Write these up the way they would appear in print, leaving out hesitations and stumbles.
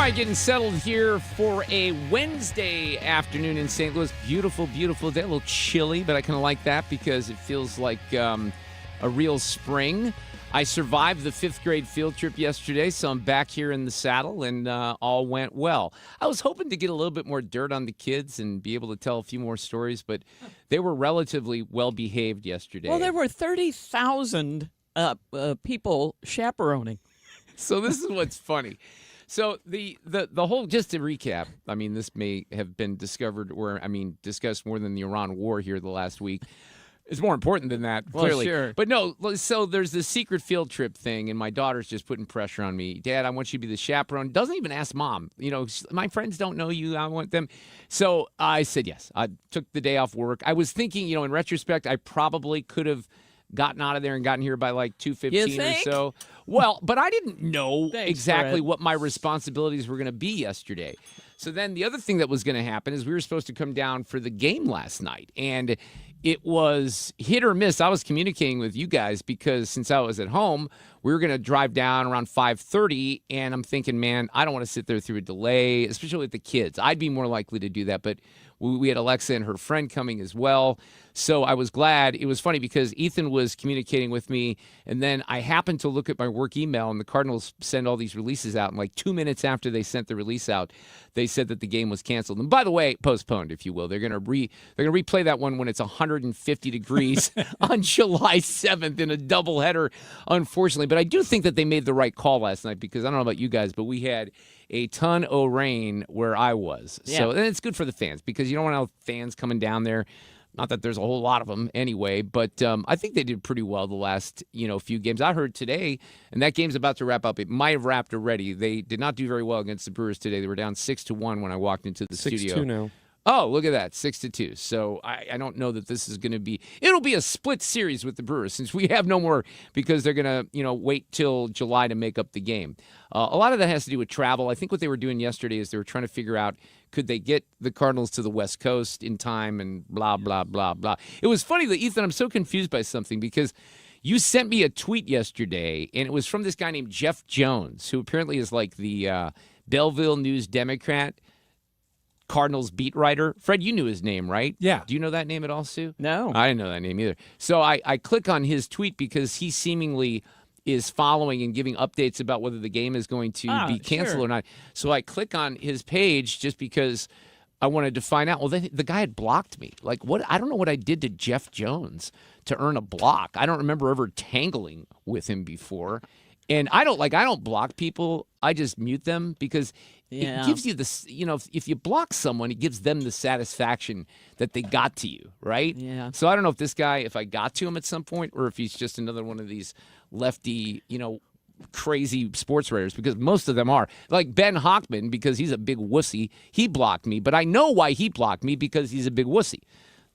right, getting settled here for a Wednesday afternoon in St. Louis. Beautiful, beautiful day. A little chilly, but I kind of like that because it feels like a real spring. I survived the 5th grade field trip yesterday, so I'm back here in the saddle, and all went well. I was hoping to get a little bit more dirt on the kids and be able to tell a few more stories, but they were relatively well-behaved yesterday. Well, there were 30,000 people chaperoning. So this is what's funny. So the whole, just to recap, I mean, this may have been discussed more than the Iran war here the last week. It's more important than that, clearly. Well, sure. But no, so there's this secret field trip thing, and my daughter's just putting pressure on me. Dad, I want you to be the chaperone. Doesn't even ask Mom. You know, my friends don't know you. I want them. So I said yes. I took the day off work. I was thinking, in retrospect, I probably could have gotten out of there and gotten here by like 2:15 or so. Well, but I didn't know exactly what my responsibilities were going to be yesterday. So then the other thing that was going to happen is we were supposed to come down for the game last night, and it was hit or miss. I was communicating with you guys because since I was at home, we were going to drive down around 5:30, and I'm thinking, man, I don't want to sit there through a delay, especially with the kids. I'd be more likely to do that, but we had Alexa and her friend coming as well. So I was glad. It was funny because Ethan was communicating with me, and then I happened to look at my work email, and the Cardinals send all these releases out. And like 2 minutes after they sent the release out, they said that the game was canceled. And by the way, postponed, if you will. They're going to replay that one when it's 150 degrees on July 7th in a doubleheader, unfortunately. But I do think that they made the right call last night because I don't know about you guys, but we had a ton of rain where I was. Yeah. So, and it's good for the fans because you don't want to have fans coming down there. Not that there's a whole lot of them anyway, but I think they did pretty well the last, few games. I heard today, and that game's about to wrap up. It might have wrapped already. They did not do very well against the Brewers today. They were down 6-1 when I walked into the studio. 6-2 now. Oh, look at that, 6-2. So I don't know that this is going to be – it'll be a split series with the Brewers since we have no more because they're going to, wait till July to make up the game. A lot of that has to do with travel. I think what they were doing yesterday is they were trying to figure out could they get the Cardinals to the West Coast in time and blah, blah, blah, blah. It was funny that, Ethan, I'm so confused by something because you sent me a tweet yesterday, and it was from this guy named Jeff Jones, who apparently is like the Belleville News Democrat Cardinals beat writer. Fred, you knew his name, right? Yeah. Do you know that name at all, Sue? No. I didn't know that name either. So I click on his tweet because he seemingly is following and giving updates about whether the game is going to be canceled or not. So I click on his page just because I wanted to find out. Well, then the guy had blocked me. Like, what? I don't know what I did to Jeff Jones to earn a block. I don't remember ever tangling with him before. And I don't block people. I just mute them because it gives you this, if you block someone, it gives them the satisfaction that they got to you, right? Yeah. So I don't know if this guy, if I got to him at some point or if he's just another one of these lefty, crazy sports writers because most of them are. Like Ben Hockman, because he's a big wussy, he blocked me. But I know why he blocked me because he's a big wussy.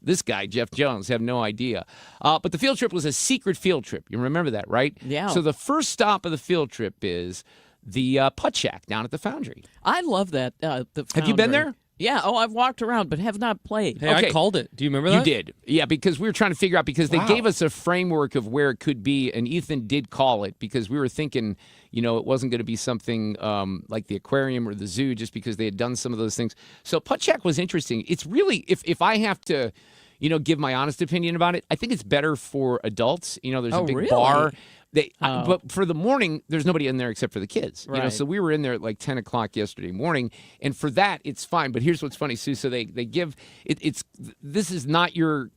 This guy, Jeff Jones, have no idea. But the field trip was a secret field trip. You remember that, right? Yeah. So the first stop of the field trip is the Putt Shack down at the Foundry. I love that. The Have you been there? Yeah. Oh, I've walked around, but have not played. Hey, Okay. I called it. Do you remember that? You did. Yeah, because we were trying to figure out because they gave us a framework of where it could be, and Ethan did call it because we were thinking, it wasn't going to be something like the aquarium or the zoo just because they had done some of those things. So Putt Shack was interesting. It's really, if I have to, give my honest opinion about it, I think it's better for adults. There's a big really? bar. But for the morning, there's nobody in there except for the kids. Right. So we were in there at like 10 o'clock yesterday morning, and for that, it's fine. But here's what's funny, Sue. So they give it. This is not your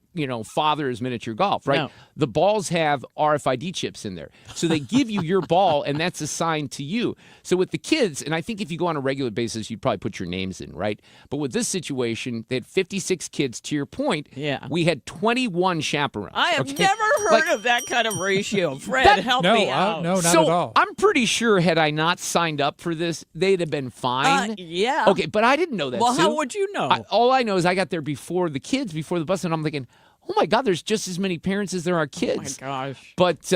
father's miniature golf, right? No. The balls have RFID chips in there, so they give you your ball, and that's assigned to you. So with the kids, and I think if you go on a regular basis, you'd probably put your names in, right? But with this situation, they had 56 kids. To your point, we had 21 chaperones. I have never heard of that kind of ratio. Fred, help me out. No, not so at all. I'm pretty sure had I not signed up for this, they'd have been fine. Yeah. Okay, but I didn't know that. Well, Sue. how would you know? All I know is I got there before the kids, before the bus, and I'm thinking, oh my God, there's just as many parents as there are kids. Oh my gosh. But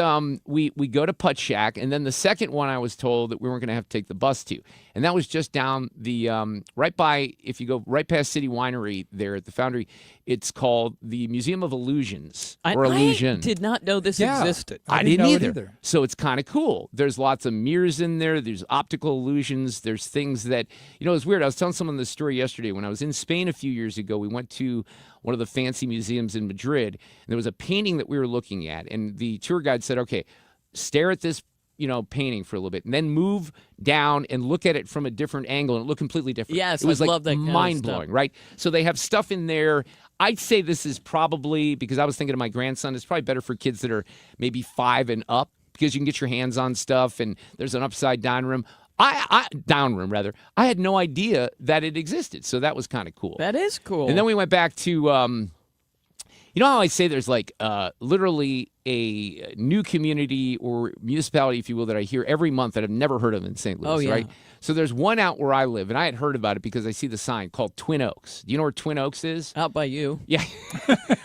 we go to Putt Shack, and then the second one I was told that we weren't going to have to take the bus to. And that was just down the, right by, if you go right past City Winery there at the Foundry, it's called the Museum of Illusions, or Illusion. I did not know this existed. I didn't either. So it's kind of cool. There's lots of mirrors in there. There's optical illusions. There's things that, it's weird. I was telling someone this story yesterday. When I was in Spain a few years ago, we went to one of the fancy museums in Madrid, and there was a painting that we were looking at, and the tour guide said, okay, stare at this painting for a little bit, and then move down and look at it from a different angle, and it looked completely different. Yes, it was I love that kind of mind-blowing, right? So they have stuff in there. I'd say this is probably, because I was thinking of my grandson, it's probably better for kids that are maybe 5 and up, because you can get your hands on stuff, and there's an upside down room. Down room, rather. I had no idea that it existed, so that was kind of cool. That is cool. And then we went back to, how I say there's like literally a new community or municipality, if you will, that I hear every month that I've never heard of in St. Louis, right? So there's one out where I live, and I had heard about it because I see the sign called Twin Oaks. Do you know where Twin Oaks is? Out by you. Yeah.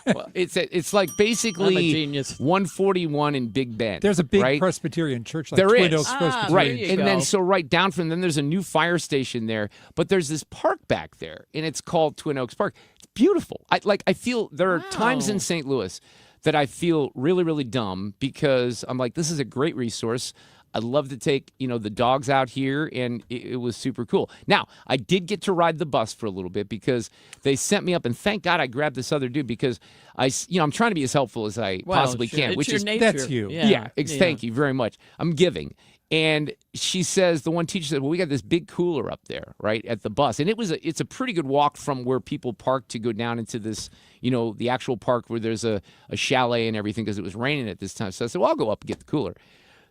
Well, it's like basically I'm a genius. 141 in Big Bend. There's a big right? Presbyterian church like there Twin is. Oaks Presbyterian. Right. There And you then go. so right down from them, there's a new fire station there, but there's this park back there, and it's called Twin Oaks Park. It's beautiful. I feel there are times in St. Louis that I feel really, really dumb because I'm like, this is a great resource. I'd love to take, the dogs out here, and it was super cool. Now, I did get to ride the bus for a little bit because they sent me up, and thank God I grabbed this other dude because I'm trying to be as helpful as I possibly can, it's which your is nature. That's you. Thank you very much. I'm giving. And she says, the one teacher said, well, we got this big cooler up there, right, at the bus. And it's a pretty good walk from where people park to go down into this, the actual park where there's a chalet and everything because it was raining at this time. So I said, well, I'll go up and get the cooler.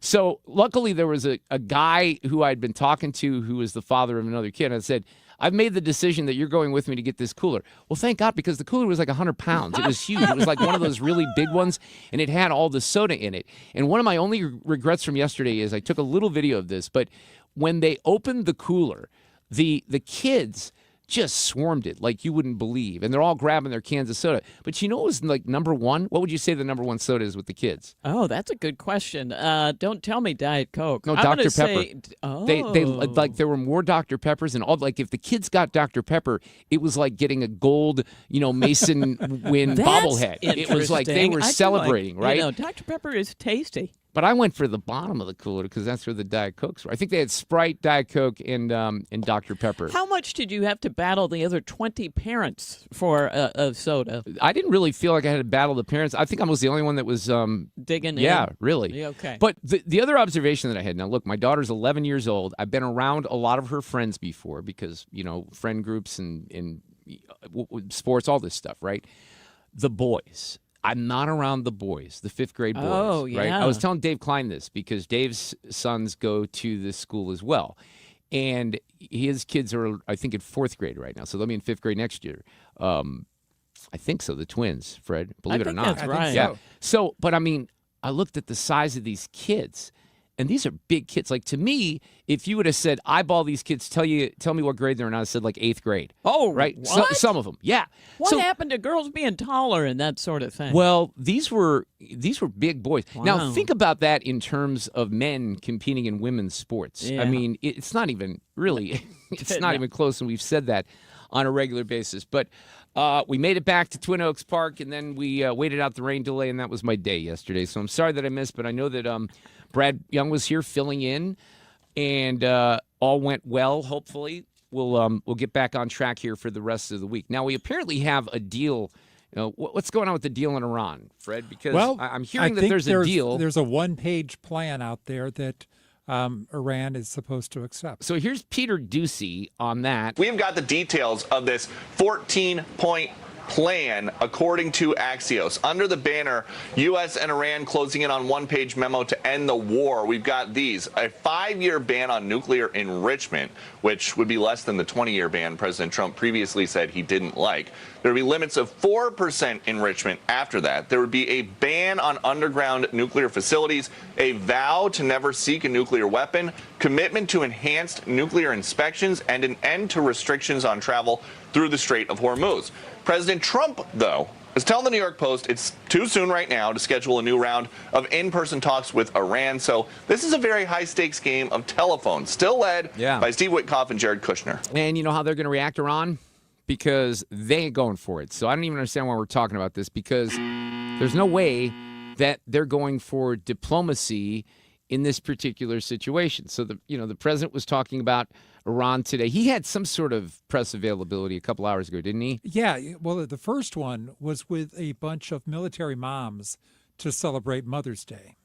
So luckily there was a guy who I'd been talking to who was the father of another kid. And I said, I've made the decision that you're going with me to get this cooler. Well, thank God, because the cooler was like 100 pounds. It was huge. It was like one of those really big ones, and it had all the soda in it. And one of my only regrets from yesterday is I took a little video of this, but when they opened the cooler, the kids just swarmed it like you wouldn't believe. And they're all grabbing their cans of soda. But what was like number one? What would you say the number one soda is with the kids? Oh, that's a good question. Don't tell me Diet Coke. No, I'm Dr. gonna Pepper. Say, oh. They like there were more Dr. Peppers and all. Like if the kids got Dr. Pepper, it was like getting a gold, Mason win That's bobblehead. It was like they were interesting. celebrating, right? Dr. Pepper is tasty. But I went for the bottom of the cooler because that's where the Diet Cokes were. I think they had Sprite, Diet Coke, and Dr. Pepper. How much did you have to battle the other 20 parents for a soda? I didn't really feel like I had to battle the parents. I think I was the only one that was digging in? Yeah, really. Yeah, okay. But the other observation that I had, now look, my daughter's 11 years old. I've been around a lot of her friends before because, friend groups and sports, all this stuff, right? The boys. I'm not around the boys, the 5th grade boys. Oh, right? yeah. I was telling Dave Klein this because Dave's sons go to this school as well. And his kids are, I think, in 4th grade right now. So they'll be in 5th grade next year. I think so, the twins, Fred, believe it or not. That's right. Yeah. So, but I mean, I looked at the size of these kids. And these are big kids. Like, to me, if you would have said, eyeball these kids, tell me what grade they're in, I said like 8th grade. Oh, right? what? Some of them, yeah. What happened to girls being taller and that sort of thing? Well, these were big boys. Wow. Now, think about that in terms of men competing in women's sports. Yeah. I mean, it's not even really, it's not even close, and we've said that on a regular basis. But we made it back to Twin Oaks Park, and then we waited out the rain delay, and that was my day yesterday. So I'm sorry that I missed, but I know that Brad Young was here filling in, and all went well, hopefully. We'll get back on track here for the rest of the week. Now, we apparently have a deal. What's going on with the deal in Iran, Fred? Because I'm hearing that there's a deal. There's a one-page plan out there that Iran is supposed to accept. So here's Peter Ducey on that. We've got the details of this 14-point plan, according to Axios. Under the banner, U.S. and Iran closing in on one-page memo to end the war. We've got these: a 5-year ban on nuclear enrichment, which would be less than the 20-year ban President Trump previously said he didn't like. There would be limits of 4% enrichment after that. There would be a ban on underground nuclear facilities, a vow to never seek a nuclear weapon, commitment to enhanced nuclear inspections, and an end to restrictions on travel through the Strait of Hormuz. President Trump, though, is telling the New York Post it's too soon right now to schedule a new round of in-person talks with Iran. So this is a very high-stakes game of telephone, still led by Steve Witkoff and Jared Kushner. And you know how they're going to react, Iran? Because they ain't going for it. So I don't even understand why we're talking about this, because there's no way that they're going for diplomacy in this particular situation. So the president was talking about Iran today. He had some sort of press availability a couple hours ago, didn't he? Yeah, well, the first one was with a bunch of military moms to celebrate Mother's Day.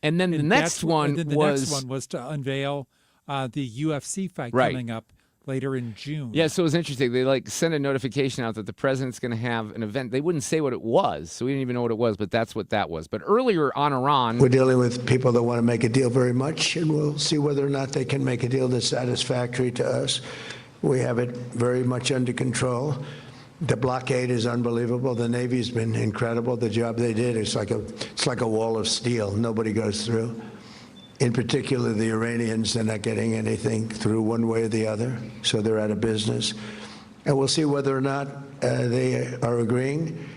And then the next one was to unveil the UFC fight coming up later in June. Yeah, so it was interesting. They sent a notification out that the president's going to have an event. They wouldn't say what it was, so we didn't even know what it was, but that's what that was. But earlier on Iran, we're dealing with people that want to make a deal very much, and we'll see whether or not they can make a deal that's satisfactory to us. We have it very much under control. The blockade is unbelievable. The Navy's been incredible. The job they did is like a wall of steel. Nobody goes through. In particular, the Iranians, they're not getting anything through one way or the other, so they're out of business. And we'll see whether or not they are agreeing.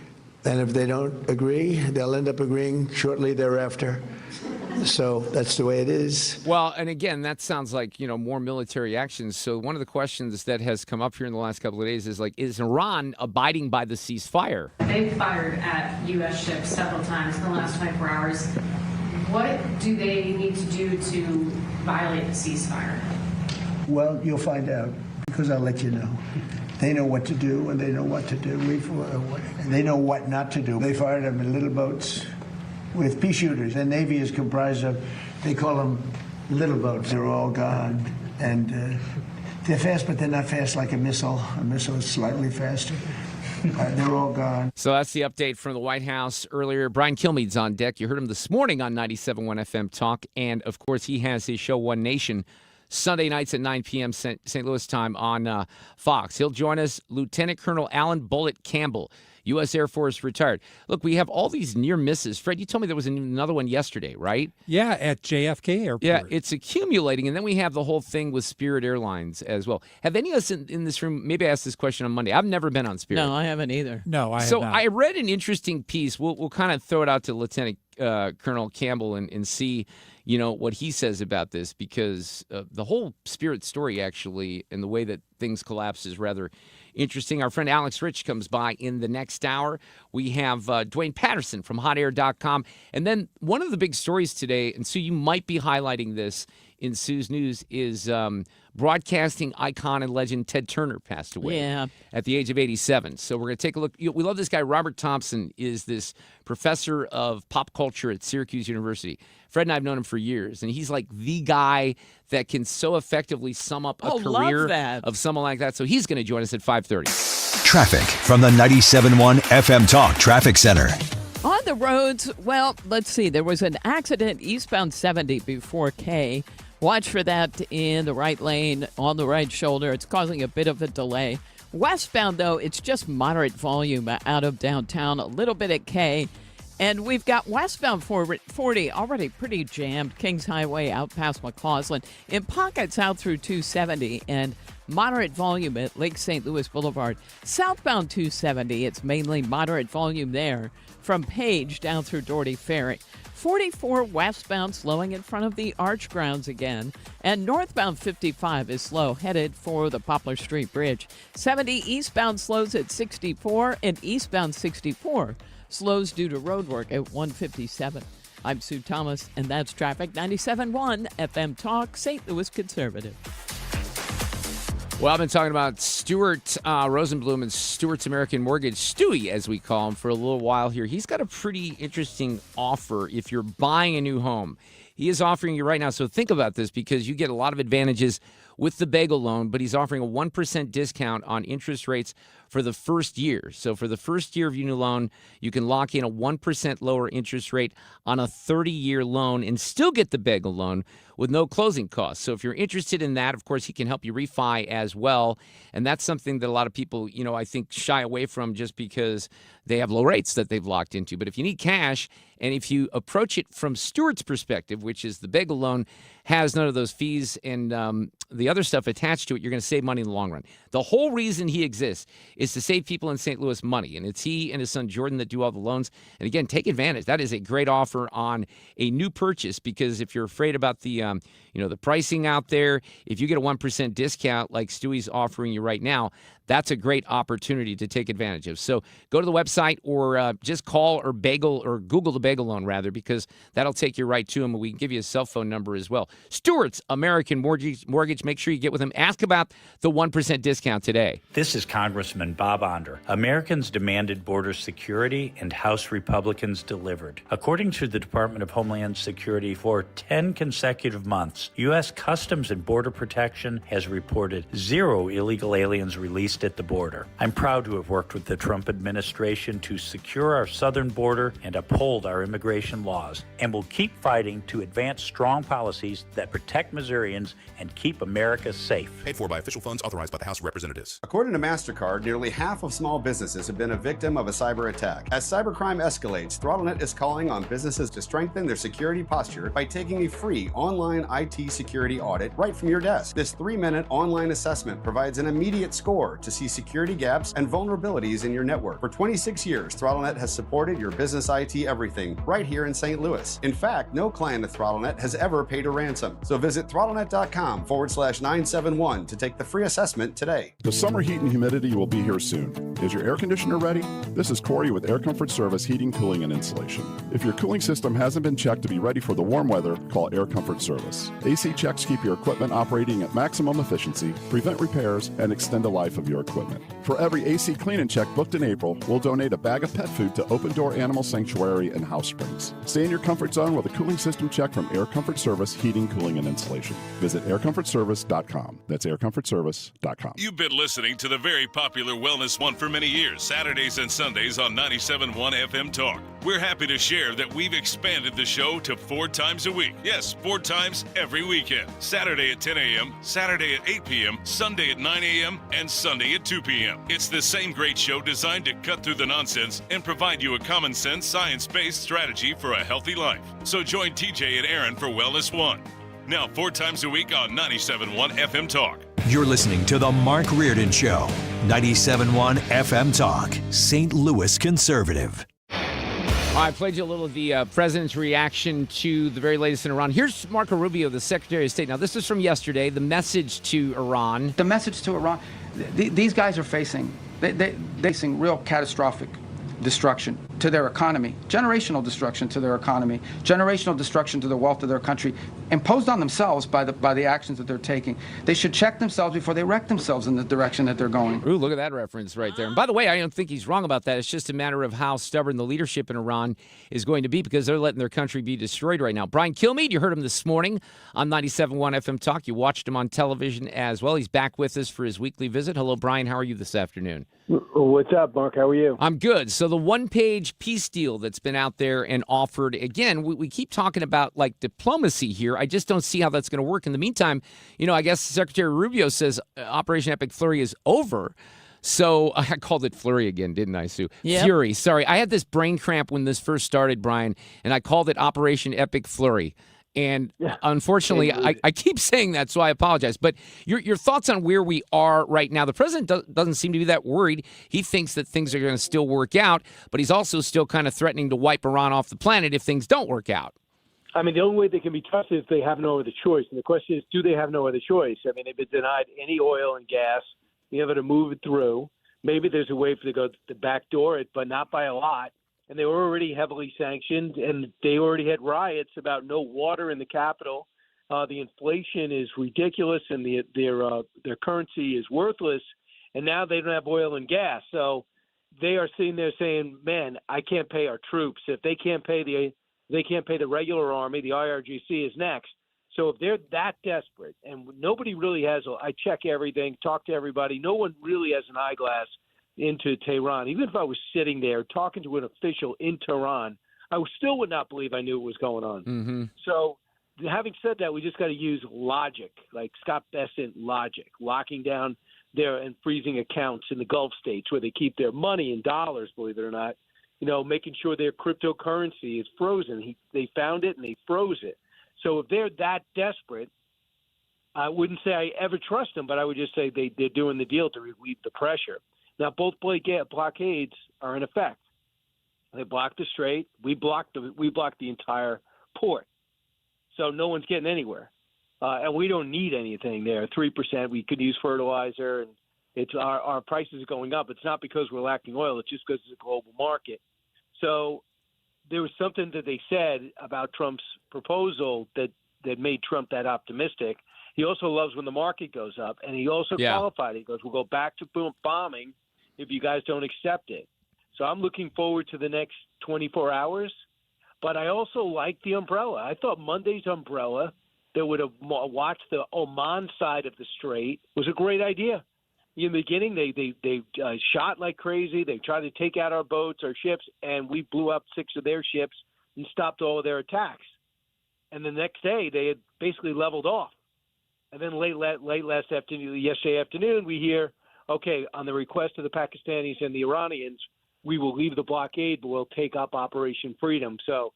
And if they don't agree, they'll end up agreeing shortly thereafter. So that's the way it is. Well, and again, that sounds like, more military actions. So one of the questions that has come up here in the last couple of days is Iran abiding by the ceasefire? They've fired at U.S. ships several times in the last 24 hours. What do they need to do to violate the ceasefire? Well, you'll find out, because I'll let you know. They know what to do, and they know what to do. They know what not to do. They fired them in little boats with pea shooters. The Navy is comprised of, they call them little boats. They're all gone. And they're fast, but they're not fast like a missile. A missile is slightly faster. They're all gone. So that's the update from the White House earlier. Brian Kilmeade's on deck. You heard him this morning on 97.1 FM Talk. And, of course, he has his show One Nation Sunday nights at 9 p.m. St. Louis time on Fox. He'll join us, Lieutenant Colonel Alan Bullit Campbell, U.S. Air Force retired. Look, we have all these near misses. Fred, you told me there was another one yesterday, right? Yeah, at JFK Airport. Yeah, it's accumulating. And then we have the whole thing with Spirit Airlines as well. Have any of us in this room, maybe I asked this question on Monday. I've never been on Spirit. No, I haven't either. No, I have So not. I read an interesting piece. We'll kind of throw it out to Lieutenant Colonel Campbell and see, what he says about this, because the whole Spirit story actually and the way that things collapse is rather interesting. Our friend Alex Rich comes by in the next hour. We have Duane Patterson from hotair.com. And then one of the big stories today, and Sue, you might be highlighting this in Sue's news, is broadcasting icon and legend Ted Turner passed away at the age of 87. So we're going to take a look. We love this guy. Robert Thompson is this professor of pop culture at Syracuse University. Fred and I have known him for years, and he's like the guy that can so effectively sum up a career of someone like that. So he's going to join us at 5:30. Traffic from the 97.1 FM Talk Traffic Center. On the roads, well, let's see. There was an accident eastbound 70 before K. Watch for that in the right lane on the right shoulder. It's causing a bit of a delay. Westbound, though, it's just moderate volume out of downtown, a little bit at K. And we've got westbound 40 already pretty jammed. Kings Highway out past McCausland. In pockets out through 270 and moderate volume at Lake St. Louis Boulevard. Southbound 270, it's mainly moderate volume there from Page down through Doherty Ferry. 44 westbound slowing in front of the Arch Grounds again. And northbound 55 is slow, headed for the Poplar Street Bridge. 70 eastbound slows at 64 and eastbound 64 slows due to road work at 157. I'm Sue Thomas, and that's Traffic 97.1 FM Talk, St. Louis Conservative. Well, I've been talking about Stuart Rosenblum and Stuart's American Mortgage, Stewie, as we call him, for a little while here. He's got a pretty interesting offer if you're buying a new home. He is offering you right now, so think about this, because you get a lot of advantages with the bagel loan, but he's offering a 1% discount on interest rates for the first year. So for the first year of your new loan, you can lock in a 1% lower interest rate on a 30-year loan and still get the bagel loan with no closing costs. So if you're interested in that, of course, he can help you refi as well. And that's something that a lot of people, I think shy away from just because they have low rates that they've locked into. But if you need cash, and if you approach it from Stuart's perspective, which is the bagel loan has none of those fees and the the other stuff attached to it, you're going to save money in the long run. The whole reason he exists is to save people in St. Louis money, and it's he and his son Jordan that do all the loans. And again, take advantage. That is a great offer on a new purchase, because if you're afraid about the the pricing out there, if you get a 1% discount like Stewie's offering you right now, that's a great opportunity to take advantage of. So go to the website, or just call or Google the bagel loan rather, because that'll take you right to him. And we can give you a cell phone number as well. Stewart's American Mortgage. Make sure you get with him. Ask about the 1% discount today. This is Congressman Bob Onder. Americans demanded border security, and House Republicans delivered. According to the Department of Homeland Security, for 10 consecutive months, U.S. Customs and Border Protection has reported 0 illegal aliens released at the border. I'm proud to have worked with the Trump administration to secure our southern border and uphold our immigration laws, and will keep fighting to advance strong policies that protect Missourians and keep America safe. Paid for by official funds authorized by the House of Representatives. According to MasterCard, nearly half of small businesses have been a victim of a cyber attack. As cybercrime escalates, ThrottleNet is calling on businesses to strengthen their security posture by taking a free online IT security audit right from your desk. This 3-minute online assessment provides an immediate score to see security gaps and vulnerabilities in your network. For 26 years, ThrottleNet has supported your business IT everything right here in St. Louis. In fact, no client of ThrottleNet has ever paid a ransom. So visit throttlenet.com/971 to take the free assessment today. The summer heat and humidity will be here soon. Is your air conditioner ready? This is Corey with Air Comfort Service Heating, Cooling, and Insulation. If your cooling system hasn't been checked to be ready for the warm weather, call Air Comfort Service. AC checks keep your equipment operating at maximum efficiency, prevent repairs, and extend the life of your equipment. For every AC clean and check booked in April, we'll donate a bag of pet food to Open Door Animal Sanctuary in House Springs. Stay in your comfort zone with a cooling system check from Air Comfort Service Heating, Cooling, and Insulation. Visit aircomfortservice.com. That's aircomfortservice.com. You've been listening to the very popular Wellness One for many years, Saturdays and Sundays on 97.1 FM Talk. We're happy to share that we've expanded the show to 4 times a week. Yes, 4 times every weekend. Saturday at 10 a.m., Saturday at 8 p.m., Sunday at 9 a.m., and Sunday at 2 p.m. It's the same great show designed to cut through the nonsense and provide you a common sense, science-based strategy for a healthy life. So join TJ and Aaron for Wellness One. Now 4 times a week on 97.1 FM Talk. You're listening to The Mark Reardon Show, 97.1 FM Talk, St. Louis Conservative. I played you a little of the president's reaction to the very latest in Iran. Here's Marco Rubio, the Secretary of State. Now, this is from yesterday, the message to Iran. The message to Iran, these guys are facing real catastrophic destruction to their economy, generational destruction to their economy, generational destruction to the wealth of their country, imposed on themselves by the actions that they're taking. They should check themselves before they wreck themselves in the direction that they're going. Ooh, look at that reference right there. And by the way, I don't think he's wrong about that. It's just a matter of how stubborn the leadership in Iran is going to be, because they're letting their country be destroyed right now. Brian Kilmeade, you heard him this morning on 97.1 FM Talk. You watched him on television as well. He's back with us for his weekly visit. Hello, Brian. How are you this afternoon? What's up, Mark? How are you? I'm good. So the one-page peace deal that's been out there and offered, again, we keep talking about, like, diplomacy here. I just don't see how that's going to work. In the meantime, I guess Secretary Rubio says Operation Epic Flurry is over. So I called it Flurry again, didn't I, Sue? Yep. Fury. Sorry. I had this brain cramp when this first started, Brian, and I called it Operation Epic Flurry. And unfortunately, I keep saying that, so I apologize. But your thoughts on where we are right now? The president doesn't seem to be that worried. He thinks that things are going to still work out, but he's also still kind of threatening to wipe Iran off the planet if things don't work out. I mean, the only way they can be trusted is if they have no other choice. And the question is, do they have no other choice? I mean, they've been denied any oil and gas, being able to move it through. Maybe there's a way for them to go to the back door it, but not by a lot. And they were already heavily sanctioned, and they already had riots about no water in the capital. The inflation is ridiculous, and their currency is worthless. And now they don't have oil and gas, so they are sitting there saying, "Man, I can't pay our troops. If they can't pay the regular army, the IRGC is next." So if they're that desperate, and nobody really has, I check everything, talk to everybody. No one really has an eyeglass into Tehran. Even if I was sitting there talking to an official in Tehran, I still would not believe I knew what was going on. Mm-hmm. So having said that, we just got to use logic, like Scott Bessent logic, locking down there and freezing accounts in the Gulf states where they keep their money in dollars, believe it or not, making sure their cryptocurrency is frozen. They found it and they froze it. So if they're that desperate, I wouldn't say I ever trust them, but I would just say they're doing the deal to relieve the pressure. Now, both blockades are in effect. They blocked the strait. We blocked the entire port. So no one's getting anywhere. And we don't need anything there. 3%, we could use fertilizer, and it's our prices are going up. It's not because we're lacking oil. It's just because it's a global market. So there was something that they said about Trump's proposal that made Trump that optimistic. He also loves when the market goes up, and he also qualified it. He goes, we'll go back to bombing if you guys don't accept it. So I'm looking forward to the next 24 hours. But I also like the umbrella. I thought Monday's umbrella that would have watched the Oman side of the strait was a great idea. In the beginning, they shot like crazy. They tried to take out our boats, our ships, and we blew up 6 of their ships and stopped all of their attacks. And the next day, they had basically leveled off. And then late last afternoon, yesterday afternoon, we hear, okay, on the request of the Pakistanis and the Iranians, we will leave the blockade, but we'll take up Operation Freedom. So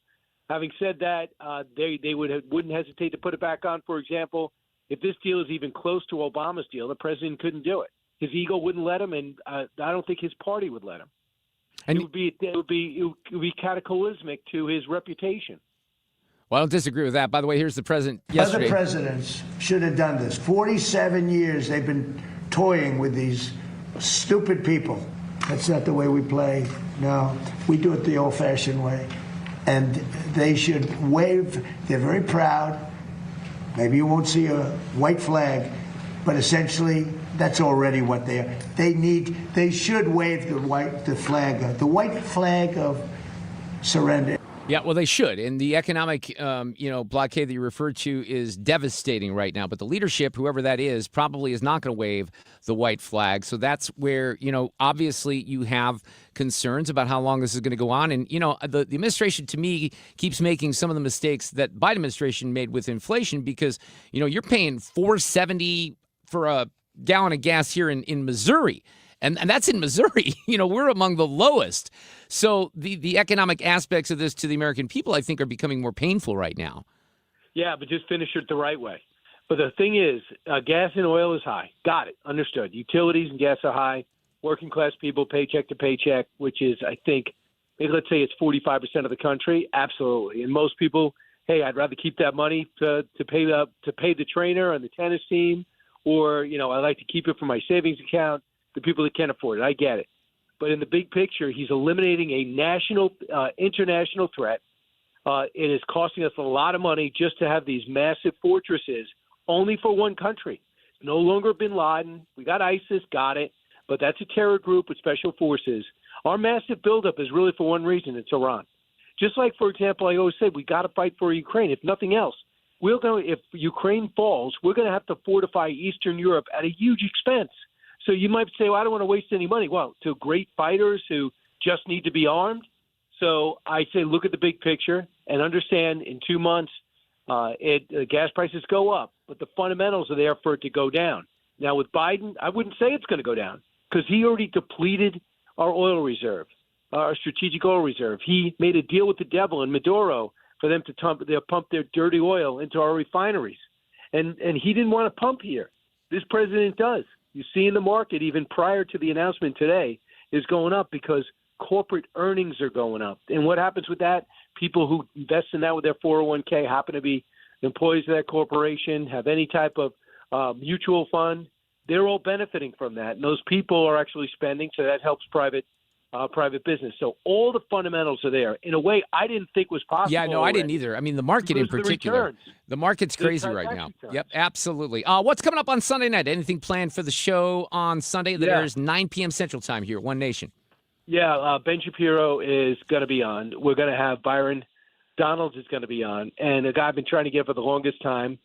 having said that, they wouldn't hesitate to put it back on. For example, if this deal is even close to Obama's deal, the president couldn't do it. His ego wouldn't let him, and I don't think his party would let him. And it would be cataclysmic to his reputation. Well, I don't disagree with that. By the way, here's the president yesterday. Other presidents should have done this. 47 years they've been toying with these stupid people. That's not the way we play. No, we do it the old-fashioned way. And they should wave. They're very proud. Maybe you won't see a white flag, but essentially that's already what they are. They should wave the white flag of surrender. Yeah, well, they should. And the economic, blockade that you referred to is devastating right now. But the leadership, whoever that is, probably is not going to wave the white flag. So that's where, obviously you have concerns about how long this is going to go on. And, the administration, to me, keeps making some of the mistakes that Biden administration made with inflation because, you're paying $4.70 for a gallon of gas here in Missouri. And that's in Missouri. We're among the lowest. So the economic aspects of this to the American people, I think, are becoming more painful right now. Yeah, but just finish it the right way. But the thing is, gas and oil is high. Got it. Understood. Utilities and gas are high. Working class people, paycheck to paycheck, which is, I think, let's say it's 45% of the country. Absolutely. And most people, hey, I'd rather keep that money to pay the trainer and the tennis team, or I like to keep it for my savings account. The people that can't afford it, I get it. But in the big picture, he's eliminating a national, international threat. It is costing us a lot of money just to have these massive fortresses only for one country. No longer bin Laden. We got ISIS, got it. But that's a terror group with special forces. Our massive buildup is really for one reason. It's Iran. Just like, for example, I always say we got to fight for Ukraine. If nothing else, if Ukraine falls, we're going to have to fortify Eastern Europe at a huge expense. So you might say, well, I don't want to waste any money. Well, to great fighters who just need to be armed. So I say look at the big picture and understand in 2 months gas prices go up, but the fundamentals are there for it to go down. Now with Biden, I wouldn't say it's going to go down because he already depleted our oil reserve, our strategic oil reserve. He made a deal with the devil and Maduro for them to pump their dirty oil into our refineries. And he didn't want to pump here. This president does. You see in the market, even prior to the announcement today, is going up because corporate earnings are going up. And what happens with that? People who invest in that with their 401k happen to be employees of that corporation, have any type of mutual fund. They're all benefiting from that. And those people are actually spending, so that helps private business. So all the fundamentals are there in a way I didn't think was possible. Yeah, no, I didn't either. I mean, the market in particular, the market's crazy right now. Yep, absolutely. What's coming up on Sunday night? Anything planned for the show on Sunday? That airs 9 p.m. Central Time here, One Nation. Yeah, Ben Shapiro is going to be on. We're going to have Byron Donalds is going to be on, and a guy I've been trying to get for the longest time,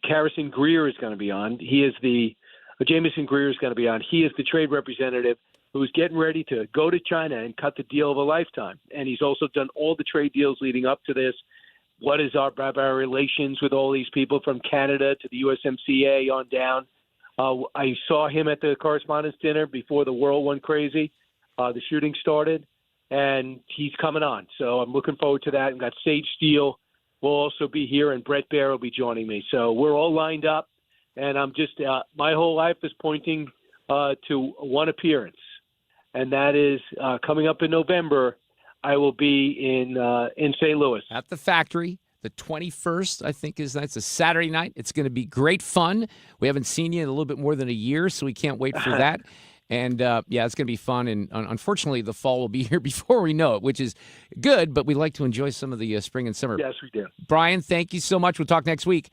Harrison Greer is going to be on. Jameson Greer is going to be on. He is the trade representative who's getting ready to go to China and cut the deal of a lifetime. And he's also done all the trade deals leading up to this. What is our relations with all these people from Canada to the USMCA on down? I saw him at the correspondence dinner before the world went crazy. The shooting started, and he's coming on. So I'm looking forward to that. We've got Sage Steele will also be here, and Brett Baer will be joining me. So we're all lined up, and I'm just my whole life is pointing to one appearance, and that is coming up in November. I will be in St. Louis at the factory. The 21st, I think, that's a Saturday night. It's going to be great fun. We haven't seen you in a little bit more than a year, so we can't wait for that. And, yeah, it's going to be fun. And unfortunately, the fall will be here before we know it, which is good, but we like to enjoy some of the spring and summer. Yes, we do. Brian, thank you so much. We'll talk next week.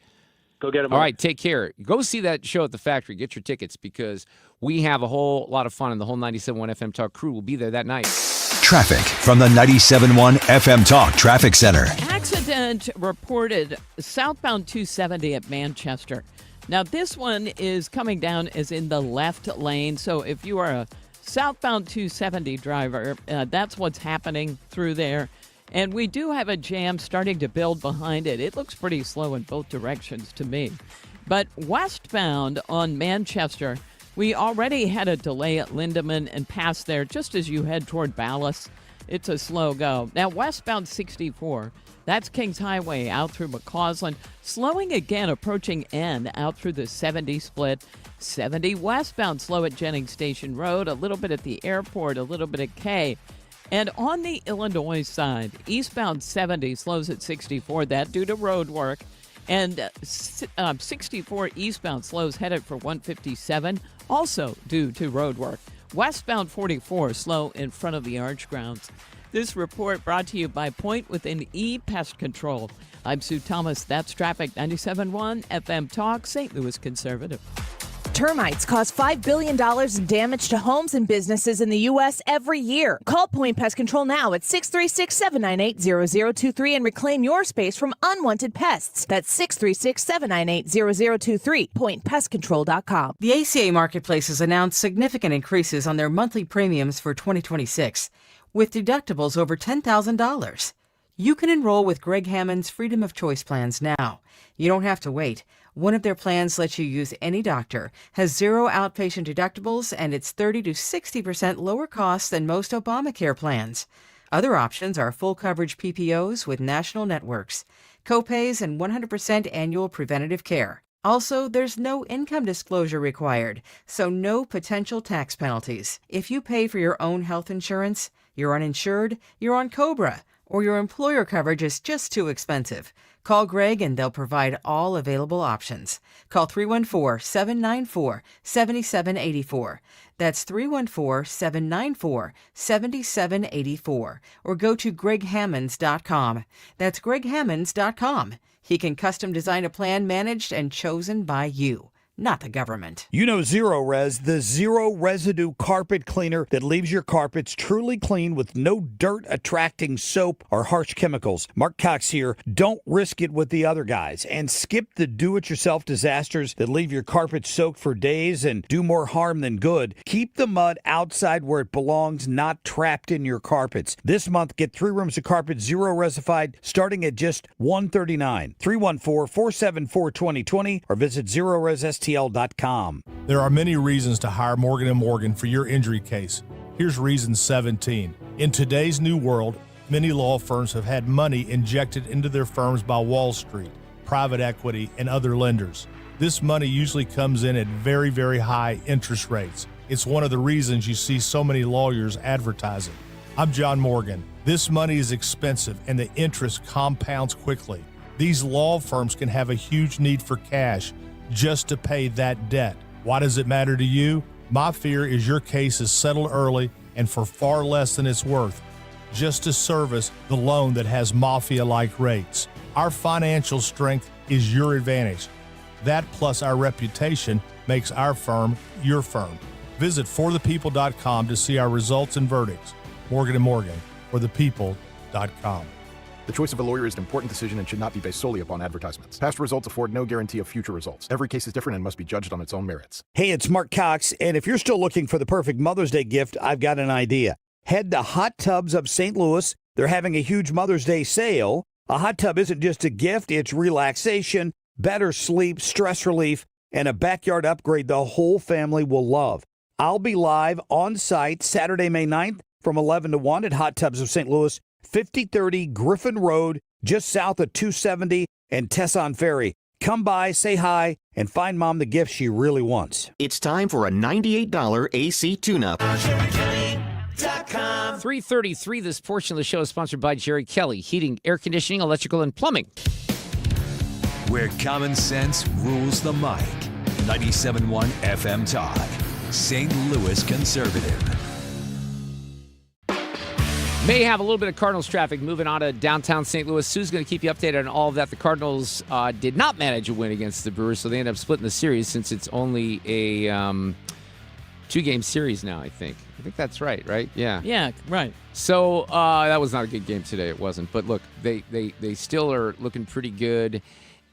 Go get them. All right, take care. Go see that show at the factory. Get your tickets because we have a whole lot of fun, and the whole 97.1 FM Talk crew will be there that night. Traffic from the 97.1 FM Talk Traffic Center. Accident reported southbound 270 at Manchester. Now, this one is coming down as in the left lane. So if you are a southbound 270 driver, that's what's happening through there. And we do have a jam starting to build behind it. It looks pretty slow in both directions to me. But westbound on Manchester, we already had a delay at Lindemann and past there just as you head toward Ballas. It's a slow go. Now, westbound 64, that's Kings Highway out through McCausland. Slowing again, approaching N out through the 70 split. 70 westbound slow at Jennings Station Road, a little bit at the airport, a little bit at K. And on the Illinois side, eastbound 70 slows at 64, that due to road work. And 64 eastbound slows headed for 157, also due to road work. Westbound 44 slow in front of the Arch Grounds. This report brought to you by Point Within E Pest Control. I'm Sue Thomas. That's Traffic 97.1 FM Talk, St. Louis Conservative. Termites cause $5 billion in damage to homes and businesses in the U.S. every year. Call Point Pest Control now at 636-798-0023 and reclaim your space from unwanted pests. That's 636-798-0023. PointPestControl.com. The ACA Marketplace has announced significant increases on their monthly premiums for 2026, with deductibles over $10,000. You can enroll with Greg Hammond's Freedom of Choice plans now. You don't have to wait. One of their plans lets you use any doctor, has zero outpatient deductibles, and it's 30 to 60% lower costs than most Obamacare plans. Other options are full coverage PPOs with national networks, copays, and 100% annual preventative care. Also, there's no income disclosure required, so no potential tax penalties. If you pay for your own health insurance, you're uninsured, you're on COBRA, or your employer coverage is just too expensive. Call Greg and they'll provide all available options. Call 314-794-7784. That's 314-794-7784. Or go to greghammonds.com. That's greghammonds.com. He can custom design a plan managed and chosen by you, not the government. You know Zero Res, the zero residue carpet cleaner that leaves your carpets truly clean with no dirt attracting soap or harsh chemicals. Mark Cox here. Don't risk it with the other guys and skip the do-it-yourself disasters that leave your carpet soaked for days and do more harm than good. Keep the mud outside where it belongs, not trapped in your carpets. This month, get 3 rooms of carpet zero resified starting at just $139. 314-474-2020 or visit ZeroResSTL.com. There are many reasons to hire Morgan & Morgan for your injury case. Here's reason 17. In today's new world, many law firms have had money injected into their firms by Wall Street, private equity, and other lenders. This money usually comes in at very, very high interest rates. It's one of the reasons you see so many lawyers advertising. I'm John Morgan. This money is expensive and the interest compounds quickly. These law firms can have a huge need for cash just to pay that debt. Why does it matter to you? My fear is your case is settled early and for far less than it's worth, just to service the loan that has mafia-like rates. Our financial strength is your advantage. That plus our reputation makes our firm your firm. Visit forthepeople.com to see our results and verdicts. Morgan & Morgan, forthepeople.com. The choice of a lawyer is an important decision and should not be based solely upon advertisements. Past results afford no guarantee of future results. Every case is different and must be judged on its own merits. Hey, it's Mark Cox, and if you're still looking for the perfect Mother's Day gift, I've got an idea. Head to Hot Tubs of St. Louis. They're having a huge Mother's Day sale. A hot tub isn't just a gift, it's relaxation, better sleep, stress relief, and a backyard upgrade the whole family will love. I'll be live on site Saturday, May 9th from 11 to 1 at Hot Tubs of St. Louis, 5030 Griffin Road, just south of 270 and Tesson Ferry. Come by, say hi, and find Mom the gift she really wants. It's time for a $98 AC tune-up. 3:33. This portion of the show is sponsored by Jerry Kelly, heating, air conditioning, electrical, and plumbing. Where common sense rules the mic. 97.1 FM Talk. St. Louis Conservative. May have a little bit of Cardinals traffic moving on to downtown St. Louis. Sue's going to keep you updated on all of that. The Cardinals did not manage a win against the Brewers, so they ended up splitting the series since it's only a two-game series now, I think. I think that's right? Yeah. Yeah, right. So that was not a good game today. It wasn't. But look, they still are looking pretty good,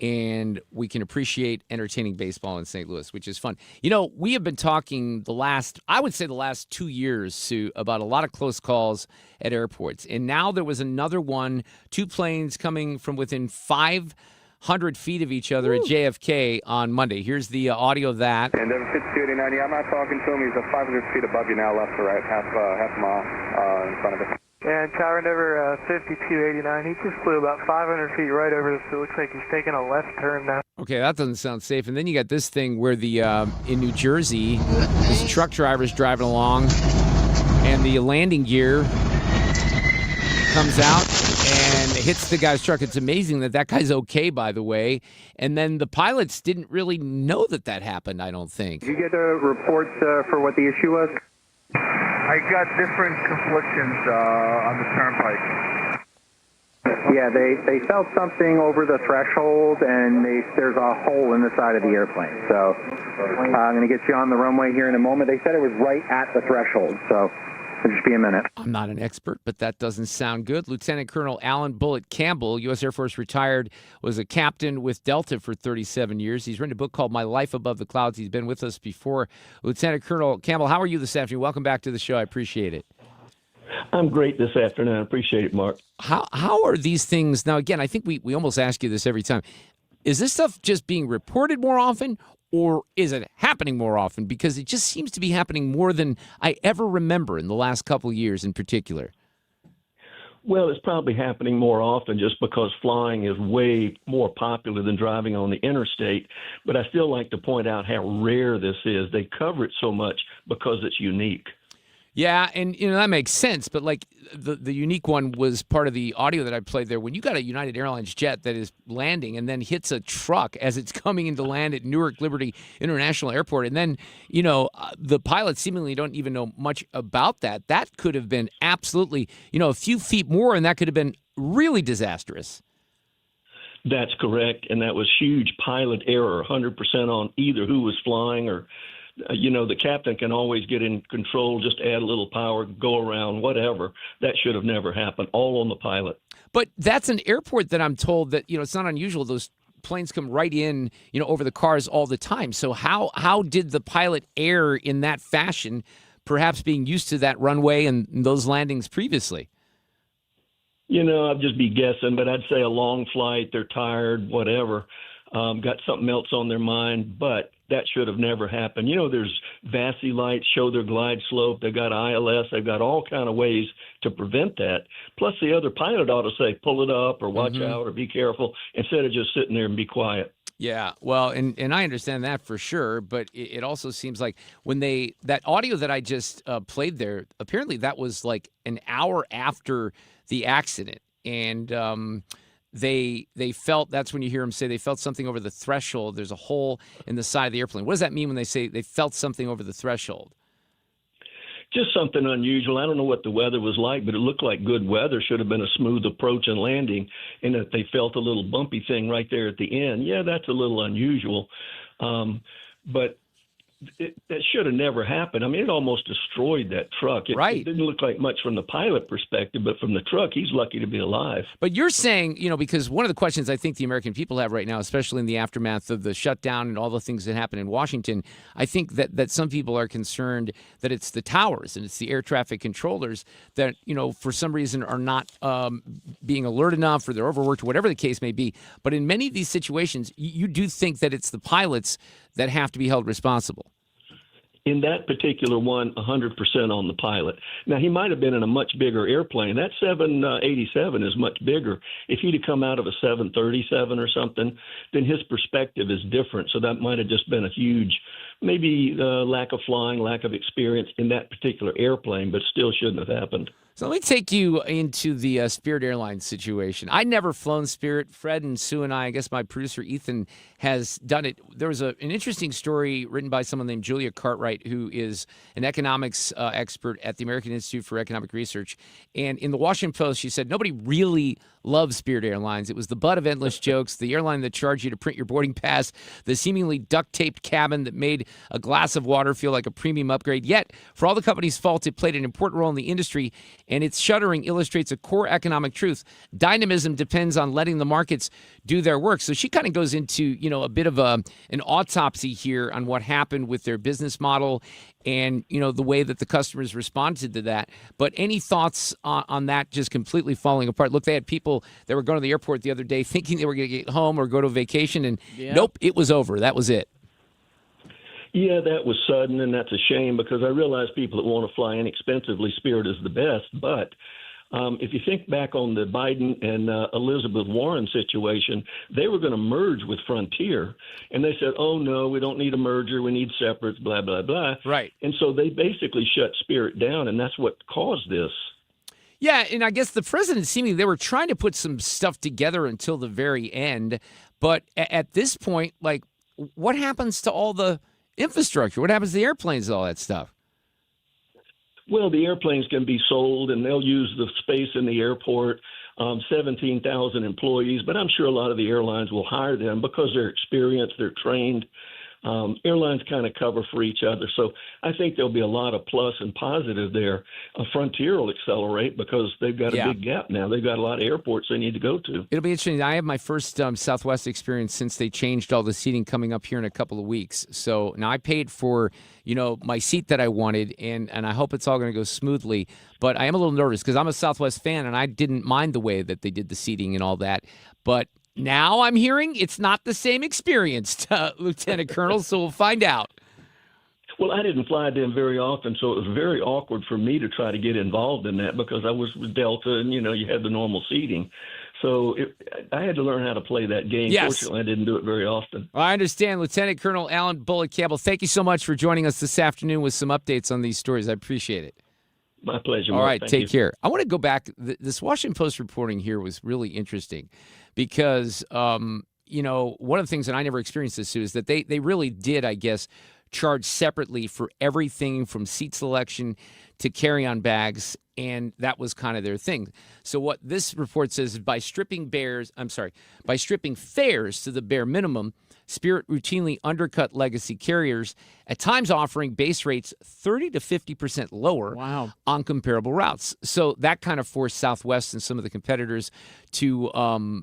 and we can appreciate entertaining baseball in St. Louis, which is fun. You know, we have been talking the last 2 years, Sue, about a lot of close calls at airports. And now there was another one, two planes coming from within 500 feet of each other at JFK on Monday. Here's the audio of that. And then 5289, I'm not talking to him. He's 500 feet above you now, left to right, half a mile in front of us. And Tower Endeavor 5289, he just flew about 500 feet right over us, so it looks like he's taking a left turn now. Okay, that doesn't sound safe. And then you got this thing where the in New Jersey, this truck driver's driving along, and the landing gear comes out and hits the guy's truck. It's amazing that guy's okay, by the way. And then the pilots didn't really know that happened, I don't think. Did you get a report for what the issue was? I got different conflictions on the turnpike. Yeah, they felt something over the threshold, and there's a hole in the side of the airplane. So I'm going to get you on the runway here in a moment. They said it was right at the threshold, so it'll just be a minute. I'm not an expert, but that doesn't sound good. Lieutenant Colonel Alan Bullit Campbell, U.S. Air Force retired, was a captain with Delta for 37 years. He's written a book called My Life Above the Clouds. He's been with us before. Lieutenant Colonel Campbell, how are you this afternoon? Welcome back to the show. I appreciate it. I'm great this afternoon. I appreciate it, Mark. How are these things? Now, again, I think we almost ask you this every time. Is this stuff just being reported more often, or is it happening more often? Because it just seems to be happening more than I ever remember in the last couple of years in particular. Well, it's probably happening more often just because flying is way more popular than driving on the interstate. But I still like to point out how rare this is. They cover it so much because it's unique. Yeah, and that makes sense. But like the unique one was part of the audio that I played there. When you got a United Airlines jet that is landing and then hits a truck as it's coming into land at Newark Liberty International Airport, and then the pilots seemingly don't even know much about that. That could have been absolutely a few feet more, and that could have been really disastrous. That's correct, and that was huge pilot error, 100% on either who was flying or. The captain can always get in control, just add a little power, go around, whatever. That should have never happened, all on the pilot. But that's an airport that I'm told that, it's not unusual. Those planes come right in, over the cars all the time. So how did the pilot err in that fashion, perhaps being used to that runway and those landings previously? I'd just be guessing, but I'd say a long flight, they're tired, whatever, got something else on their mind, but that should have never happened. There's VASI lights, show their glide slope. They've got ILS. They've got all kind of ways to prevent that. Plus, the other pilot ought to say, pull it up or watch out or be careful instead of just sitting there and be quiet. Yeah, well, and I understand that for sure, but it also seems like when that audio that I just played there, apparently that was like an hour after the accident, and they felt, that's when you hear them say they felt something over the threshold. There's a hole in the side of the airplane. What does that mean when they say they felt something over the threshold? Just something unusual. I don't know what the weather was like, but it looked like good weather. Should have been a smooth approach and landing, and that they felt a little bumpy thing right there at the end. Yeah, that's a little unusual. But that should have never happened. I mean, it almost destroyed that truck. It didn't look like much from the pilot perspective, but from the truck, he's lucky to be alive. But you're saying, because one of the questions I think the American people have right now, especially in the aftermath of the shutdown and all the things that happened in Washington, I think that some people are concerned that it's the towers and it's the air traffic controllers that, for some reason are not being alert enough or they're overworked, whatever the case may be. But in many of these situations, you do think that it's the pilots that have to be held responsible. In that particular one, 100% on the pilot. Now, he might have been in a much bigger airplane. That 787 is much bigger. If he'd have come out of a 737 or something, then his perspective is different. So that might have just been a huge, maybe lack of flying, lack of experience in that particular airplane, but still shouldn't have happened. So let me take you into the Spirit Airlines situation. I'd never flown Spirit. Fred and Sue and I guess my producer Ethan has done it. There was an interesting story written by someone named Julia Cartwright, who is an economics expert at the American Institute for Economic Research. And in the Washington Post, she said nobody really loves Spirit Airlines. It was the butt of endless jokes, the airline that charged you to print your boarding pass, the seemingly duct-taped cabin that made a glass of water feel like a premium upgrade. Yet, for all the company's faults, it played an important role in the industry, and its shuttering illustrates a core economic truth. Dynamism depends on letting the markets do their work. So she kind of goes into, a bit of an autopsy here on what happened with their business model and, the way that the customers responded to that. But any thoughts on that just completely falling apart? Look, they had people that were going to the airport the other day thinking they were going to get home or go to vacation, and nope, it was over. That was it. Yeah, that was sudden, and that's a shame because I realize people that want to fly inexpensively, Spirit is the best. But if you think back on the Biden and Elizabeth Warren situation, they were going to merge with Frontier, and they said, oh, no, we don't need a merger. We need separates, blah, blah, blah. Right. And so they basically shut Spirit down, and that's what caused this. Yeah, and I guess the president seemingly they were trying to put some stuff together until the very end. But at this point, like, what happens to all the infrastructure? What happens to the airplanes and all that stuff? Well, the airplanes can be sold, and they'll use the space in the airport, 17,000 employees. But I'm sure a lot of the airlines will hire them because they're experienced, they're trained. Airlines kind of cover for each other. So I think there'll be a lot of plus and positive there. Frontier will accelerate because they've got a big gap now. They've got a lot of airports they need to go to. It'll be interesting. I have my first Southwest experience since they changed all the seating coming up here in a couple of weeks. So now I paid for, my seat that I wanted, and I hope it's all going to go smoothly. But I am a little nervous because I'm a Southwest fan, and I didn't mind the way that they did the seating and all that. But now I'm hearing it's not the same experience, Lieutenant Colonel, so we'll find out. Well, I didn't fly them very often, so it was very awkward for me to try to get involved in that because I was with Delta and, you had the normal seating. So I had to learn how to play that game. Yes. Fortunately, I didn't do it very often. I understand. Lieutenant Colonel Alan Bullit Campbell, thank you so much for joining us this afternoon with some updates on these stories. I appreciate it. My pleasure. All right, Thank take you. care. I want to go back. This Washington Post reporting here was really interesting because, one of the things that I never experienced this is that they really did, I guess, charge separately for everything from seat selection to carry-on bags, and that was kind of their thing. So what this report says is by stripping fares to the bare minimum, Spirit routinely undercut legacy carriers, at times offering base rates 30 to 50% lower on comparable routes. So that kind of forced Southwest and some of the competitors to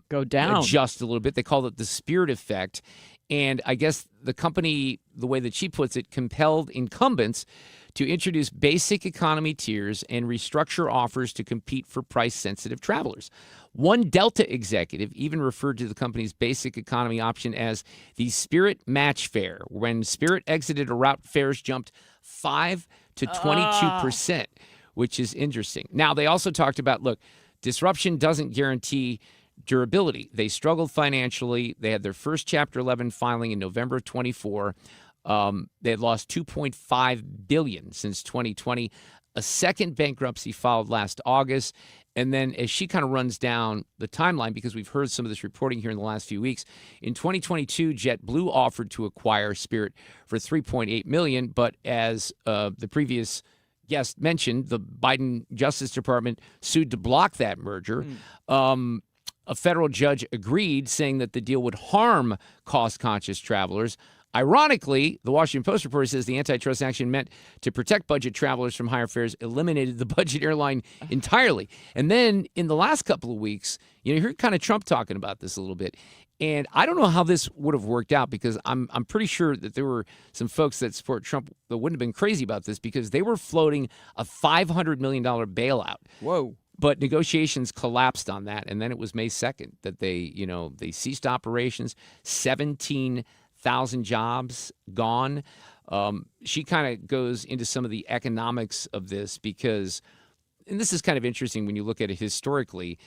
go down, adjust a little bit. They called it the Spirit effect. And I guess the company, the way that she puts it, compelled incumbents to introduce basic economy tiers and restructure offers to compete for price-sensitive travelers. One Delta executive even referred to the company's basic economy option as the Spirit Match Fare. When Spirit exited a route, fares jumped 5 to 22%, which is interesting. Now, they also talked about, look, disruption doesn't guarantee durability. They struggled financially. They had their first Chapter 11 filing in November of 24. They had lost $2.5 billion since 2020. A second bankruptcy filed last August. And then as she kind of runs down the timeline, because we've heard some of this reporting here in the last few weeks, in 2022, JetBlue offered to acquire Spirit for $3.8 million. But as the previous guest mentioned, the Biden Justice Department sued to block that merger. A federal judge agreed, saying that the deal would harm cost-conscious travelers. Ironically, the Washington Post reporter says the antitrust action meant to protect budget travelers from higher fares eliminated the budget airline entirely. And then in the last couple of weeks, you heard kind of Trump talking about this a little bit. And I don't know how this would have worked out because I'm pretty sure that there were some folks that support Trump that wouldn't have been crazy about this because they were floating a $500 million bailout. Whoa. But negotiations collapsed on that, and then it was May 2nd that they ceased operations. 17,000 jobs gone. She kind of goes into some of the economics of this because, and this is kind of interesting when you look at it historically.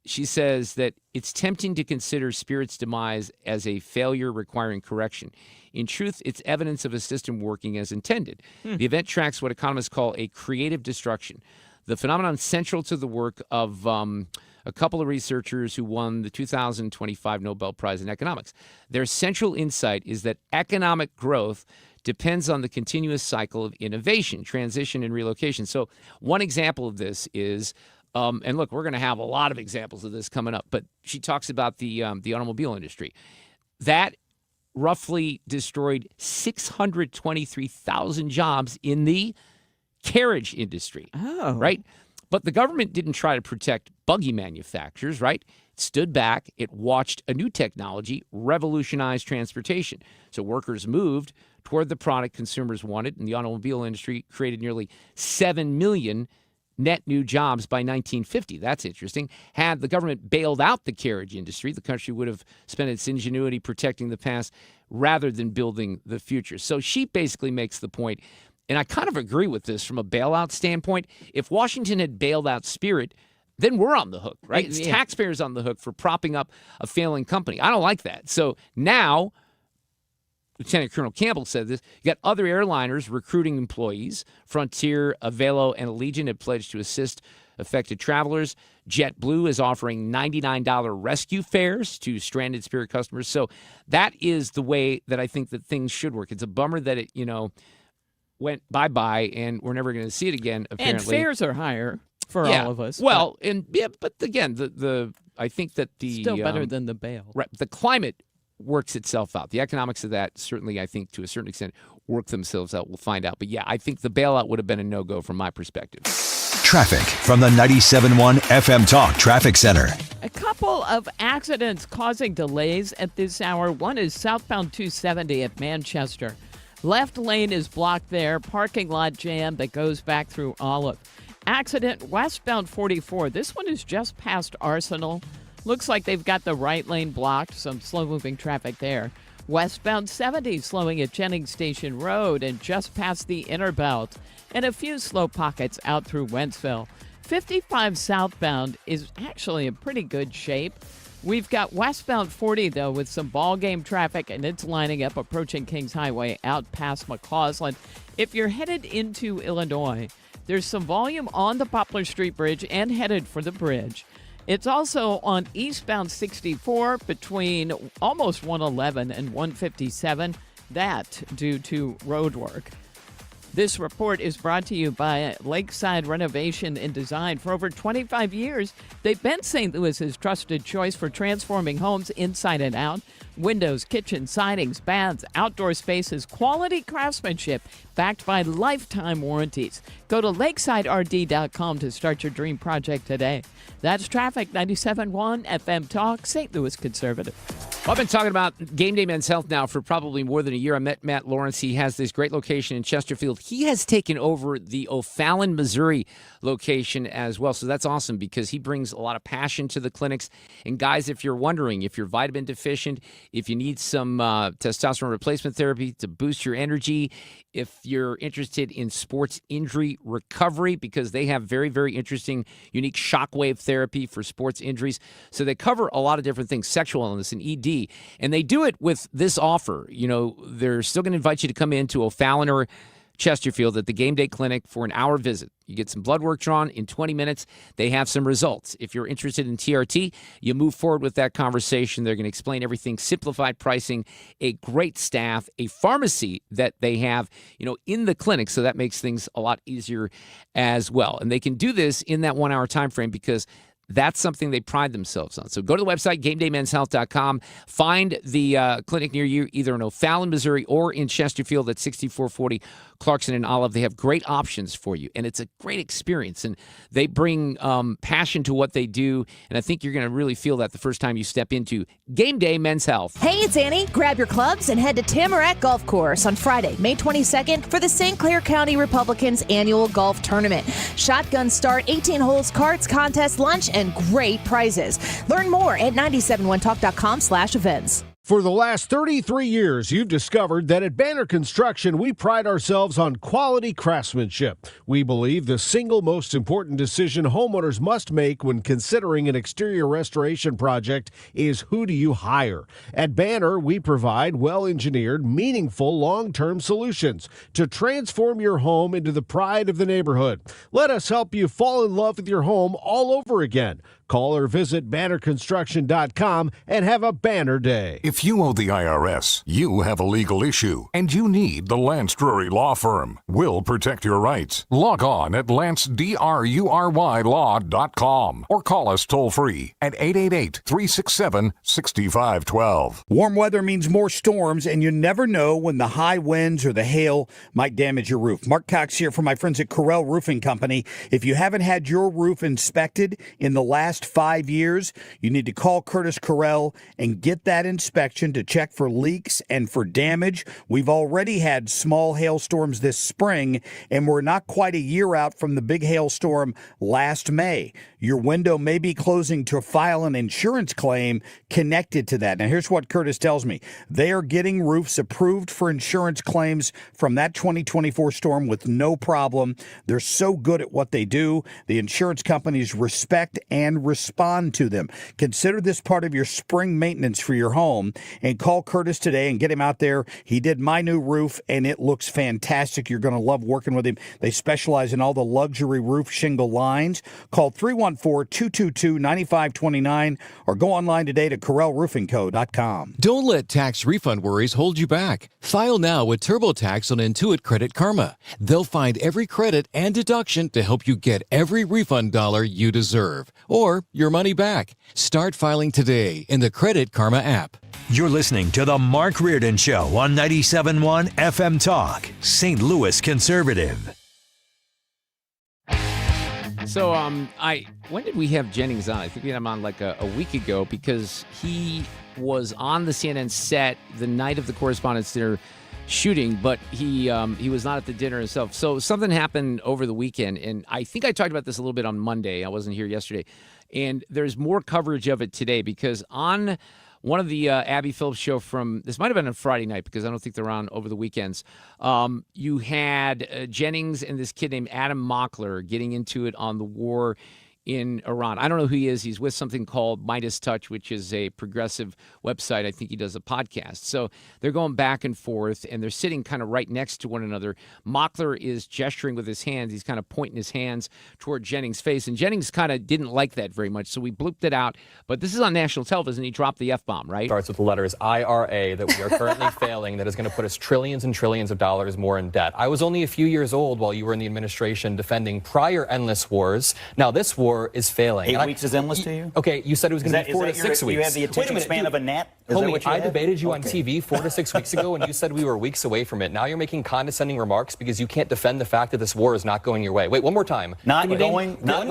She says that it's tempting to consider Spirit's demise as a failure requiring correction. In truth, it's evidence of a system working as intended. The event tracks what economists call a creative destruction, the phenomenon central to the work of a couple of researchers who won the 2025 Nobel Prize in Economics. Their central insight is that economic growth depends on the continuous cycle of innovation, transition, and relocation. So one example of this is, and look, we're going to have a lot of examples of this coming up, but she talks about the automobile industry. That roughly destroyed 623,000 jobs in the carriage industry. Oh. Right? But the government didn't try to protect buggy manufacturers, right? It stood back. It watched a new technology revolutionize transportation. So workers moved toward the product consumers wanted, and the automobile industry created nearly 7 million net new jobs by 1950. That's interesting. Had the government bailed out the carriage industry, the country would have spent its ingenuity protecting the past rather than building the future. So she basically makes the point, and I kind of agree with this from a bailout standpoint. If Washington had bailed out Spirit, then we're on the hook, right? It's taxpayers on the hook for propping up a failing company. I don't like that. So now, Lieutenant Colonel Campbell said this, you got other airliners recruiting employees. Frontier, Avelo, and Allegiant have pledged to assist affected travelers. JetBlue is offering $99 rescue fares to stranded Spirit customers. So that is the way that I think that things should work. It's a bummer that it, went bye-bye and we're never going to see it again, apparently. And fares are higher for all of us. Well, but again, I think that the... Still better than the bail. Right. The climate works itself out. The economics of that certainly, I think, to a certain extent, work themselves out. We'll find out. But yeah, I think the bailout would have been a no-go from my perspective. Traffic from the 97.1 FM Talk Traffic Center. A couple of accidents causing delays at this hour. One is southbound 270 at Manchester. Left lane is blocked there. Parking lot jam that goes back through Olive. Accident westbound 44. This one is just past Arsenal. Looks like they've got the right lane blocked. Some slow-moving traffic there. Westbound 70 slowing at Jennings Station Road and just past the inner belt. And a few slow pockets out through Wentzville. 55 southbound is actually in pretty good shape. We've got westbound 40, though, with some ball game traffic, and it's lining up approaching Kings Highway out past McCausland. If you're headed into Illinois, there's some volume on the Poplar Street Bridge and headed for the bridge. It's also on eastbound 64 between almost 111 and 157. That due to road work. This report is brought to you by Lakeside Renovation and Design. For over 25 years, they've been St. Louis's trusted choice for transforming homes inside and out. Windows, kitchens, sidings, baths, outdoor spaces, quality craftsmanship backed by lifetime warranties. Go to lakesiderd.com to start your dream project today. That's Traffic 97.1 FM Talk, St. Louis Conservative. Well, I've been talking about Game Day Men's Health now for probably more than a year. I met Matt Lawrence. He has this great location in Chesterfield. He has taken over the O'Fallon, Missouri location as well. So that's awesome because he brings a lot of passion to the clinics. And guys, if you're wondering, if you're vitamin deficient, if you need some testosterone replacement therapy to boost your energy, if you're interested in sports injury recovery, because they have very, very interesting, unique shockwave therapy for sports injuries. So they cover a lot of different things, sexual illness and ED. And they do it with this offer. They're still going to invite you to come in to O'Fallon or Chesterfield at the Game Day Clinic for an hour visit. You get some blood work drawn in 20 minutes. They have some results. If you're interested in TRT, you move forward with that conversation. They're going to explain everything, simplified pricing, a great staff, a pharmacy that they have, in the clinic. So that makes things a lot easier as well. And they can do this in that 1 hour time frame because that's something they pride themselves on. So go to the website, GameDayMen'sHealth.com. Find the clinic near you, either in O'Fallon, Missouri, or in Chesterfield at 6440 Clarkson and Olive. They have great options for you, and it's a great experience. And they bring passion to what they do, and I think you're going to really feel that the first time you step into Game Day Men's Health. Hey, it's Annie. Grab your clubs and head to Tamarack Golf Course on Friday, May 22nd for the St. Clair County Republicans annual golf tournament. Shotgun start, 18 holes, cards, contest, lunch, and great prizes. Learn more at 971talk.com/events. For the last 33 years, you've discovered that at Banner Construction, we pride ourselves on quality craftsmanship. We believe the single most important decision homeowners must make when considering an exterior restoration project is who do you hire. At Banner, we provide well-engineered, meaningful, long-term solutions to transform your home into the pride of the neighborhood. Let us help you fall in love with your home all over again. Call or visit bannerconstruction.com and have a banner day. If you owe the IRS, you have a legal issue, and you need the Lance Drury Law Firm. We'll protect your rights. Log on at lancedrurylaw.com or call us toll-free at 888-367-6512. Warm weather means more storms, and you never know when the high winds or the hail might damage your roof. Mark Cox here from my friends at Correll Roofing Company. If you haven't had your roof inspected in the last 5 years, you need to call Curtis Correll and get that inspection to check for leaks and for damage. We've already had small hailstorms this spring, and we're not quite a year out from the big hailstorm last May. Your window may be closing to file an insurance claim connected to that. Now, here's what Curtis tells me. They are getting roofs approved for insurance claims from that 2024 storm with no problem. They're so good at what they do. The insurance companies respect and respond to them. Consider this part of your spring maintenance for your home and call Curtis today and get him out there. He did my new roof, and it looks fantastic. You're going to love working with him. They specialize in all the luxury roof shingle lines. Call 314-222-9529 or go online today to CorrellRoofingCo.com. Don't let tax refund worries hold you back. File now with TurboTax on Intuit Credit Karma. They'll find every credit and deduction to help you get every refund dollar you deserve, or your money back. Start filing today in the Credit Karma app. You're listening to The Mark Reardon Show on 97.1 FM Talk, St. Louis Conservative. So, when did we have Jennings on? I think we had him on like a week ago because he was on the CNN set the night of the Correspondents' Dinner shooting, but he was not at the dinner himself. So something happened over the weekend, and I think I talked about this a little bit on Monday. I wasn't here yesterday. And there's more coverage of it today because on one of the Abby Phillips show from, this might have been on Friday night because I don't think they're on over the weekends, you had Jennings and this kid named Adam Mockler getting into it on the war in Iran. I don't know who he is. He's with something called Midas Touch, which is a progressive website. I think he does a podcast. So they're going back and forth, and they're sitting kind of right next to one another. Mockler is gesturing with his hands. He's kind of pointing his hands toward Jennings' face, and Jennings kind of didn't like that very much, so we blooped it out. But this is on national television. He dropped the F-bomb, right? Starts with the letters IRA that we are currently failing, that is going to put us trillions and trillions of dollars more in debt. I was only a few years old while you were in the administration defending prior endless wars. Now this war is failing. 8 weeks is endless to you? Okay, you said it was going to be 4 to 6 weeks. You have the attention span of a gnat? Homie, I debated you on TV 4 to 6 weeks ago, and you said we were weeks away from it. Now you're making condescending remarks because you can't defend the fact that this war is not going your way. Wait, one more time. Not going your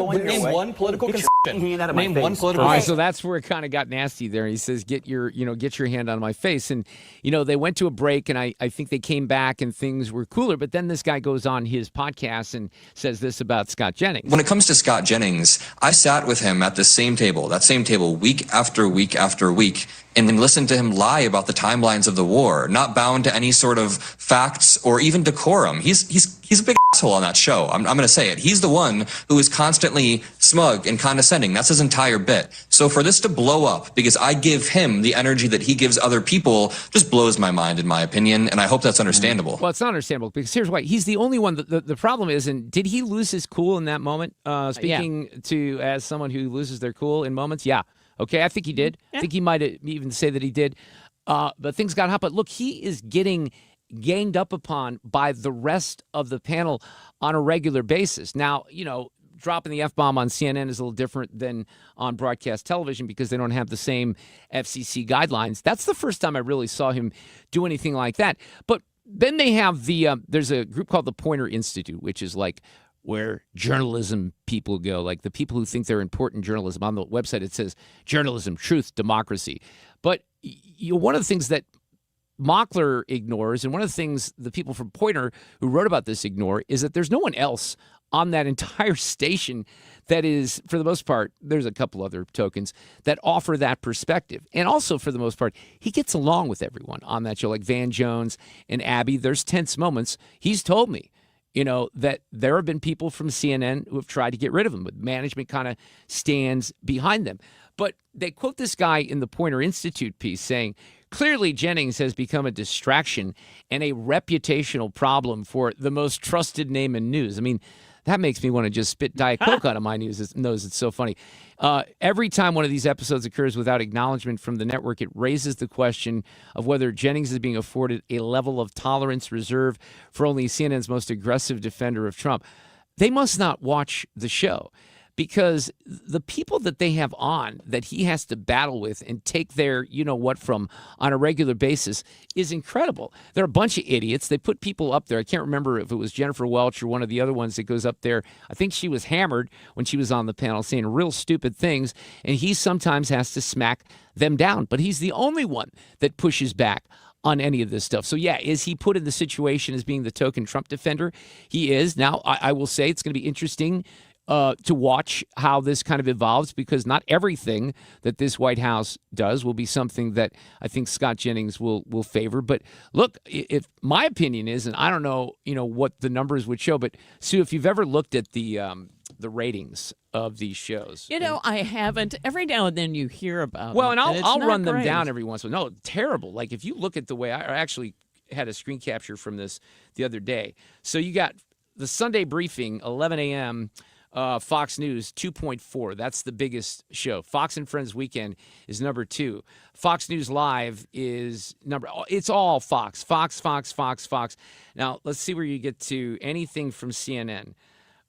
way. Name one political concession. Name one political. All right, so that's where it kind of got nasty there. He says, "Get your hand out of my face." And they went to a break, and I think they came back and things were cooler. But then this guy goes on his podcast and says this about Scott Jennings. When it comes to Scott Jennings, I sat with him at the same table, week after week after week, and then listened to him lie about the timelines of the war, not bound to any sort of facts or even decorum. He's a big asshole on that show. I'm going to say it. He's the one who is constantly smug and condescending. That's his entire bit. So for this to blow up because I give him the energy that he gives other people just blows my mind, in my opinion, and I hope that's understandable. Well, it's not understandable because here's why. He's the only one. The problem is, and did he lose his cool in that moment? Speaking to as someone who loses their cool in moments, yeah. Okay, I think he did. Yeah. I think he might even say that he did. But things got hot. But look, he is getting ganged up upon by the rest of the panel on a regular basis. Now, dropping the F-bomb on CNN is a little different than on broadcast television because they don't have the same FCC guidelines. That's the first time I really saw him do anything like that. But then they have there's a group called the Poynter Institute, which is like where journalism people go, like the people who think they're important journalism. On the website, it says journalism, truth, democracy. But one of the things that Mockler ignores, and one of the things the people from Poynter who wrote about this ignore, is that there's no one else on that entire station that is, for the most part, there's a couple other tokens that offer that perspective. And also, for the most part, he gets along with everyone on that show, like Van Jones and Abby. There's tense moments. He's told me, that there have been people from CNN who have tried to get rid of him, but management kind of stands behind them. But they quote this guy in the Poynter Institute piece saying, clearly Jennings has become a distraction and a reputational problem for the most trusted name in news. I mean, that makes me want to just spit Diet Coke out of my nose. It's so funny. Every time one of these episodes occurs without acknowledgement from the network, it raises the question of whether Jennings is being afforded a level of tolerance reserved for only CNN's most aggressive defender of Trump. They must not watch the show, because the people that they have on that he has to battle with and take their from on a regular basis is incredible. They're a bunch of idiots. They put people up there. I can't remember if it was Jennifer Welch or one of the other ones that goes up there. I think she was hammered when she was on the panel saying real stupid things, and he sometimes has to smack them down. But he's the only one that pushes back on any of this stuff. So, yeah, is he put in the situation as being the token Trump defender? He is. Now, I will say it's going to be interesting to watch how this kind of evolves, because not everything that this White House does will be something that I think Scott Jennings will favor. But look, if my opinion is, and I don't know, what the numbers would show, but Sue, if you've ever looked at the ratings of these shows, I haven't. Every now and then you hear about. Well, them, and I'll run them great. down every once in a while. No, terrible. Like if you look at the way I actually had a screen capture from this the other day. So you got the Sunday briefing, 11 a.m. Fox News, 2.4. That's the biggest show. Fox and Friends Weekend is number 2. Fox News Live is it's all Fox. Fox. Now, let's see where you get to anything from CNN.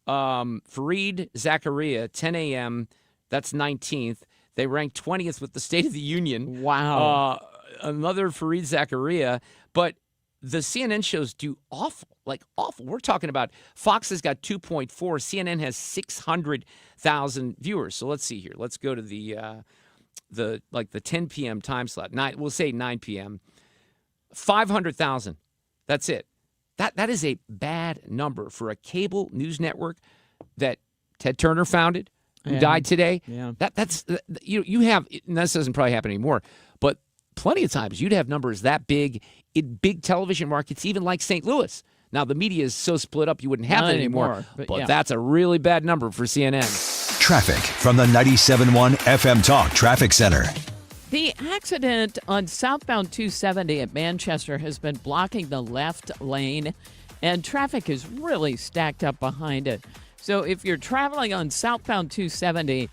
Fareed Zakaria, 10 a.m., that's 19th. They ranked 20th with the State of the Union. Wow. Another Fareed Zakaria, but the CNN shows do awful. We're talking about Fox has got 2.4. CNN has 600,000 viewers. So let's see here. Let's go to the 10 p.m. time slot. We'll say 9 p.m. 500,000. That's it. That is a bad number for a cable news network that Ted Turner founded, who died today. Yeah. That's you have, and this doesn't probably happen anymore, but plenty of times you'd have numbers that big in big television markets, even like St. Louis. Now, the media is so split up you wouldn't have that anymore. But that's a really bad number for CNN. Traffic from the 97.1 FM Talk Traffic Center. The accident on southbound 270 at Manchester has been blocking the left lane, and traffic is really stacked up behind it. So if you're traveling on southbound 270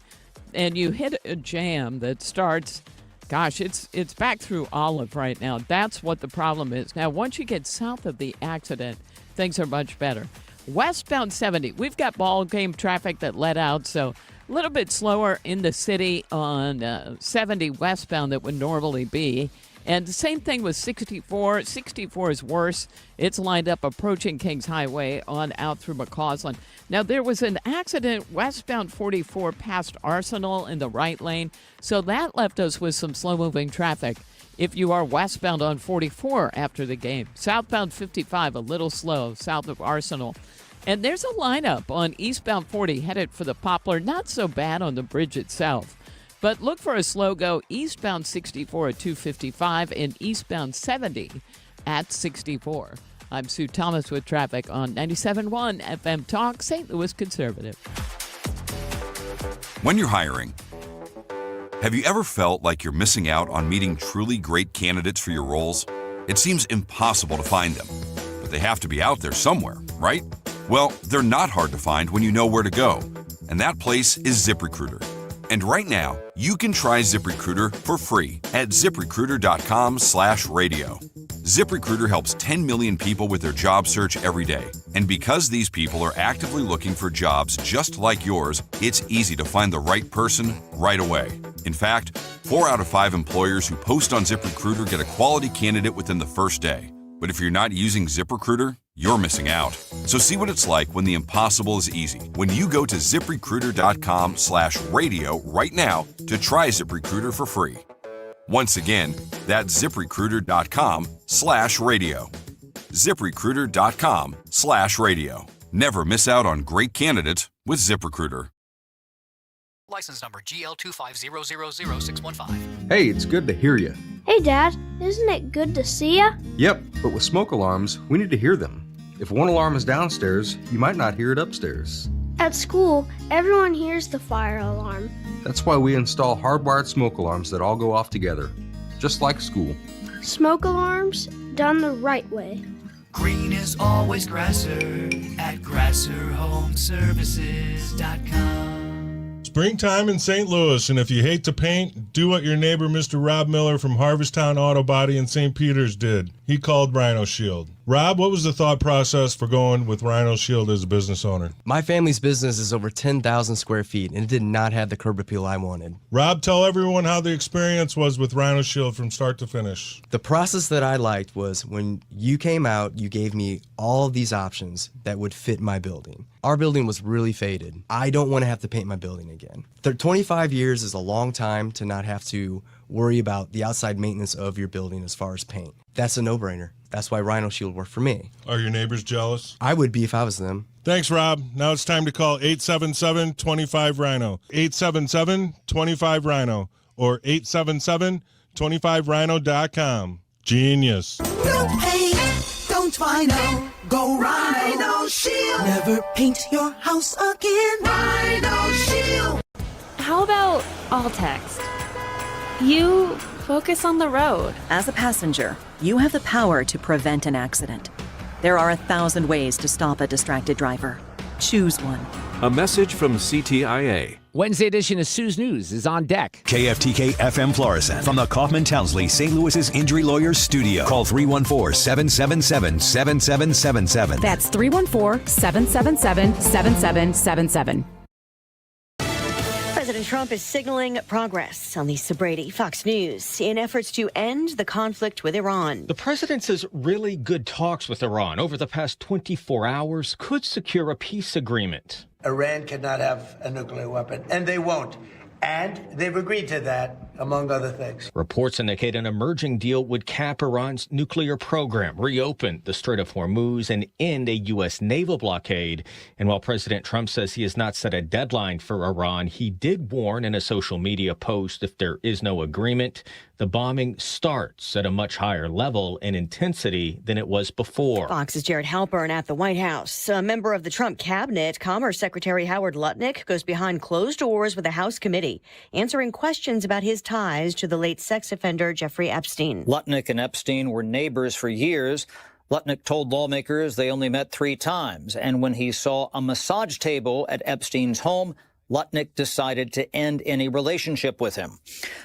and you hit a jam that starts, it's back through Olive right now. That's what the problem is. Now, once you get south of the accident, things are much better. Westbound 70, we've got ball game traffic that let out, so a little bit slower in the city on 70 westbound that would normally be. And the same thing with 64. 64 is worse. It's lined up approaching Kings Highway on out through McCausland. Now, there was an accident westbound 44 past Arsenal in the right lane, so that left us with some slow-moving traffic. If you are westbound on 44 after the game, southbound 55 a little slow south of Arsenal. And there's a lineup on eastbound 40 headed for the Poplar. Not so bad on the bridge itself. But look for a slow go eastbound 64 at 255 and eastbound 70 at 64. I'm Sue Thomas with traffic on 97.1 FM Talk, St. Louis Conservative. When you're hiring, have you ever felt like you're missing out on meeting truly great candidates for your roles? It seems impossible to find them, but they have to be out there somewhere, right? Well, they're not hard to find when you know where to go, and that place is ZipRecruiter. And right now, you can try ZipRecruiter for free at ZipRecruiter.com/radio. ZipRecruiter helps 10 million people with their job search every day. And because these people are actively looking for jobs just like yours, it's easy to find the right person right away. In fact, 4 out of 5 employers who post on ZipRecruiter get a quality candidate within the first day. But if you're not using ZipRecruiter, you're missing out. So see what it's like when the impossible is easy. When you go to ZipRecruiter.com/radio right now to try ZipRecruiter for free. Once again, that's ZipRecruiter.com/radio. ZipRecruiter.com/radio. Never miss out on great candidates with ZipRecruiter. License number GL250000615. Hey, it's good to hear you. Hey, Dad, isn't it good to see ya? Yep, but with smoke alarms, we need to hear them. If one alarm is downstairs, you might not hear it upstairs. At school, everyone hears the fire alarm. That's why we install hardwired smoke alarms that all go off together, just like school. Smoke alarms done the right way. Green is always grasser at grasserhomeservices.com. Springtime in St. Louis, and if you hate to paint, do what your neighbor Mr. Rob Miller from Harvesttown Auto Body in St. Peters did. He called Rhino Shield. Rob, what was the thought process for going with Rhino Shield as a business owner? My family's business is over 10,000 square feet, and it did not have the curb appeal I wanted. Rob, tell everyone how the experience was with Rhino Shield from start to finish. The process that I liked was when you came out, you gave me all of these options that would fit my building. Our building was really faded. I don't want to have to paint my building again. 25 years is a long time to not have to worry about the outside maintenance of your building as far as paint. That's a no-brainer. That's why Rhino Shield worked for me. Are your neighbors jealous? I would be if I was them. Thanks, Rob. Now it's time to call 877-25-RHINO. 877-25-RHINO or 877-25rhino.com. Genius. No paint, don't Rhino. Go Rhino Shield. Never paint your house again. Rhino Shield. How about all text? You focus on the road. As a passenger, you have the power to prevent an accident. There are 1,000 ways to stop a distracted driver. Choose one. A message from CTIA. Wednesday edition of Sue's News is on deck. KFTK FM Florissant from the Kaufman Townsley St. Louis's Injury Lawyers Studio. Call 314-777-7777. That's 314-777-7777. President Trump is signaling progress on Lisa Brady, Fox News, in efforts to end the conflict with Iran. The president says really good talks with Iran over the past 24 hours could secure a peace agreement. Iran cannot have a nuclear weapon, and they won't. And they've agreed to that, among other things. Reports indicate an emerging deal would cap Iran's nuclear program, reopen the Strait of Hormuz, and end a U.S. naval blockade. And while President Trump says he has not set a deadline for Iran, he did warn in a social media post if there is no agreement, the bombing starts at a much higher level and intensity than it was before. Fox's Jared Halpern at the White House. A member of the Trump cabinet, Commerce Secretary Howard Lutnick, goes behind closed doors with the House committee, answering questions about his ties to the late sex offender Jeffrey Epstein. Lutnick and Epstein were neighbors for years. Lutnick told lawmakers they only met 3 times, and when he saw a massage table at Epstein's home, Lutnick decided to end any relationship with him.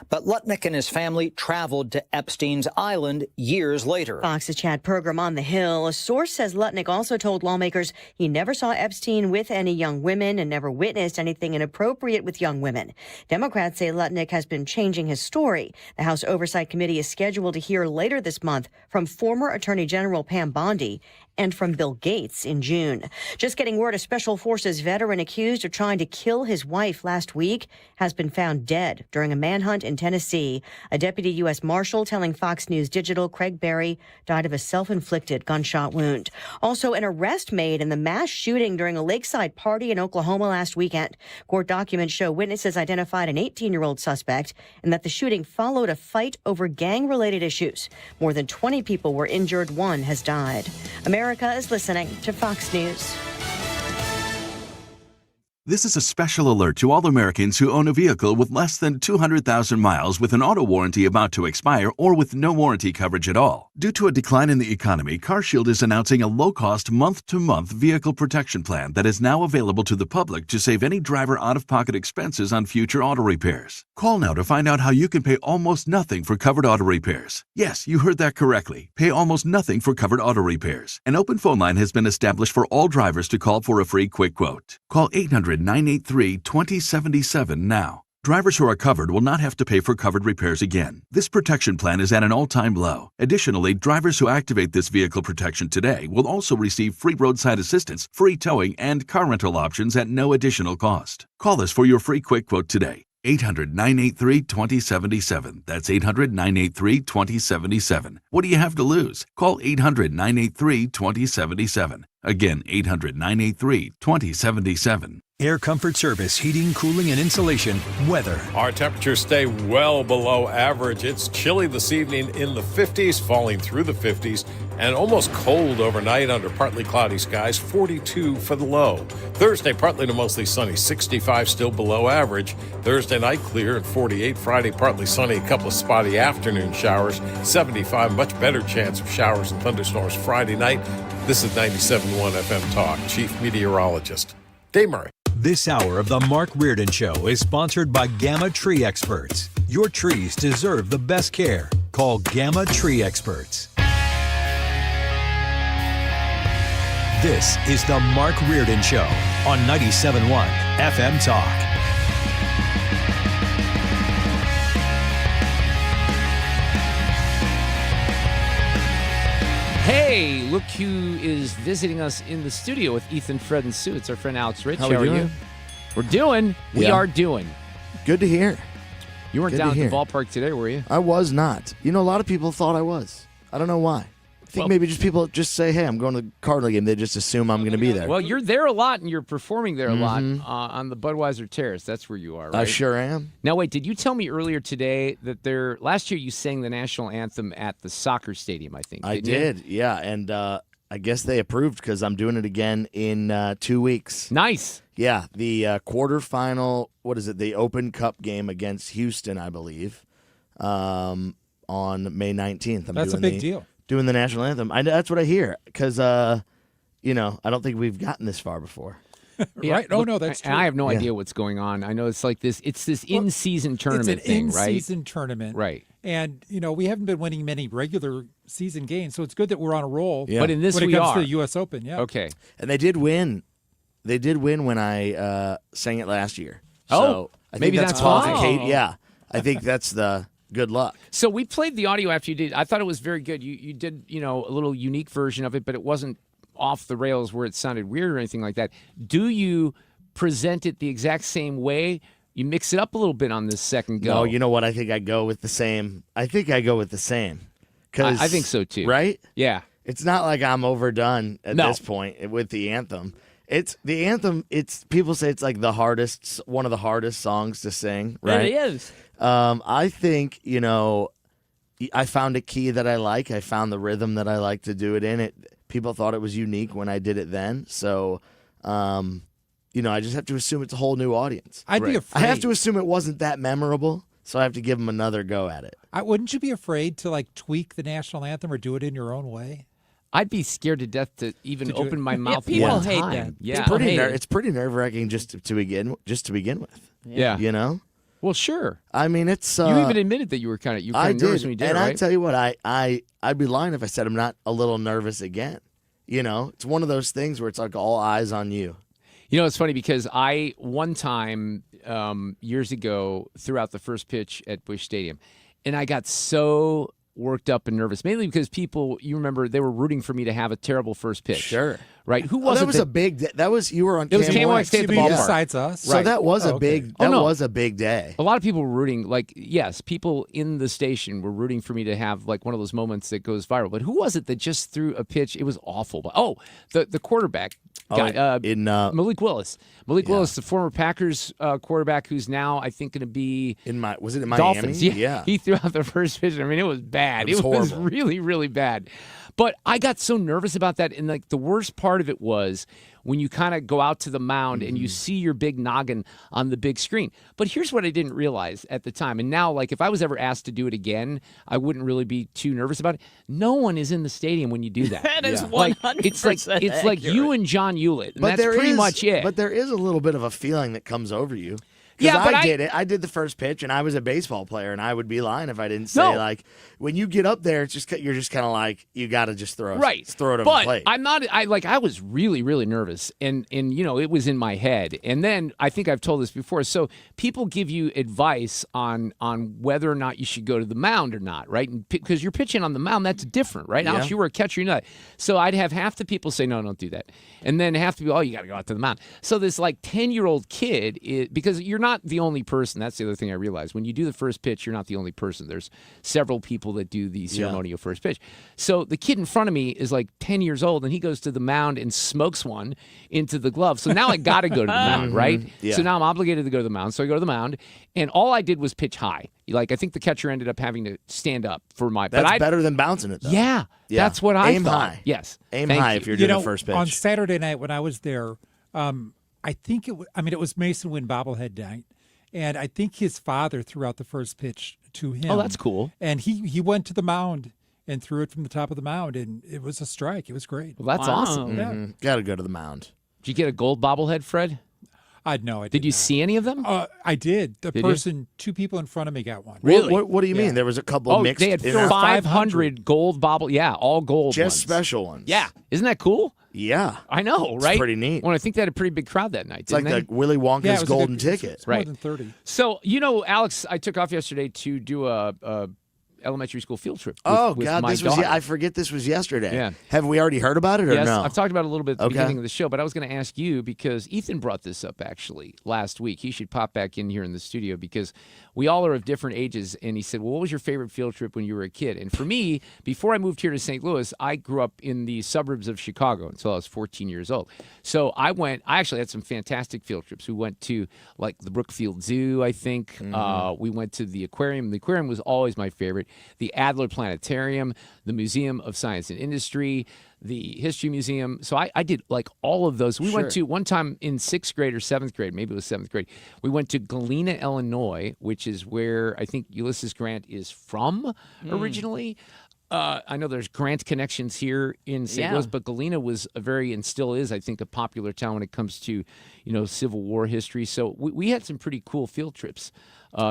But Lutnick and his family traveled to Epstein's island years later. Fox's Chad Pergram on the Hill. A source says Lutnick also told lawmakers he never saw Epstein with any young women and never witnessed anything inappropriate with young women. Democrats say Lutnick has been changing his story. The House Oversight Committee is scheduled to hear later this month from former Attorney General Pam Bondi and from Bill Gates in June. Just getting word, a Special Forces veteran accused of trying to kill his wife last week has been found dead during a manhunt in Tennessee. A deputy U.S. Marshal telling Fox News Digital Craig Berry died of a self-inflicted gunshot wound. Also, an arrest made in the mass shooting during a lakeside party in Oklahoma last weekend. Court documents show witnesses identified an 18-year-old suspect and that the shooting followed a fight over gang-related issues. More than 20 people were injured. One has died. America is listening to Fox News. This is a special alert to all Americans who own a vehicle with less than 200,000 miles with an auto warranty about to expire or with no warranty coverage at all. Due to a decline in the economy, CarShield is announcing a low-cost month-to-month vehicle protection plan that is now available to the public to save any driver out-of-pocket expenses on future auto repairs. Call now to find out how you can pay almost nothing for covered auto repairs. Yes, you heard that correctly. Pay almost nothing for covered auto repairs. An open phone line has been established for all drivers to call for a free quick quote. Call 800-983-2077 now. Drivers who are covered will not have to pay for covered repairs again. This protection plan is at an all-time low. Additionally, drivers who activate this vehicle protection today will also receive free roadside assistance, free towing, and car rental options at no additional cost. Call us for your free quick quote today. 800-983-2077. That's 800-983-2077. What do you have to lose? Call 800-983-2077. Again, 800-983-2077. Air Comfort Service, heating, cooling, and insulation. Weather. Our temperatures stay well below average. It's chilly this evening in the 50s, falling through the 50s, and almost cold overnight under partly cloudy skies, 42 for the low. Thursday, partly to mostly sunny, 65 still below average. Thursday night, clear and 48. Friday, partly sunny, a couple of spotty afternoon showers, 75, much better chance of showers and thunderstorms Friday night. This is 97.1 FM Talk. Chief Meteorologist Dave Murray. This hour of the Mark Reardon Show is sponsored by Gamma Tree Experts. Your trees deserve the best care. Call Gamma Tree Experts. This is the Mark Reardon Show on 97.1 FM Talk. Hey, look who is visiting us in the studio with Ethan, Fred, and Sue. It's our friend Alex Rich. How are you? We're doing. We are doing. Good to hear. You weren't down at the ballpark today, were you? I was not. You know, a lot of people thought I was. I don't know why. I think maybe just people just say, hey, I'm going to the Cardinal game. They just assume I'm going to be there. Well, you're there a lot, and you're performing there a lot on the Budweiser Terrace. That's where you are, right? I sure am. Now, wait, did you tell me earlier today that last year you sang the national anthem at the soccer stadium, I think, I did, yeah. And I guess they approved because I'm doing it again in 2 weeks. Nice. Yeah, the quarterfinal, the Open Cup game against Houston, I believe, on May 19th. That's a big deal. Doing the national anthem. That's what I hear because, I don't think we've gotten this far before. Right? Oh, no, that's true. I have no idea what's going on. I know it's like this. It's this in-season tournament thing, right? It's an in-season tournament. Right. And, we haven't been winning many regular season games, so it's good that we're on a roll. Yeah. But in this when we it comes are. to the U.S. Open, yeah. Okay. And they did win. They did win when I sang it last year. So I maybe think that's qualification. why. Yeah, I think that's the good luck. So we played the audio after you did. I thought it was very good. You did, a little unique version of it, but it wasn't off the rails where it sounded weird or anything like that. Do you present it the exact same way? You mix it up a little bit on this second go. No, you know what? I think I go with the same. I think so too. Right? Yeah. It's not like I'm overdone at this point with the anthem. It's the anthem. It's people say it's like one of the hardest songs to sing. Right? It is. I think I found a key that I like. I found the rhythm that I like to do it in. People thought it was unique when I did it then. So, I just have to assume it's a whole new audience. I'd be afraid. I have to assume it wasn't that memorable, so I have to give them another go at it. Wouldn't you be afraid to tweak the national anthem or do it in your own way? I'd be scared to death to even open my mouth. People one hate time. that. Yeah, It's pretty nerve-wracking just to begin with. Yeah. Well, sure. I mean, it's. You even admitted that you were kind of nervous when you did and it, right? I tell you what, I'd be lying if I said I'm not a little nervous again. It's one of those things where it's like all eyes on you. It's funny because I one time years ago threw out the first pitch at Busch Stadium, and I got so worked up and nervous, mainly because people, you remember, they were rooting for me to have a terrible first pitch. Sure. Right? Who was it? That was a big day. You were on It was KMOX Day at the ballpark. Besides us. So that was a big was a big day. A lot of people were rooting, people in the station were rooting for me to have one of those moments that goes viral. But who was it that just threw a pitch? It was awful. The quarterback guy, Malik Willis. Malik Willis, the former Packers quarterback who's now, I think, going to be was it in Miami? Dolphins. Yeah. He threw out the first pitch. I mean, it was bad. It was really, really bad. But I got so nervous about that, and the worst part of it was when you kind of go out to the mound and you see your big noggin on the big screen. But here's what I didn't realize at the time, and now, if I was ever asked to do it again, I wouldn't really be too nervous about it. No one is in the stadium when you do that. That is 100% It's like you and John Hewlett, and but that's pretty much it. But there is a little bit of a feeling that comes over you. Yeah, but I did it. I did the first pitch, and I was a baseball player, and I would be lying if I didn't say when you get up there, you're just kind of you got to just throw it over the plate. I'm not. I was really, really nervous, and it was in my head. And then I think I've told this before. So people give you advice on whether or not you should go to the mound or not, right? And because you're pitching on the mound, that's different, right? Yeah. Alex, you were a catcher, you're not. So I'd have half the people say, no, don't do that, and then half the people, you got to go out to the mound. So this 10-year-old kid, because you're not not the only person. That's the other thing I realized. When you do the first pitch, you're not the only person. There's several people that do the ceremonial first pitch. So the kid in front of me is like 10 years old, and he goes to the mound and smokes one into the glove. So now I got to go to the mound, right? Yeah. So now I'm obligated to go to the mound. So I go to the mound, and all I did was pitch high. Like, I think the catcher ended up having to stand up for my. That's better than bouncing it, though. Yeah, that's what I Aim thought. high. Yes, Aim Thank high you. if you're doing the first pitch. On Saturday night when I was there, I think it was Mason Wynn bobblehead night, and I think his father threw out the first pitch to him. Oh, that's cool. And he went to the mound and threw it from the top of the mound, and it was a strike. It was great. Well, that's awesome. Yeah. Got to go to the mound. Did you get a gold bobblehead, Fred? No, I did you see any of them? I did. Did two people in front of me got one. Really? What do you mean? There was a couple mixed. They had 500 gold bobble. Yeah, all gold. Just ones. special ones. Yeah, isn't that cool? Yeah, I know, It's right? pretty neat. Well, I think they had a pretty big crowd that night. It's like didn't the Willy Wonka's golden ticket. It's more than 30. So Alex, I took off yesterday to do a elementary school field trip. With God, my this was. daughter. I forget this was yesterday. Yeah. Have we already heard about it or yes, no? I've talked about it a little bit at the Okay. beginning of the show, but I was going to ask you because Ethan brought this up actually last week. He should pop back in here in the studio because we all are of different ages. And he said, well, what was your favorite field trip when you were a kid? And for me, before I moved here to St. Louis, I grew up in the suburbs of Chicago until I was 14 years old. So I actually had some fantastic field trips. We went to like the Brookfield Zoo, I think. We went to the aquarium. The aquarium was always my favorite. The Adler Planetarium, the Museum of Science and Industry, the History Museum. So I did like all of those. We went to one time in 6th grade or 7th grade, maybe it was 7th grade. We went to Galena, Illinois, which is where I think Ulysses Grant is from originally. I know there's Grant connections here in St. Louis, but Galena was and still is, I think, a popular town when it comes to, Civil War history. So we had some pretty cool field trips.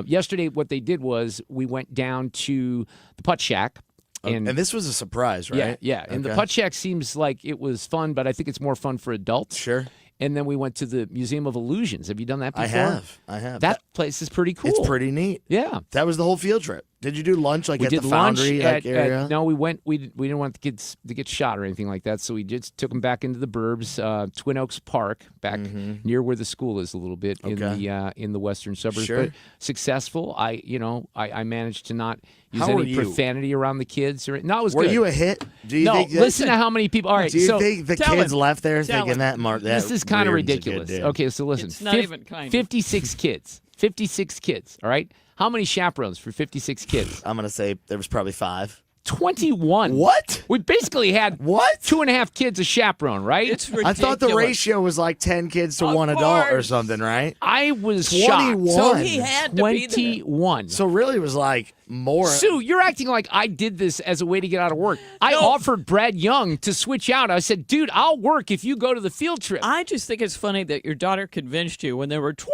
Yesterday, what they did was we went down to the Putt Shack. And this was a surprise, right? Yeah. And the Putt Shack seems like it was fun, but I think it's more fun for adults. Sure. And then we went to the Museum of Illusions. Have you done that before? I have. That place is pretty cool. It's pretty neat. Yeah. That was the whole field trip. Did you do lunch We at did the Foundry lunch area? No, we went. We didn't want the kids to get shot or anything like that, so we just took them back into the burbs, Twin Oaks Park, back near where the school is a little bit in the western suburbs. Sure. But successful. I managed to not use How were any you? profanity around the kids. No, it was Were good. you a hit? Do you no, think listen to how many people. All right, Do you so think the tell kids him. left there Tell thinking him. that Mark? This is kind of Reardon's a good ridiculous. dude. Okay, so listen. It's not even kind of. 56 kids. 56 kids. All right. How many chaperones for 56 kids? I'm gonna say there was probably 5. 21. What? We basically had 2.5 kids a chaperone, right? It's I ridiculous. thought the ratio was like 10 kids to Of 1 adult or course. something, right? I was 21. shocked. So he had to be there. 21. So really, it was like more. Sue, you're acting like I did this as a way to get out of work. I offered Brad Young to switch out. I said, dude, I'll work if you go to the field trip. I just think it's funny that your daughter convinced you when there were 21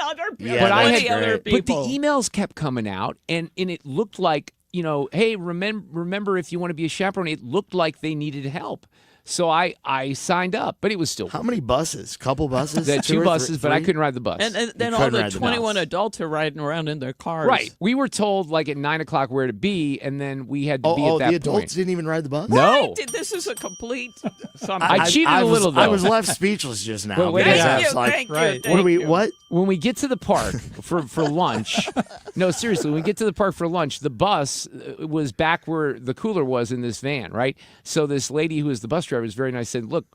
other people. Yeah, but I that's had other great. people. But the emails kept coming out, and it looked like, hey, remember if you want to be a chaperone, it looked like they needed help. So I signed up, but it was still How many buses? Couple buses? They had 2 or buses, but I three? couldn't ride the bus. And then all couldn't the ride the 21 bus. adults are riding around in their cars. Right. We were told like at 9 o'clock where to be, and then we had to be at Oh, that the adults point. didn't even ride the bus? No. This is a complete something. I cheated I a was- little, though. I was left speechless just now. Wait, wait, because wait. I Thank was you, like, thank you, right. thank what do we? you. What? When we get to the park for lunch, no, seriously, when we get to the park for lunch, the bus was back where the cooler was in this van, right? So this lady who was the bus driver was very nice, said, look,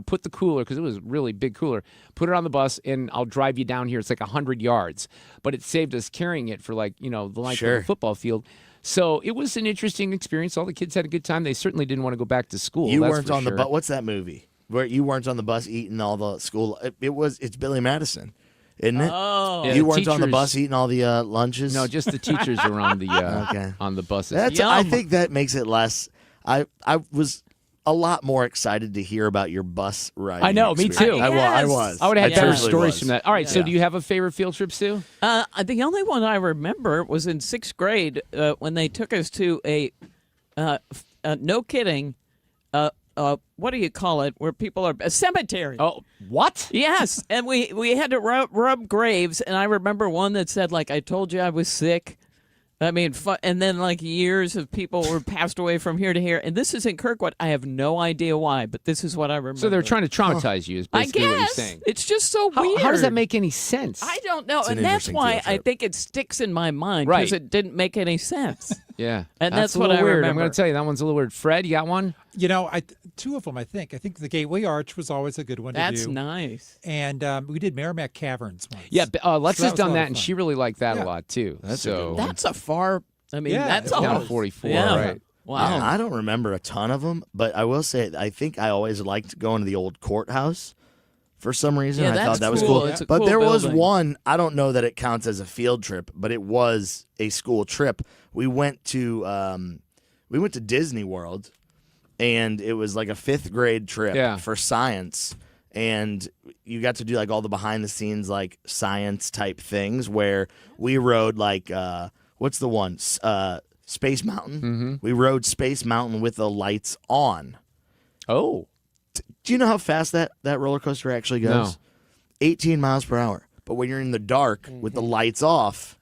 put the cooler, because it was a really big cooler, put it on the bus, and I'll drive you down here. It's like 100 yards. But it saved us carrying it for the length of Sure. the football field. So it was an interesting experience. All the kids had a good time. They certainly didn't want to go back to school. You that's weren't for on the sure. bus. What's that movie where you weren't on the bus eating all the school? It's Billy Madison, isn't it? Oh. Yeah, you the weren't on the teachers- bus eating all the lunches. No, just the teachers are on the Okay. on the buses. I Yum. think that makes it less. I was a lot more excited to hear about your bus ride. I know, me too. I Yes. was. I would have had better truly stories was. from that. All right, so Yeah. do you have a favorite field trip, Sue? The only one I remember was in 6th grade when they took us to a, no kidding, what do you call it, where people are, a cemetery. Oh, what? Yes, and we had to rub graves, and I remember one that said, like, I told you I was sick. I mean, and then like years of people were passed away from here to here. And this is in Kirkwood. I have no idea why, but this is what I remember. So they're trying to traumatize you is basically what you're saying. It's just so weird. How does that make any sense? I don't know. It's an And that's interesting why field I trip. think it sticks in my mind because Right. it didn't make any sense. Yeah. And that's a what little I weird. I'm remember. going to tell you, that one's a little weird. Fred, you got one? You know, two of them, I think. I think the Gateway Arch was always a good one to do. That's nice. And we did Merrimack Caverns once. Yeah, Lex So has that was a done lot that, of and fun. she really liked that Yeah. a lot, too. That's a good one. That's a far. I mean, Yeah, that's it's a down to 44, yeah. right? Wow. I don't remember a ton of them, but I will say I think I always liked going to the old courthouse for some reason. Yeah, I that's thought that was cool. cool. It's a But cool there was building. one, I don't know that it counts as a field trip, but it was a school trip. We went to Disney World, and it was like a 5th grade trip for science. And you got to do like all the behind the scenes like science type things where we rode like what's the one? Space Mountain. Mm-hmm. We rode Space Mountain with the lights on. Oh. Do you know how fast that roller coaster actually goes? No. 18 miles per hour. But when you're in the dark with the lights off,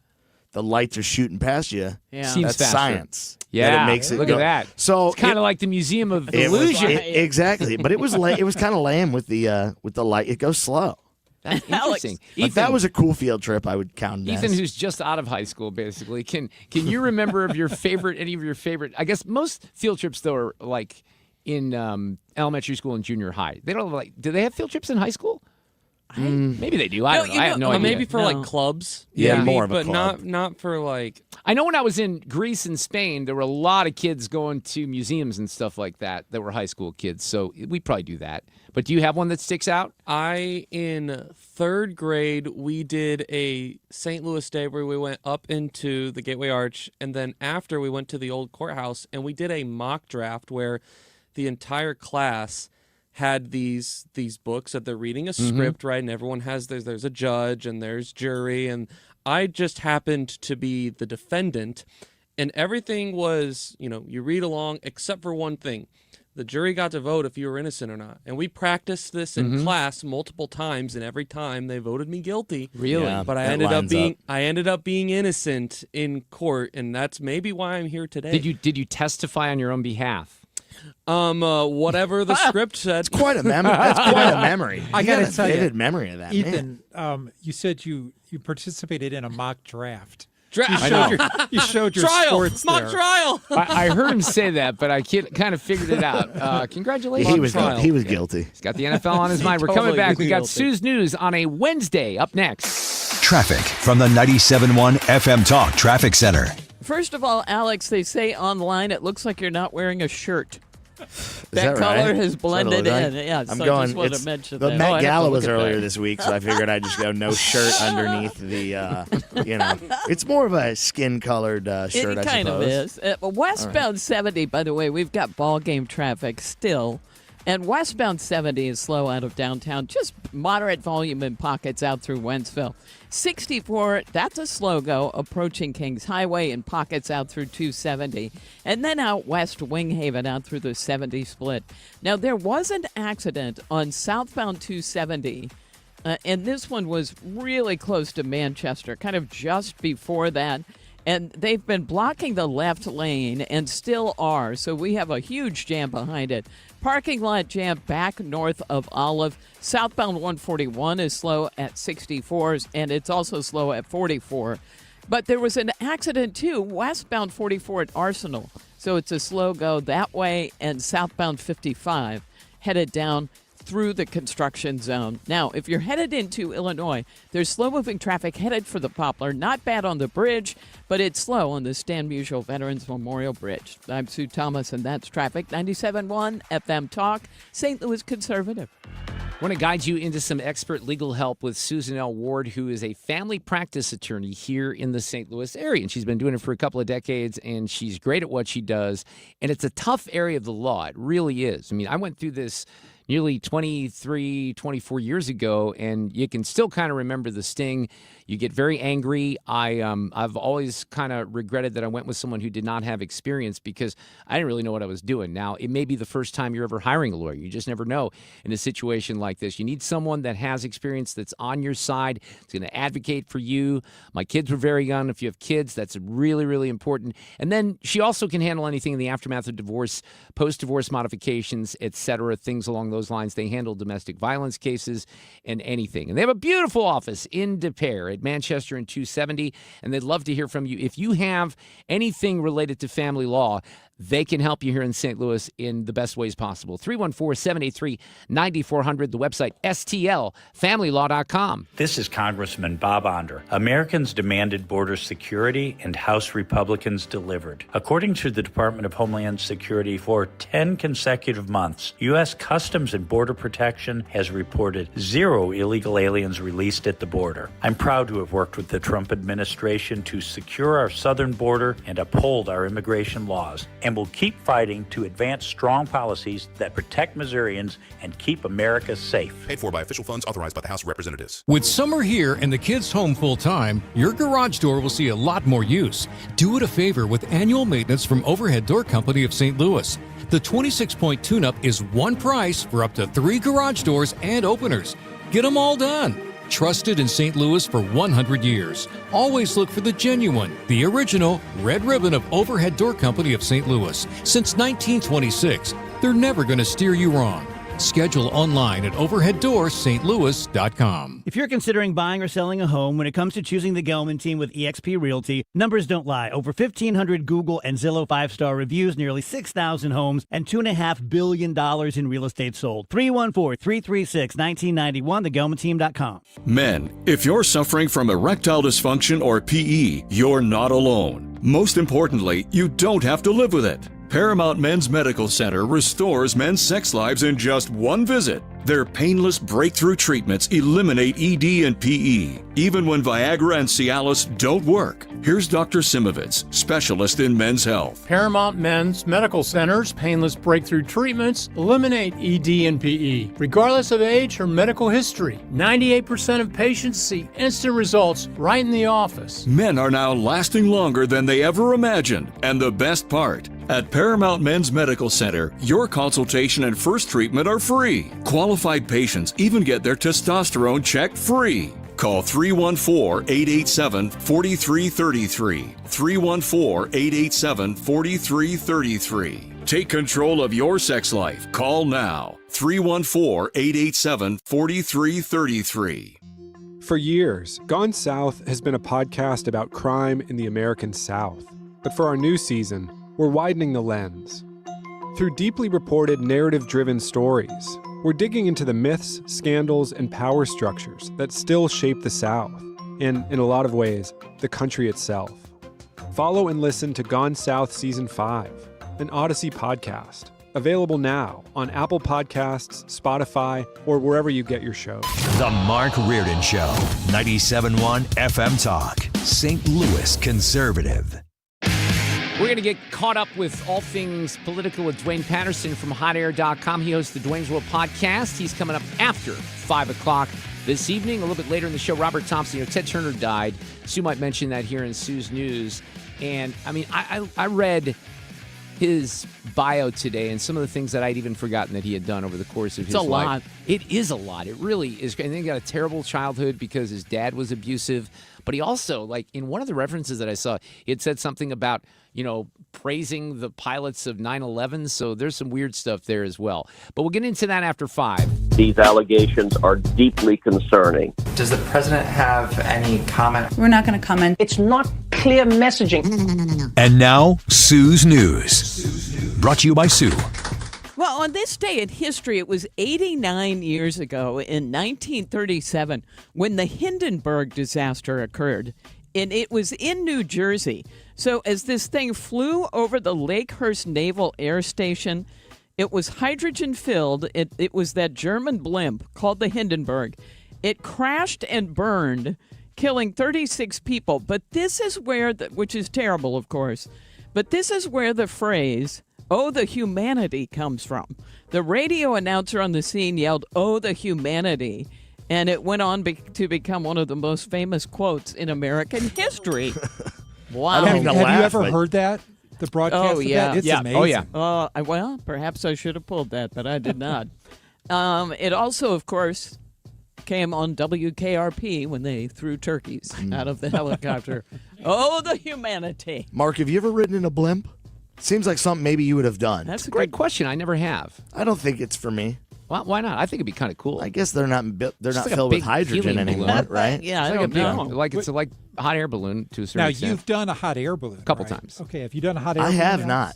the lights are shooting past you. Yeah. Seems That's faster. science. Yeah, That it makes it look go. at that. So It's kind of like the Museum of it was- Illusion. exactly. But it was it was kind of lame with the light. It goes slow. That's interesting. But that was a cool field trip. I would count it Ethan, as. who's just out of high school, basically, can you remember of your favorite, any of your favorite? I guess most field trips though are like in elementary school and junior high. They don't do they have field trips in high school? Maybe they do. I don't know. I have no idea. Maybe for like clubs. Yeah, maybe, more of a but club. not for like. I know when I was in Greece and Spain, there were a lot of kids going to museums and stuff like that were high school kids. So we probably do that. But do you have one that sticks out? In 3rd grade, we did a St. Louis Day where we went up into the Gateway Arch, and then after we went to the old courthouse, and we did a mock draft where the entire class had these books that they're reading a script, right? And everyone has there's a judge and there's jury, and I just happened to be the defendant, and everything was, you read along except for one thing. The jury got to vote if you were innocent or not. And we practiced this in class multiple times, and every time they voted me guilty. Really? Yeah, But I ended up being innocent in court, and that's maybe why I'm here today. Did you testify on your own behalf? Whatever the script said. It's quite a memory. That's quite a memory. I gotta tell you, vivid memory of that. Ethan, man. you said you participated in a mock draft. I You showed your trial, sports mock there. trial. I heard him say that, but I kind of figured it out. Congratulations. He was guilty. He's got the NFL on his mind. We're coming back. We got Sue's News on a Wednesday up next. Traffic from the 97.1 FM Talk Traffic Center. First of all, Alex, they say online it looks like you're not wearing a shirt. That color right? has That's what blended it looks in. like? Yeah, I'm so I going. just wanted to it's- mention the that. Met Oh, I'd have to Gala look was at earlier that. this week, so I figured I'd just go no shirt underneath the. It's more of a skin-colored shirt. It I kind of suppose. is. Westbound 70, by the way, we've got ball game traffic still. And westbound 70 is slow out of downtown, just moderate volume in pockets out through Wentzville. 64, that's a slow go, approaching Kings Highway in pockets out through 270. And then out west, Winghaven out through the 70 split. Now, there was an accident on southbound 270, and this one was really close to Manchester, kind of just before that. And they've been blocking the left lane and still are, so we have a huge jam behind it. Parking lot jam back north of Olive. Southbound 141 is slow at 64, and it's also slow at 44. But there was an accident, too, westbound 44 at Arsenal. So it's a slow go that way, and southbound 55 headed down through the construction zone. Now, if you're headed into Illinois, there's slow-moving traffic headed for the Poplar. Not bad on the bridge, but it's slow on the Stan Musial Veterans Memorial Bridge. I'm Sue Thomas, and that's traffic. 97.1 FM Talk, St. Louis Conservative. I want to guide you into some expert legal help with Susan L. Ward, who is a family practice attorney here in the St. Louis area. And she's been doing it for a couple of decades, and she's great at what she does. And it's a tough area of the law. It really is. I mean, I went through this nearly 23, 24 years ago, and you can still kind of remember the sting. You get very angry. I've always kind of regretted that I went with someone who did not have experience because I didn't really know what I was doing. Now, it may be the first time you're ever hiring a lawyer. You just never know in a situation like this. You need someone that has experience, that's on your side, that's going to advocate for you. My kids were very young. If you have kids, that's really, really important. And then she also can handle anything in the aftermath of divorce, post-divorce modifications, etc., things along those lines. They handle domestic violence cases and anything. And they have a beautiful office in De Pere at Manchester and 270, and they'd love to hear from you. If you have anything related to family law, they can help you here in St. Louis in the best ways possible. 314-783-9400, the website stlfamilylaw.com. This is Congressman Bob Onder. Americans demanded border security, and House Republicans delivered. According to the Department of Homeland Security, for 10 consecutive months, U.S. Customs and Border Protection has reported 0 illegal aliens released at the border. I'm proud to have worked with the Trump administration to secure our southern border and uphold our immigration laws, and will keep fighting to advance strong policies that protect Missourians and keep America safe. Paid for by official funds authorized by the House of Representatives. With summer here and the kids home full time, your garage door will see a lot more use. Do it a favor with annual maintenance from Overhead Door Company of St. Louis. The 26-point tune-up is one price for up to 3 garage doors and openers. Get them all done. Trusted in St. Louis for 100 years. Always look for the genuine, the original Red Ribbon of Overhead Door Company of St. Louis. Since 1926, they're never going to steer you wrong. Schedule online at overheaddoorsstlouis.com. If you're considering buying or selling a home, when it comes to choosing the Gelman team with eXp Realty, numbers don't lie. Over 1,500 Google and Zillow 5-star reviews, nearly 6,000 homes, and $2.5 billion in real estate sold. 314-336-1991, thegelmanteam.com. Men, if you're suffering from erectile dysfunction or PE, you're not alone. Most importantly, you don't have to live with it. Paramount Men's Medical Center restores men's sex lives in just one visit. Their painless breakthrough treatments eliminate ED and PE, even when Viagra and Cialis don't work. Here's Dr. Simovitz, specialist in men's health. Paramount Men's Medical Center's painless breakthrough treatments eliminate ED and PE, regardless of age or medical history. 98% of patients see instant results right in the office. Men are now lasting longer than they ever imagined, and the best part, at Paramount Men's Medical Center, your consultation and first treatment are free. Qualified patients even get their testosterone checked free. Call 314-887-4333. 314-887-4333. Take control of your sex life. Call now. 314-887-4333. For years, Gone South has been a podcast about crime in the American South. But for our new season, we're widening the lens. Through deeply reported, narrative-driven stories, we're digging into the myths, scandals, and power structures that still shape the South, and, in a lot of ways, the country itself. Follow and listen to Gone South Season 5, an Odyssey podcast, available now on Apple Podcasts, Spotify, or wherever you get your shows. The Mark Reardon Show, 97.1 FM Talk, St. Louis Conservative. We're going to get caught up with all things political with Duane Patterson from HotAir.com. He hosts the Duane's World podcast. He's coming up after 5 o'clock this evening. A little bit later in the show, Robert Thompson. Ted Turner died. Sue might mention that here in Sue's News. And, I mean, I read his bio today and some of the things that I'd even forgotten that he had done over the course of his life. It's a lot. It is a lot. It really is. And then he got a terrible childhood because his dad was abusive. But he also, like, in one of the references that I saw, he had said something about, praising the pilots of 9/11. So there's some weird stuff there as well. But we'll get into that after 5. These allegations are deeply concerning. Does the president have any comment? We're not going to comment. It's not clear messaging. No. And now, Sue's News. Brought to you by Sue. Well, on this day in history, it was 89 years ago in 1937 when the Hindenburg disaster occurred. And it was in New Jersey. So as this thing flew over the Lakehurst Naval Air Station, it was hydrogen-filled. It was that German blimp called the Hindenburg. It crashed and burned, killing 36 people. But this is where, which is terrible, of course, but this is where the phrase, "Oh, the humanity" comes from. The radio announcer on the scene yelled, "Oh, the humanity," and it went on to become one of the most famous quotes in American history. Wow. Have you ever heard that? The broadcast of that? It's amazing. Oh, yeah. Well, perhaps I should have pulled that, but I did not. It also, of course, came on WKRP when they threw turkeys out of the helicopter. Oh, the humanity. Mark, have you ever ridden in a blimp? Seems like something maybe you would have done. That's a great question. I never have. I don't think it's for me. Why not? I think it'd be kind of cool. I guess they're not Just like a filled with big hydrogen helium anymore, balloon. right? Yeah, I It's don't know. It's like a hot air balloon to a certain Now, extent. you've done a hot air balloon. A couple right? times. Okay, have you done a hot air I balloon? have Alex? not.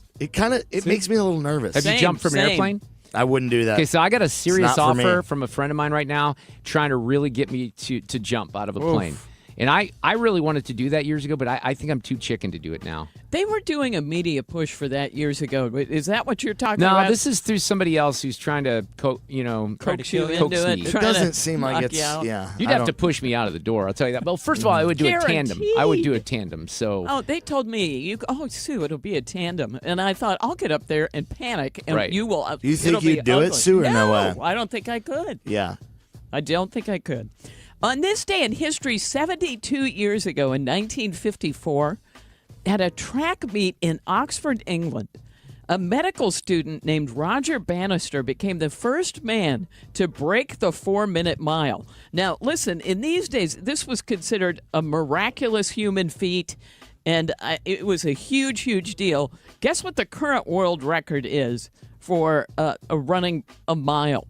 It makes me a little nervous. Have you jumped from an airplane? I wouldn't do that. Okay, so I got a serious not for offer me. from a friend of mine right now trying to really get me to jump out of a plane. And I really wanted to do that years ago, but I think I'm too chicken to do it now. They were doing a media push for that years ago. Is that what you're talking about? No, this is through somebody else who's trying to coax you into it. me. It doesn't seem like it's, yeah. You'd have to push me out of the door, I'll tell you that. Well, first of all, I would do a tandem. I would do a tandem, so... Oh, they told me, Sue, it'll be a tandem. And I thought, I'll get up there and panic, and Right. you will... You think it'll be you'd do it, ugly. Sue, or no way? I don't think I could. Yeah. I don't think I could. On this day in history, 72 years ago in 1954, at a track meet in Oxford, England, a medical student named Roger Bannister became the first man to break the 4-minute mile. Now, listen, in these days, this was considered a miraculous human feat, and it was a huge, huge deal. Guess what the current world record is for running a mile?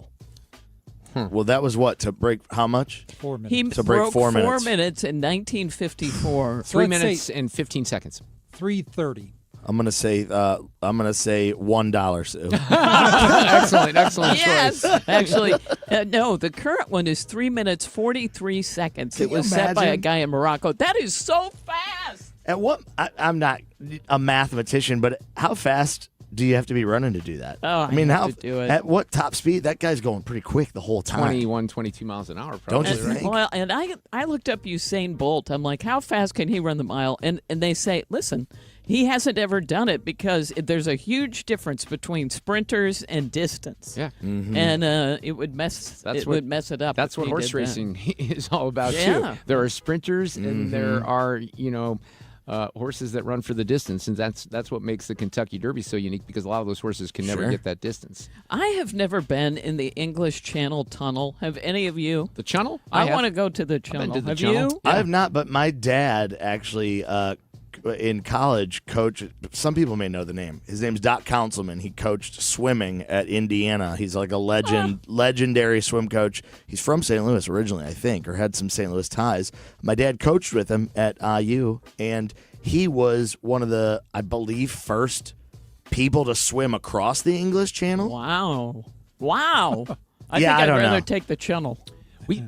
Well, that was what? To break how much? 4 minutes. He To break broke 4 minutes. 4 minutes in 1954. 3 let's minutes and 15 seconds. 3:30. I'm gonna say $1, Sue. Excellent Yes, choice. actually, no. The current one is 3 minutes 43 seconds. Can It was you set by a imagine? guy in Morocco. That is so fast. At what? I'm not a mathematician, but how fast do you have to be running to do that? Oh, I mean, have how to do it. at what top speed? That guy's going pretty quick the whole time. 21, 22 miles an hour, Don't probably. you think? Well, and I looked up Usain Bolt. I'm like, how fast can he run the mile? And they say, listen, he hasn't ever done it because there's a huge difference between sprinters and distance. Yeah. And it would mess it up. That's if what he horse did that. racing is all about, Yeah. too. There are sprinters and there are, horses that run for the distance, and that's what makes the Kentucky Derby so unique because a lot of those horses can never Sure. get that distance. I have never been in the English Channel Tunnel. Have any of you? The Channel? I want to go to the Channel. to the have Channel. you? I have not, but my dad actually in college coached. Some people may know the name. His name's Doc Councilman. He coached swimming at Indiana. He's like a legendary swim coach. He's from St. Louis originally, I think, or had some St. Louis ties. My dad coached with him at IU, and he was one of the, I believe, first people to swim across the English Channel. Wow. I Yeah, think I I'd don't rather know. take the Channel.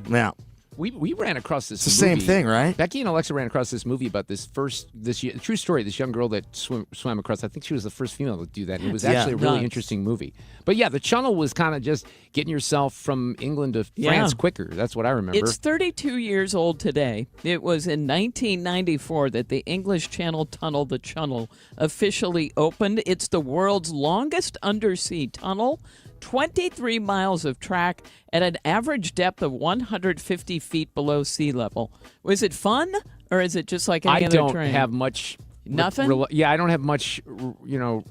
Now, We ran across this it's the movie. same thing, right? Becky and Alexa ran across this movie about this true story, this young girl that swam across. I think she was the first female to do that. It was actually a really Nuts. interesting movie. But yeah, the Channel was kind of just getting yourself from England to France quicker. That's what I remember. It's 32 years old today. It was in 1994 that the English Channel Tunnel, the Channel, officially opened. It's the world's longest undersea tunnel. 23 miles of track at an average depth of 150 feet below sea level. Was it fun, or is it just like any I other don't train? have much. Nothing? I don't have much,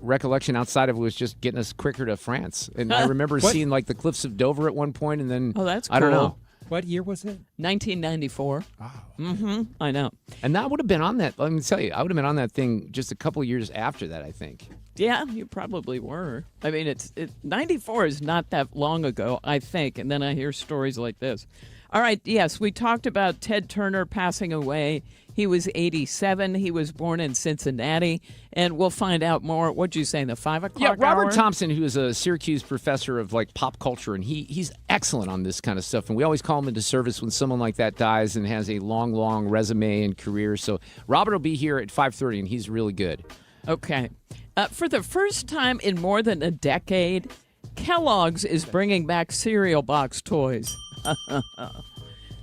recollection outside of it was just getting us quicker to France. And I remember seeing like the cliffs of Dover at one point, and then that's I don't cool. know. What year was it? 1994. Wow. Mm-hmm. I know. And that would have been on that. Let me tell you, I would have been on that thing just a couple of years after that, I think. Yeah, you probably were. I mean, 94 is not that long ago, I think, and then I hear stories like this. All right, yes, we talked about Ted Turner passing away. He was 87. He was born in Cincinnati, and we'll find out more. What'd you say, the 5 o'clock Yeah, Robert hour? Thompson, who is a Syracuse professor of like pop culture, and he's excellent on this kind of stuff. And we always call him into service when someone like that dies and has a long, long resume and career. So Robert will be here at 5:30, and he's really good. Okay. For the first time in more than a decade, Kellogg's is bringing back cereal box toys.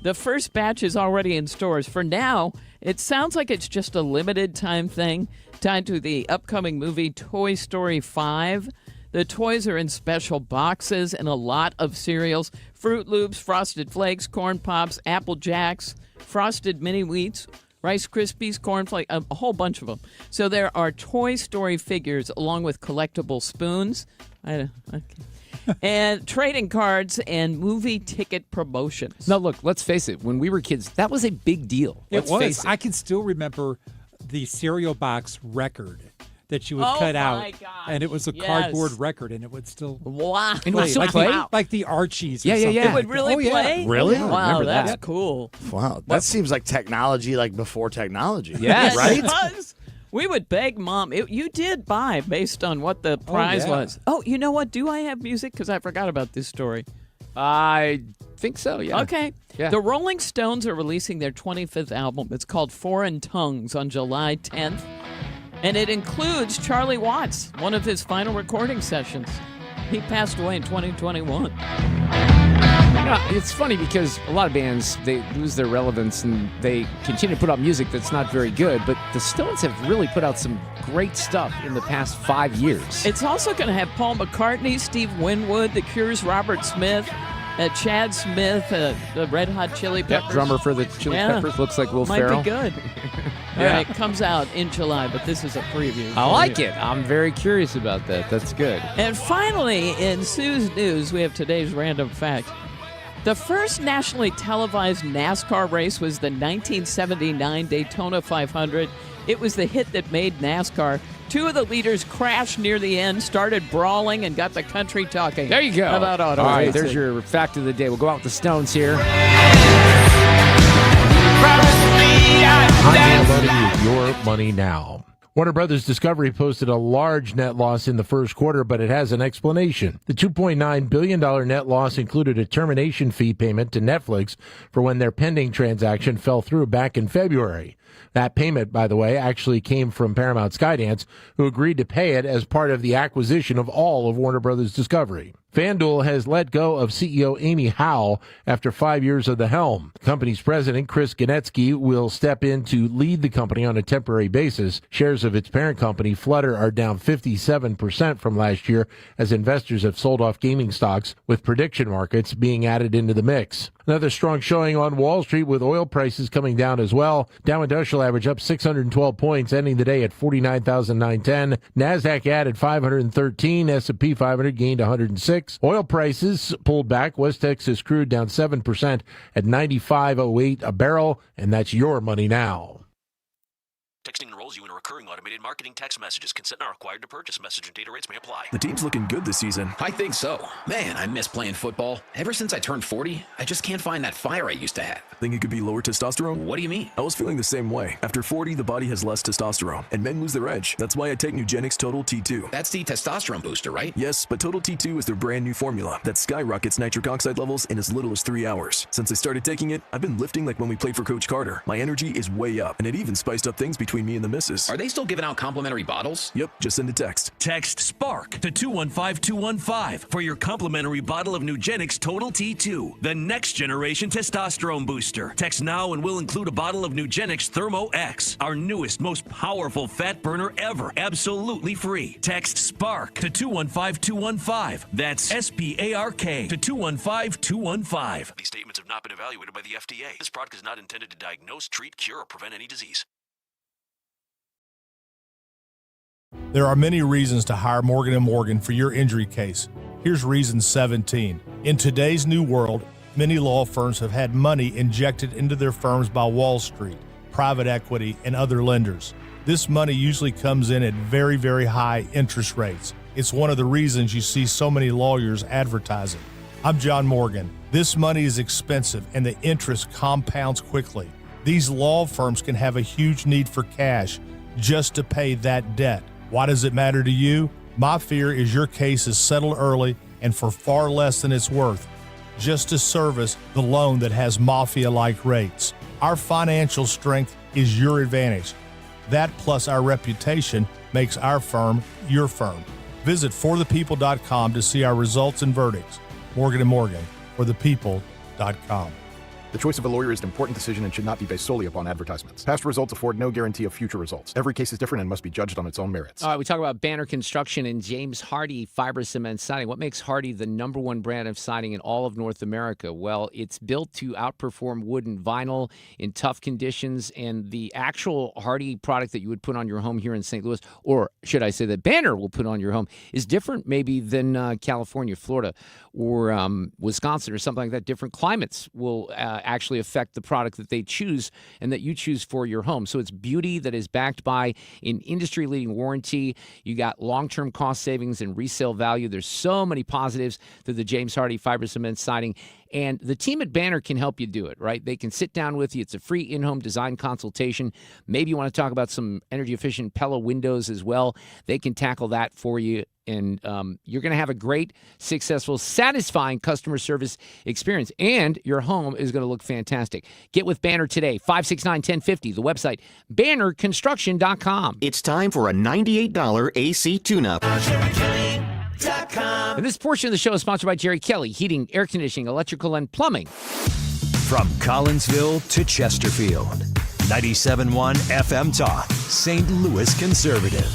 The first batch is already in stores. For now, It sounds like it's just a limited time thing tied to the upcoming movie Toy Story 5. The toys are in special boxes and a lot of cereals: Fruit Loops, Frosted Flakes, Corn Pops, Apple Jacks, Frosted Mini Wheats, Rice Krispies, Corn Flakes, a whole bunch of them. So there are Toy Story figures along with collectible spoons. And trading cards and movie ticket promotions. Now, look, let's face it. When we were kids, that was a big deal. It was. I can still remember the cereal box record that you would cut out, and it was a cardboard record, and it would still wow, and it would still play like the Archies. Or yeah. It would really play. Really? Wow, that's cool. Wow, that seems like technology, like before technology. Yes, right. It does. We would beg Mom. You did buy based on what the prize was. Oh, you know what? Do I have music? Because I forgot about this story. I think so, yeah. Okay. Yeah. The Rolling Stones are releasing their 25th album. It's called Foreign Tongues on July 10th. And it includes Charlie Watts, one of his final recording sessions. He passed away in 2021. It's funny because a lot of bands, they lose their relevance and they continue to put out music that's not very good, but the Stones have really put out some great stuff in the past 5 years. It's also going to have Paul McCartney, Steve Winwood, The Cure's Robert Smith, Chad Smith, the Red Hot Chili Peppers. Drummer for the Chili Peppers looks like Will Might Ferrell. Might be good. All right, comes out in July, but this is a preview. I like it. I'm very curious about that. That's good. And finally, in Sue's News, we have today's random fact. The first nationally televised NASCAR race was the 1979 Daytona 500. It was the hit that made NASCAR. Two of the leaders crashed near the end, started brawling, and got the country talking. There you go. About auto All right, racing. there's your fact of the day. We'll go out with the Stones here. I'm loading with your money now. Warner Brothers Discovery posted a large net loss in the first quarter, but it has an explanation. The $2.9 billion net loss included a termination fee payment to Netflix for when their pending transaction fell through back in February. That payment, by the way, actually came from Paramount Skydance, who agreed to pay it as part of the acquisition of all of Warner Brothers Discovery. FanDuel has let go of CEO Amy Howe after 5 years of the helm. The company's president, Chris Ganetsky, will step in to lead the company on a temporary basis. Shares of its parent company, Flutter, are down 57% from last year as investors have sold off gaming stocks, with prediction markets being added into the mix. Another strong showing on Wall Street with oil prices coming down as well. Dow Industrial average up 612 points, ending the day at 49,910. NASDAQ added 513. S&P 500 gained 106. Oil prices pulled back. West Texas crude down 7% at $95.08 a barrel, and that's your money now. Texting enrolls you in a recurring automated marketing text messages. Consent not required to purchase. Message and data rates may apply. The team's looking good this season. I think so. Man, I miss playing football. Ever since I turned 40, I just can't find that fire I used to have. Think it could be lower testosterone? What do you mean? I was feeling the same way. After 40, the body has less testosterone, and men lose their edge. That's why I take Nugenix Total T2. That's the testosterone booster, right? Yes, but Total T2 is their brand new formula that skyrockets nitric oxide levels in as little as 3 hours. Since I started taking it, I've been lifting like when we played for Coach Carter. My energy is way up, and it even spiced up things between me and the missus. Are they still giving out complimentary bottles? Yep, just send a text. Text SPARK to 215-215 for your complimentary bottle of Nugenix Total T2, the next generation testosterone booster. Text now and we'll include a bottle of Nugenix Thermo X, our newest, most powerful fat burner ever, absolutely free. Text SPARK to 215-215. That's SPARK to 215-215. These statements have not been evaluated by the FDA. This product is not intended to diagnose, treat, cure, or prevent any disease. There are many reasons to hire Morgan & Morgan for your injury case. Here's reason 17. In today's new world, many law firms have had money injected into their firms by Wall Street, private equity, and other lenders. This money usually comes in at very, very high interest rates. It's one of the reasons you see so many lawyers advertising. I'm John Morgan. This money is expensive and the interest compounds quickly. These law firms can have a huge need for cash just to pay that debt. Why does it matter to you? My fear is your case is settled early and for far less than it's worth, just to service the loan that has mafia-like rates. Our financial strength is your advantage. That plus our reputation makes our firm your firm. Visit forthepeople.com to see our results and verdicts. Morgan & Morgan, forthepeople.com. The choice of a lawyer is an important decision and should not be based solely upon advertisements. Past results afford no guarantee of future results. Every case is different and must be judged on its own merits. All right, we talk about Banner Construction and James Hardie Fiber Cement Siding. What makes Hardie the #1 brand of siding in all of North America? Well, it's built to outperform wood and vinyl in tough conditions, and the actual Hardie product that you would put on your home here in St. Louis, or should I say that Banner will put on your home, is different maybe than California, Florida, or Wisconsin or something like that. Different climates will actually affect the product that they choose and that you choose for your home. So it's beauty that is backed by an industry-leading warranty. You got long-term cost savings and resale value. There's so many positives to the James Hardie Fiber Cement Siding. And the team at Banner can help you do it, right? They can sit down with you. It's a free in-home design consultation. Maybe you want to talk about some energy-efficient Pella windows as well. They can tackle that for you. And you're going to have a great, successful, satisfying customer service experience. And your home is going to look fantastic. Get with Banner today, 569-1050. The website, bannerconstruction.com. It's time for a $98 AC tune-up. And this portion of the show is sponsored by Jerry Kelly, heating, air conditioning, electrical, and plumbing. From Collinsville to Chesterfield, 97.1 FM Talk, St. Louis Conservative.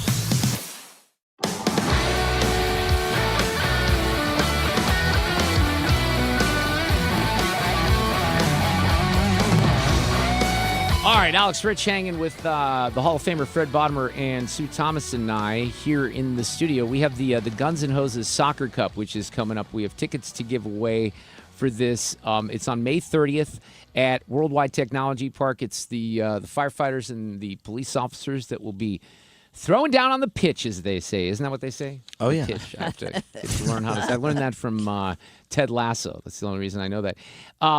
All right, Alex Rich hanging with the Hall of Famer Fred Bottomer and Sue Thomas and I here in the studio. We have the Guns N' Hoses Soccer Cup, which is coming up. We have tickets to give away for this. It's on May 30th at Worldwide Technology Park. It's the firefighters and the police officers that will be throwing down on the pitch, as they say. Isn't that what they say? Oh, yeah. Pitch. I have to get to learn how to say. I learned that from Ted Lasso. That's the only reason I know that.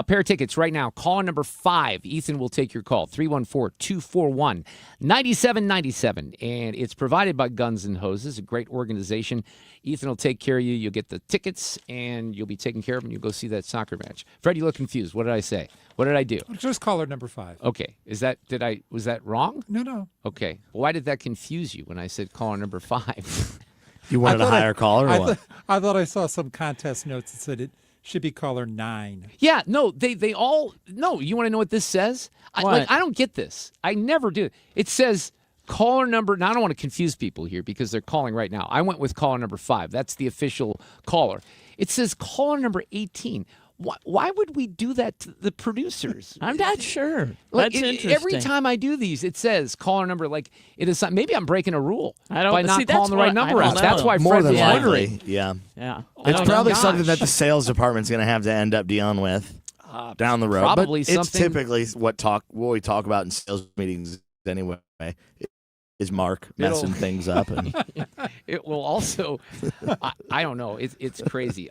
Pair of tickets right now. Caller number 5. Ethan will take your call. 314-241-9797. And it's provided by Guns N' Hoses, a great organization. Ethan will take care of you. You'll get the tickets, and you'll be taken care of, and you'll go see that soccer match. Fred, you look confused. What did I say? What did I do? Just caller number 5. Okay. Was that wrong? No. Okay. Why did that confuse you when I said caller number 5? You wanted a higher caller or what? I thought I saw some contest notes that said it should be caller 9. Yeah, no, they all, no, you want to know what this says? I don't get this. I never do. It says caller number, now I don't want to confuse people here because they're calling right now. I went with caller number 5. That's the official caller. It says caller number 18. Why would we do that to the producers? I'm not sure. Like, That's interesting. Every time I do these, it says caller number. Like it is. Maybe I'm breaking a rule by not see, calling the right number out. That's why More Fred than was likely, wondering. yeah. It's probably something that the sales department's going to have to end up dealing with down the road. Probably but it's something. typically what we talk about in sales meetings anyway. Is Mark messing things up? And It will also. I don't know. It's crazy.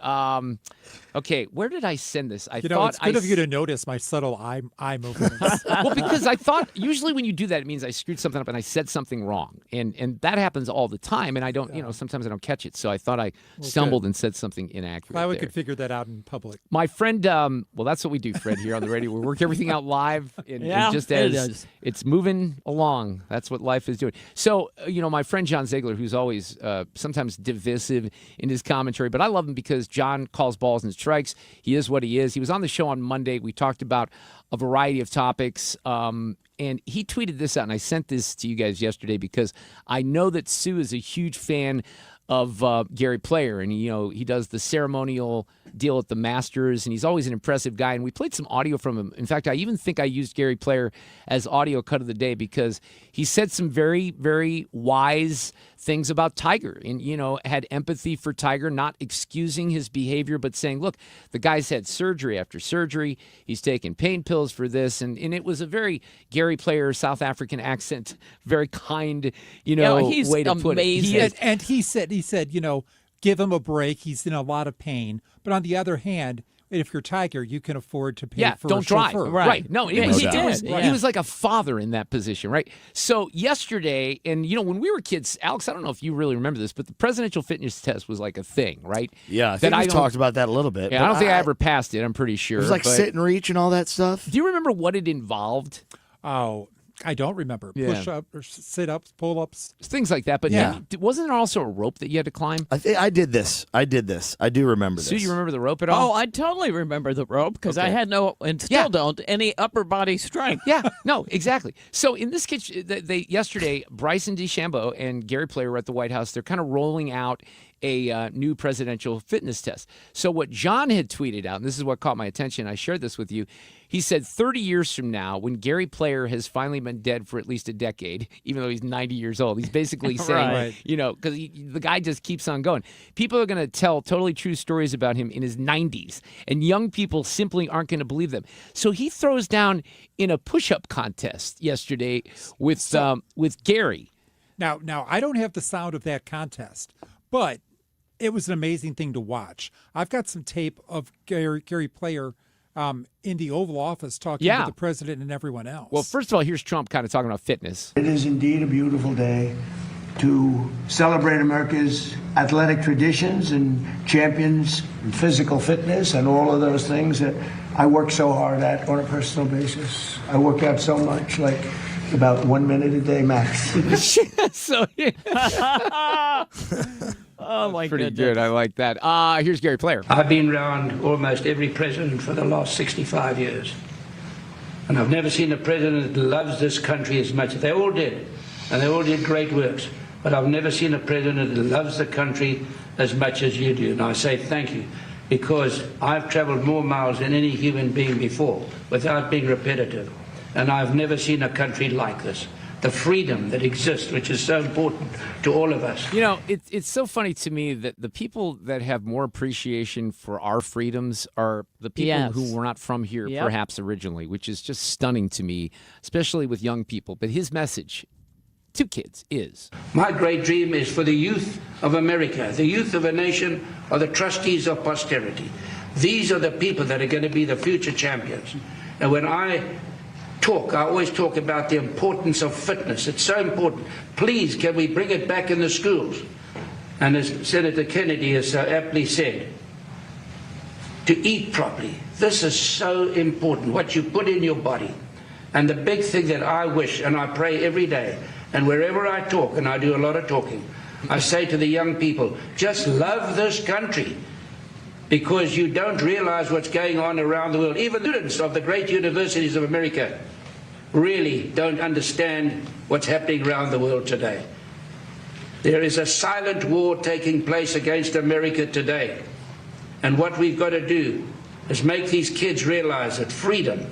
Okay, where did I send this? It's good of you to notice my subtle eye movements. Well, because I thought usually when you do that, it means I screwed something up and I said something wrong, and that happens all the time. And I don't, sometimes I don't catch it. So I thought I stumbled and said something inaccurate. Glad we could figure that out in public. My friend, well, that's what we do, Fred, here on the radio. We work everything out live, and just as it's moving along, that's what life is doing. So, my friend John Ziegler, who's always sometimes divisive in his commentary, but I love him because John calls balls and strikes. He is what he is. He was on the show on Monday. We talked about a variety of topics, and he tweeted this out, and I sent this to you guys yesterday because I know that Sue is a huge fan of Gary Player, and he does the ceremonial deal at the Masters, and he's always an impressive guy. And we played some audio from him. In fact, I even think I used Gary Player as audio cut of the day because he said some very, very wise things about Tiger and, had empathy for Tiger, not excusing his behavior, but saying, look, the guy's had surgery after surgery. He's taken pain pills for this. And it was a very Gary Player, South African accent, very kind, he's way to put it. And he said, give him a break. He's in a lot of pain. But on the other hand, if you're Tiger, you can afford to pay for don't a chauffeur. drive. Right. No, he was like a father in that position, right? So yesterday, and when we were kids, Alex, I don't know if you really remember this, but the presidential fitness test was like a thing, right? Yeah, I think we talked about that a little bit. Yeah, I don't think I ever passed it, I'm pretty sure. It was like sit and reach and all that stuff. Do you remember what it involved? Oh, I don't remember. Yeah. Push-up or sit-ups, pull-ups. Things like that. But wasn't there also a rope that you had to climb? I did this. I do remember Sue, this. you remember the rope at all? Oh, I totally remember the rope because I Okay. had no, and still don't, any upper body strength. Yeah, no, exactly. So in this case, yesterday, Bryson DeChambeau and Gary Player were at the White House. They're kind of rolling out a new presidential fitness test. So what John had tweeted out, and this is what caught my attention, I shared this with you. He said 30 years from now, when Gary Player has finally been dead for at least a decade, even though he's 90 years old, he's basically saying, Right. because the guy just keeps on going. People are going to tell totally true stories about him in his 90s, and young people simply aren't going to believe them. So he throws down in a push-up contest yesterday with Gary. Now, I don't have the sound of that contest, but it was an amazing thing to watch. I've got some tape of Gary Player in the Oval Office talking to the president and everyone else. Well, first of all, here's Trump kind of talking about fitness. It is indeed a beautiful day to celebrate America's athletic traditions and champions in physical fitness and all of those things that I work so hard at on a personal basis. I work out so much, like about 1 minute a day max. So, oh, my pretty goodness. good. I like that. Here's Gary Player. I've been around almost every president for the last 65 years. And I've never seen a president that loves this country as much. They all did. And they all did great works. But I've never seen a president that loves the country as much as you do. And I say thank you, because I've traveled more miles than any human being before without being repetitive. And I've never seen a country like this. The freedom that exists, which is so important to all of us. You know, it's so funny to me that the people that have more appreciation for our freedoms are the people who were not from here, perhaps originally, which is just stunning to me, especially with young people. But his message to kids is: my great dream is for the youth of America. The youth of a nation are the trustees of posterity. These are the people that are going to be the future champions. And when I always talk about the importance of fitness. It's so important. Please, can we bring it back in the schools? And as Senator Kennedy has so aptly said, to eat properly. This is so important, what you put in your body. And the big thing that I wish, and I pray every day, and wherever I talk, and I do a lot of talking, I say to the young people, just love this country, because you don't realize what's going on around the world. Even students of the great universities of America really don't understand what's happening around the world today. There is a silent war taking place against America today. And what we've got to do is make these kids realize that freedom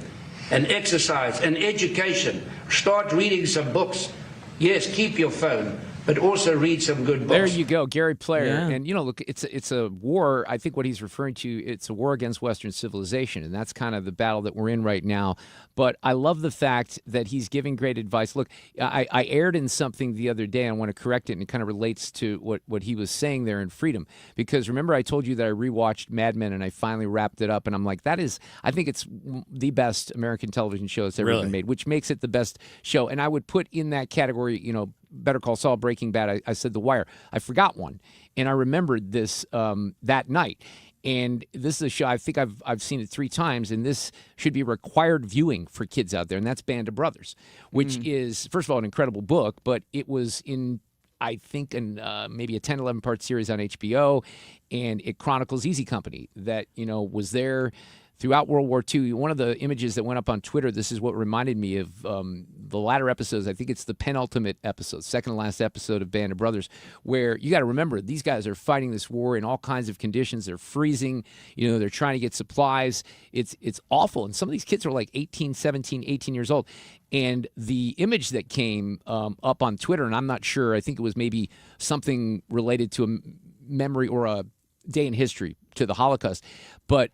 and exercise and education, start reading some books. Yes, keep your phone, but also read some good books. There you go, Gary Player. Yeah. And, look, it's a war. I think what he's referring to, it's a war against Western civilization, and that's kind of the battle that we're in right now. But I love the fact that he's giving great advice. Look, I aired in something the other day, and I want to correct it, and it kind of relates to what he was saying there in Freedom. Because remember I told you that I rewatched Mad Men, and I finally wrapped it up, and I'm like, I think it's the best American television show that's ever been made, which makes it the best show. And I would put in that category, Better Call Saul, Breaking Bad. I said The Wire. I forgot one, and I remembered this that night. And this is a show, I think I've seen it 3 times, and this should be required viewing for kids out there, and that's Band of Brothers, which is, first of all, an incredible book, but it was in, I think, maybe a 10, 11-part series on HBO, and it chronicles Easy Company that, was there throughout World War II. One of the images that went up on Twitter, this is what reminded me of the latter episodes. I think it's the penultimate episode, second to last episode of Band of Brothers, where you got to remember, these guys are fighting this war in all kinds of conditions. They're freezing. They're trying to get supplies. It's awful. And some of these kids are like 18, 17, 18 years old. And the image that came up on Twitter, and I'm not sure, I think it was maybe something related to a memory or a day in history to the Holocaust, but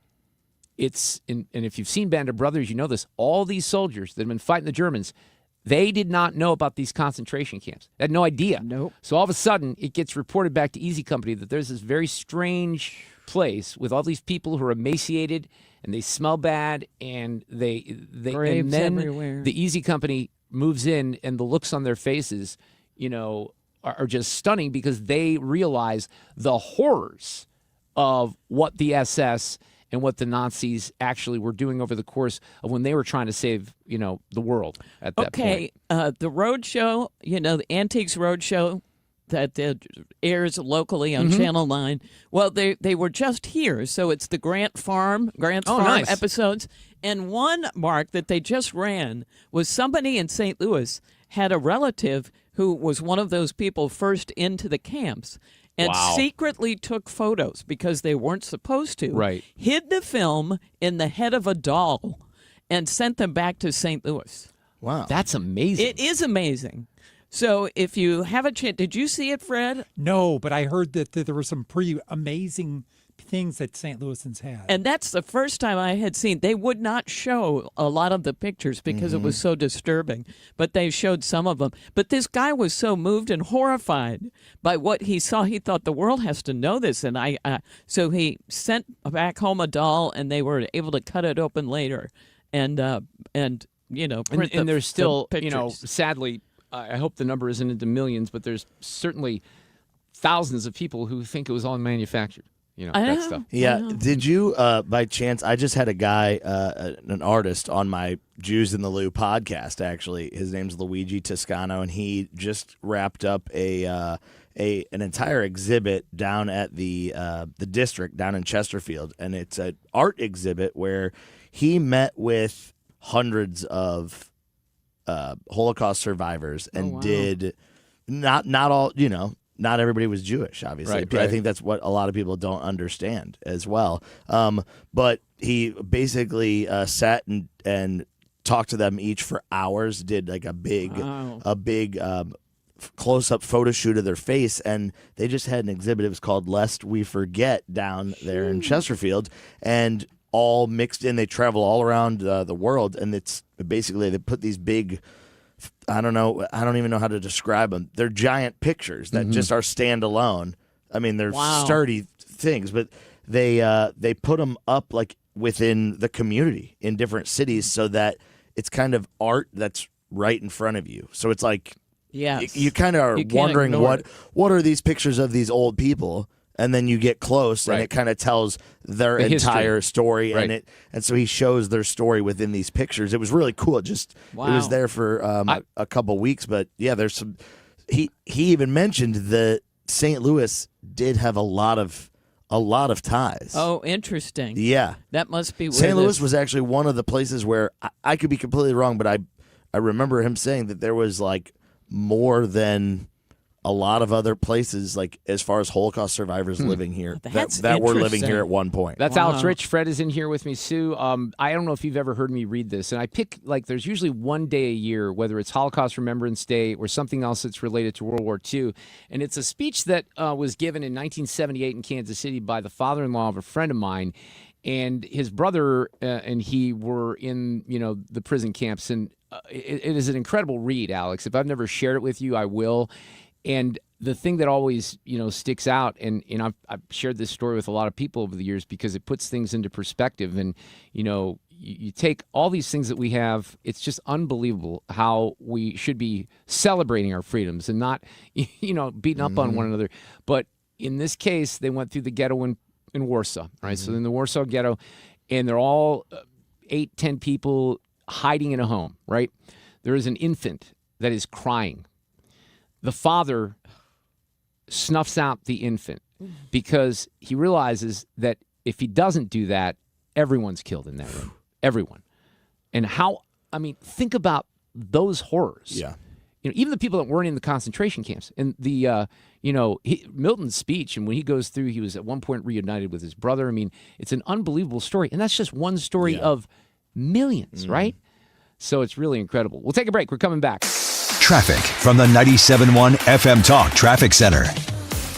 and if you've seen Band of Brothers, you know this. All these soldiers that have been fighting the Germans, they did not know about these concentration camps. They had no idea. Nope. So all of a sudden, it gets reported back to Easy Company that there's this very strange place with all these people who are emaciated and they smell bad, and Graves and then everywhere. the Easy Company moves in, and the looks on their faces, are just stunning, because they realize the horrors of what the SS and what the Nazis actually were doing over the course of when they were trying to save, the world at that point. The Roadshow, the Antiques Roadshow that airs locally on Channel 9. Well, they were just here, so it's the Grant's Farm nice. episodes. And one, Mark, that they just ran was somebody in St. Louis had a relative who was one of those people first into the camps and secretly took photos because they weren't supposed to. Right. Hid the film in the head of a doll and sent them back to St. Louis. Wow. That's amazing. It is amazing. So if you have a chance, did you see it, Fred? No, but I heard that there were some pretty amazing things that St. Louisans had. And that's the first time I had seen. They would not show a lot of the pictures because it was so disturbing, but they showed some of them. But this guy was so moved and horrified by what he saw. He thought the world has to know this. And so he sent back home a doll, and they were able to cut it open later and print and there's still, the pictures. sadly, I hope the number isn't into millions, but there's certainly thousands of people who think it was all manufactured. That stuff. Yeah. Did you, by chance, I just had a guy, an artist on my Jews in the Lou podcast, actually. His name's Luigi Toscano, and he just wrapped up an entire exhibit down at the district down in Chesterfield. And it's an art exhibit where he met with hundreds of Holocaust survivors and did not all, not everybody was Jewish, obviously. Right. I think that's what a lot of people don't understand as well. But he basically sat and talked to them each for hours, did like a big close-up photo shoot of their face, and they just had an exhibit. It was called Lest We Forget down there in Chesterfield, and all mixed in. They travel all around the world, and it's basically they put these big, I don't even know how to describe them. They're giant pictures that just are standalone. I mean, they're sturdy things, but they put them up like within the community in different cities so that it's kind of art that's right in front of you. So it's like you kind of are wondering what are these pictures of these old people. And then you get close, and it kind of tells their entire story, and so he shows their story within these pictures. It was really cool. It was there for a couple weeks, but yeah, there's some. He even mentioned that St. Louis did have a lot of ties. Oh, interesting. Yeah, that must be. St. Louis was actually one of the places where I could be completely wrong, but I remember him saying that there was like more than a lot of other places, like as far as Holocaust survivors living here, that were living here at one point. That's Alex Rich. Fred is in here with me, Sue. I don't know if you've ever heard me read this, and I pick, there's usually one day a year, whether it's Holocaust Remembrance Day or something else that's related to World War II, and it's a speech that was given in 1978 in Kansas City by the father-in-law of a friend of mine, and his brother and he were in, the prison camps, and it is an incredible read, Alex. If I've never shared it with you, I will. And the thing that always, sticks out, and I've shared this story with a lot of people over the years because it puts things into perspective. And, you take all these things that we have, it's just unbelievable how we should be celebrating our freedoms and not, beating up on one another. But in this case, they went through the ghetto in Warsaw, right? So in the Warsaw ghetto, and they're all 8-10 people hiding in a home, right? There is an infant that is crying. The father snuffs out the infant because he realizes that if he doesn't do that, everyone's killed in that room. Everyone. And think about those horrors. Yeah. Even the people that weren't in the concentration camps. And the, Milton's speech, and when he goes through, he was at one point reunited with his brother. I mean, it's an unbelievable story. And that's just one story of millions, right? So it's really incredible. We'll take a break. We're coming back. Traffic from the 97.1 FM Talk Traffic Center.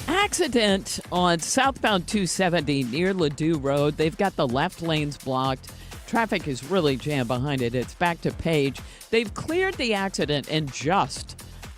Accident on southbound 270 near Ladue Road. They've got the left lanes blocked. Traffic is really jammed behind it. It's back to Page. They've cleared the accident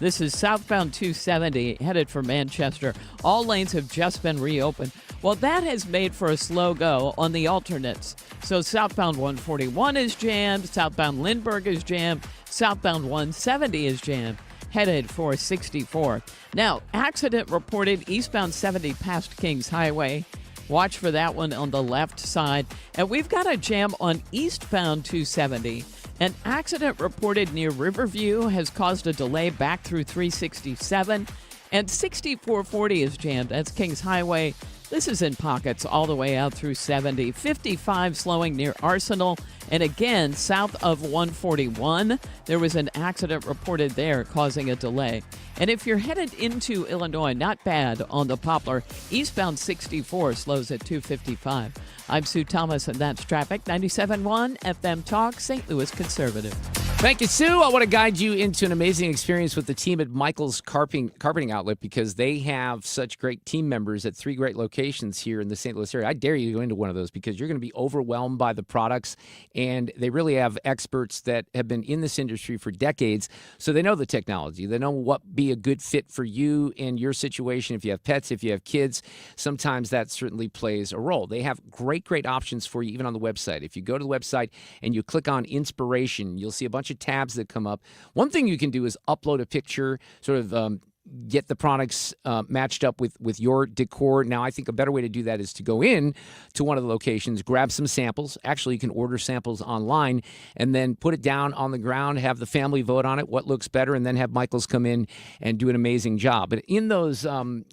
this is southbound 270 headed for Manchester. All lanes have just been reopened. Well, that has made for a slow go on the alternates. So southbound 141 is jammed, southbound Lindbergh is jammed, southbound 170 is jammed, headed for 64. Now, accident reported eastbound 70 past Kings Highway. Watch for that one on the left side. And we've got a jam on eastbound 270. An accident reported near Riverview has caused a delay back through 367. And 6440 is jammed. That's Kings Highway. This is in pockets all the way out through 70. 55 slowing near Arsenal. And again, south of 141, there was an accident reported there causing a delay. And if you're headed into Illinois, not bad on the Poplar. Eastbound 64 slows at 255. I'm Sue Thomas, and that's traffic. 97.1 FM Talk, St. Louis Conservative. Thank you, Sue. I want to guide you into an amazing experience with the team at Michael's Carpeting Outlet because they have such great team members at 3 great locations here in the St. Louis area. I dare you to go into one of those because you're going to be overwhelmed by the products, and they really have experts that have been in this industry for decades, so they know the technology. They know what be a good fit for you and your situation. If you have pets, if you have kids, sometimes that certainly plays a role. They have great options for you even on the website. If you go to the website and you click on inspiration, you'll see a bunch of tabs that come up. One thing you can do is upload a picture, sort of get the products matched up with your decor. Now, I think a better way to do that is to go in to one of the locations, grab some samples. Actually, you can order samples online and then put it down on the ground, have the family vote on it, what looks better, and then have Michael's come in and do an amazing job. But in those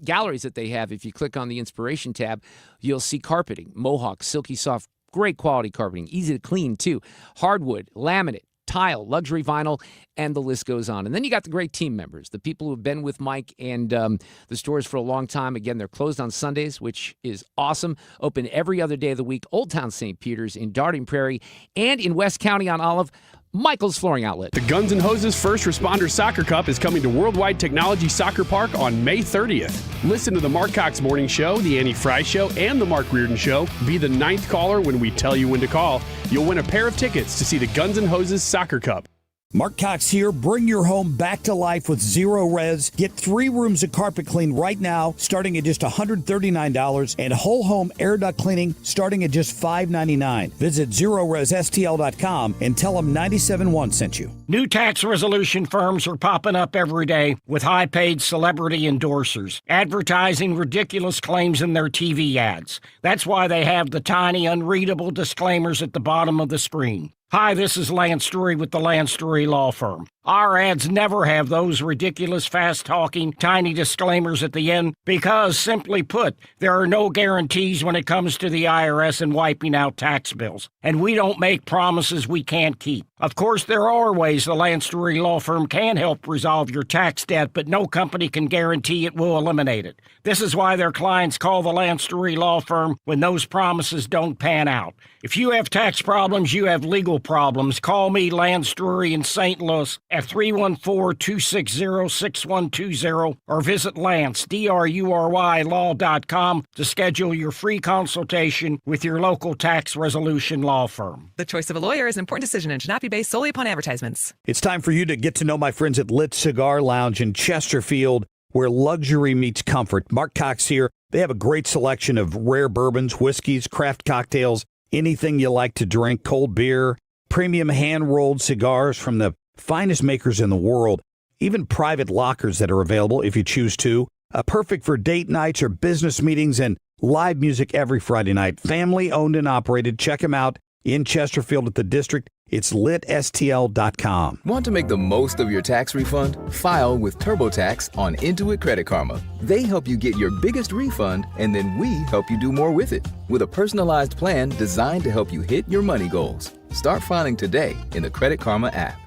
galleries that they have, if you click on the Inspiration tab, you'll see carpeting, Mohawk, silky soft, great quality carpeting, easy to clean too, hardwood, laminate, tile, luxury vinyl, and the list goes on. And then you got the great team members, the people who have been with Mike and the stores for a long time. Again, they're closed on Sundays, which is awesome. Open every other day of the week. Old Town St. Peter's in Darting Prairie and in West County on Olive. Michael's Flooring Outlet. The Guns N' Hoses First Responder Soccer Cup is coming to Worldwide Technology Soccer Park on May 30th. Listen to the Mark Cox Morning Show, the Annie Fry Show, and the Mark Reardon Show. Be the 9th caller when we tell you when to call. You'll win a pair of tickets to see the Guns N' Hoses Soccer Cup. Mark Cox here. Bring your home back to life with Zero Res. Get 3 rooms of carpet clean right now, starting at just $139, and whole home air duct cleaning starting at just $599. Visit ZeroResSTL.com and tell them 97.1 sent you. New tax resolution firms are popping up every day with high-paid celebrity endorsers, advertising ridiculous claims in their TV ads. That's why they have the tiny, unreadable disclaimers at the bottom of the screen. Hi, this is Lance Drury with the Lance Drury Law Firm. Our ads never have those ridiculous, fast-talking, tiny disclaimers at the end because, simply put, there are no guarantees when it comes to the IRS and wiping out tax bills. And we don't make promises we can't keep. Of course, there are ways the Lance Drury Law Firm can help resolve your tax debt, but no company can guarantee it will eliminate it. This is why their clients call the Lance Drury Law Firm when those promises don't pan out. If you have tax problems, you have legal problems, call me, Lance Drury in St. Louis, at 314-260-6120 or visit Lance, D-R-U-R-Y, law.com to schedule your free consultation with your local tax resolution law firm. The choice of a lawyer is an important decision and should not be based solely upon advertisements. It's time for you to get to know my friends at Lit Cigar Lounge in Chesterfield, where luxury meets comfort. Mark Cox here. They have a great selection of rare bourbons, whiskeys, craft cocktails, anything you like to drink, cold beer, premium hand-rolled cigars from the finest makers in the world, even private lockers that are available if you choose to. Perfect for date nights or business meetings, and live music every Friday night. Family owned and operated. Check them out in Chesterfield at the District. It's litstl.com. Want to make the most of your tax refund? File with TurboTax on Intuit Credit Karma. They help you get your biggest refund, and then we help you do more with it with a personalized plan designed to help you hit your money goals. Start filing today in the Credit Karma app.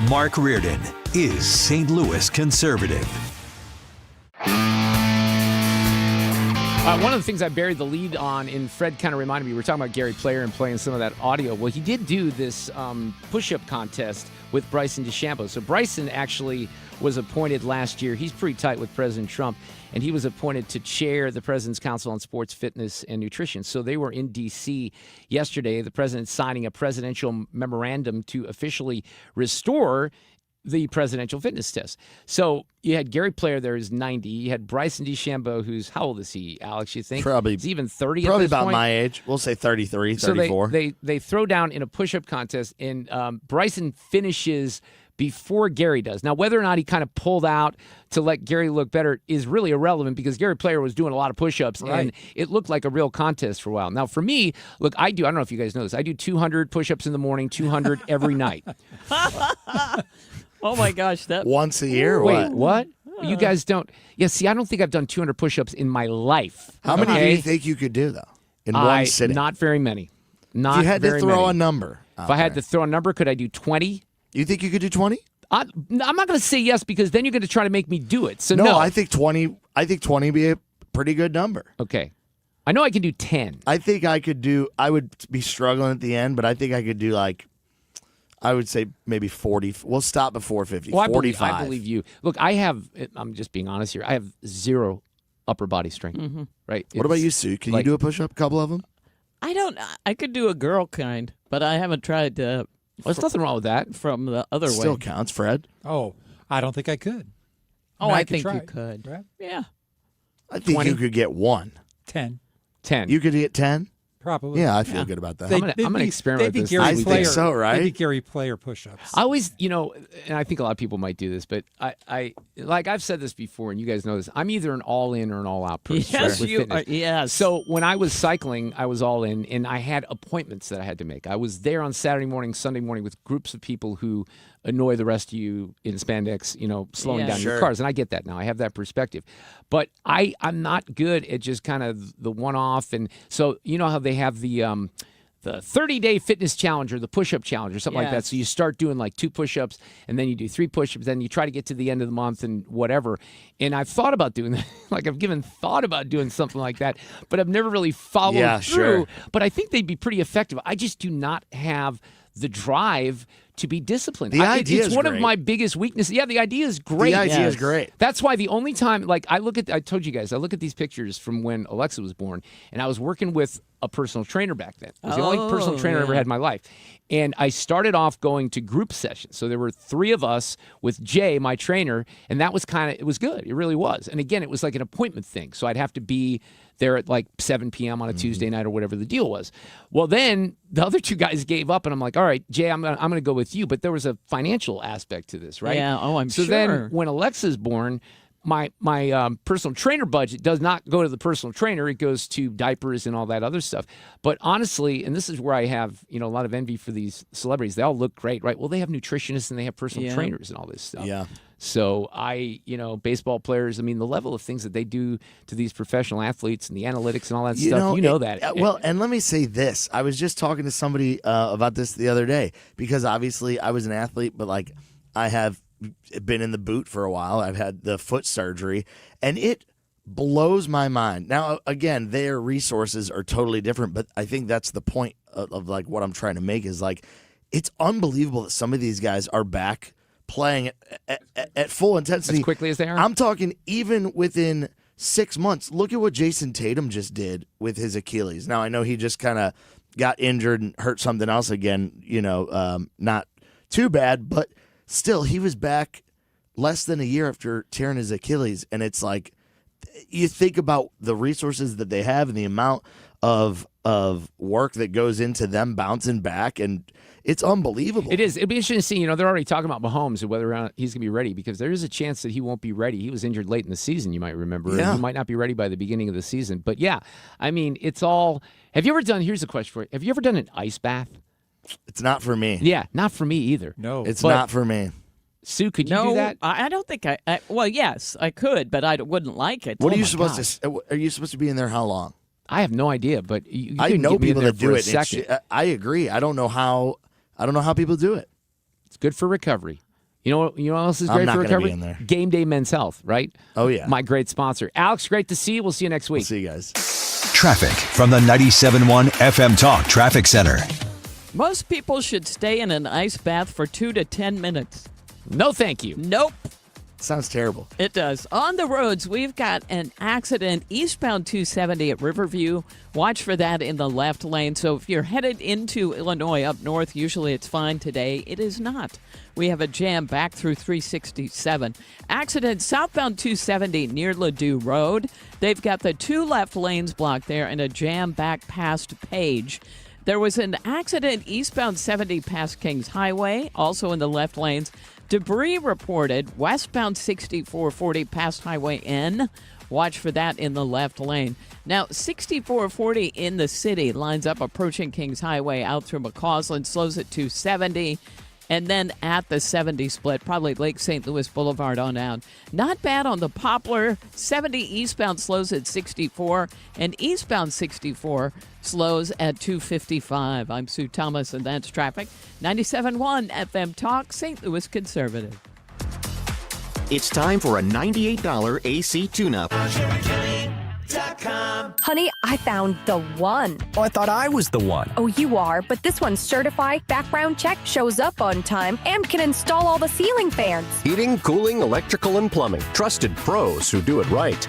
Mark Reardon is St. Louis conservative. One of the things I buried the lead on, and Fred kind of reminded me, we were talking about Gary Player and playing some of that audio. Well, he did do this push-up contest with Bryson DeChambeau. So Bryson actually was appointed last year. He's pretty tight with President Trump, and he was appointed to chair the President's Council on Sports, Fitness, and Nutrition. So they were in D.C. yesterday, the president signing a presidential memorandum to officially restore the presidential fitness test. So you had Gary Player there, who's 90. You had Bryson DeChambeau, who's, how old is he, Alex, you think? Probably. He's even 30 at Probably this about point. my age. We'll say 33, 34. So they throw down in a push-up contest, and Bryson finishes before Gary does. Now, whether or not he kind of pulled out to let Gary look better is really irrelevant because Gary Player was doing a lot of push-ups, and it looked like a real contest for a while. Now, for me, look, I don't know if you guys know this, I do 200 push-ups in the morning, 200 every night. Oh, my gosh. Once a year? Wait, what? You guys don't. Yeah, see, I don't think I've done 200 push-ups in my life. How many do you think you could do, though, in one sitting? Not very many. If you had to throw a number. If I had to throw a number, could I do 20? You think you could do 20? I'm not going to say yes because then you're going to try to make me do it. So no. I think 20. I think 20 would be a pretty good number. Okay. I know I can do 10. I think I could do. I would be struggling at the end, but I think I could do I would say maybe 40. We'll stop at 450. Well, 45. I believe you. Look, I'm just being honest here. I have zero upper body strength. Mm-hmm. Right. What about you, Sue? Can you do a push-up? A couple of them? I could do a girl kind, but I haven't tried to. There's nothing wrong with that. From the other way. Still counts, Fred. Oh, I don't think I could. Oh, I think you could. Right? Yeah. I think 20? you could get 1. 10. 10. You could get 10? Probably. Yeah, I feel good about that. I'm going to experiment with this. I think so, right? Maybe Gary Player push-ups. I always, and I think a lot of people might do this, but I like I've said this before, and you guys know this. I'm either an all-in or an all-out person. Yes, with you fitness. are. Yes. So when I was cycling, I was all in, and I had appointments that I had to make. I was there on Saturday morning, Sunday morning with groups of people who annoy the rest of you in spandex, slowing down your cars. And I get that now. I have that perspective. But I'm not good at just kind of the one-off. And so you know how they have the 30-day fitness challenge or the push-up challenge or something like that. So you start doing like 2 push-ups and then you do 3 push-ups. Then you try to get to the end of the month and whatever. And I've thought about doing that. I've given thought about doing something like that, but I've never really followed through. But I think they'd be pretty effective. I just do not have the drive to be disciplined. The idea it's is one great. of my biggest weaknesses. Yeah, the idea is great. The idea is great. That's why the only time, I told you guys, I look at these pictures from when Alexa was born, and I was working with a personal trainer back then. It was the only personal trainer I ever had in my life. And I started off going to group sessions. So there were 3 of us with Jay, my trainer, and that was it was good. It really was. And again, it was like an appointment thing. So I'd have to be there at 7 p.m. on a Tuesday night or whatever the deal was. Well, then the other 2 guys gave up, and I'm like, all right, Jay, I'm gonna go with you. But there was a financial aspect to this, right? Yeah. Oh, I'm sure. So then when Alexa's born, my personal trainer budget does not go to the personal trainer. It goes to diapers and all that other stuff. But honestly, and this is where I have a lot of envy for these celebrities. They all look great, right? Well, they have nutritionists and they have personal trainers and all this stuff. Yeah. So baseball players, the level of things that they do to these professional athletes and the analytics and all that stuff, that. Well, and let me say this. I was just talking to somebody about this the other day because obviously I was an athlete, but I have been in the boot for a while. I've had the foot surgery, and it blows my mind. Now, again, their resources are totally different, but I think that's the point of what I'm trying to make is it's unbelievable that some of these guys are back playing at full intensity as quickly as they are. I'm talking even within 6 months. Look at what Jason Tatum just did with his Achilles. Now, I know he just kind of got injured and hurt something else again, not too bad, but still, he was back less than a year after tearing his Achilles, and it's you think about the resources that they have and the amount of work that goes into them bouncing back, and it's unbelievable. It is. It'd be interesting to see. They're already talking about Mahomes and whether or not he's going to be ready because there is a chance that he won't be ready. He was injured late in the season, you might remember. Yeah. He might not be ready by the beginning of the season. But yeah, it's all. Have you ever done? Here's a question for you. Have you ever done an ice bath? It's not for me. Yeah, not for me either. No, it's not for me. Sue, could you do that? I don't think I. Well, yes, I could, but I wouldn't like it. What are you supposed to? Are you supposed to be in there how long? I have no idea, but I know people that do it. I agree. I don't know how people do it. It's good for recovery. You know what else is great for recovery? Be in there. Game Day Men's Health, right? Oh yeah, my great sponsor. Alex, great to see you. We'll see you next week. We'll see you guys. Traffic from the 97.1 FM Talk Traffic Center. Most people should stay in an ice bath for 2 to 10 minutes. No, thank you. Nope. Sounds terrible. It does. On the roads, we've got an accident eastbound 270 at Riverview. Watch for that in the left lane. So if you're headed into Illinois up north, usually it's fine. Today, it is not. We have a jam back through 367. Accident southbound 270 near Ladue Road. They've got the 2 left lanes blocked there and a jam back past Page. There was an accident eastbound 70 past Kings Highway, also in the left lanes. Debris reported westbound 6440 past Highway N. Watch for that in the left lane. Now, 6440 in the city lines up approaching Kings Highway out through McCausland, slows at 270. And then at the 70 split, probably Lake St. Louis Boulevard on out. Not bad on the Poplar. 70 eastbound slows at 64, and eastbound 64 slows at 255. I'm Sue Thomas, and that's traffic. 97.1 FM Talk, St. Louis Conservative. It's time for a $98 AC tune-up. Honey, I found the one. Oh, I thought I was the one. Oh, you are, but this one's certified, background check, shows up on time, and can install all the ceiling fans. Heating, cooling, electrical, and plumbing. Trusted pros who do it right.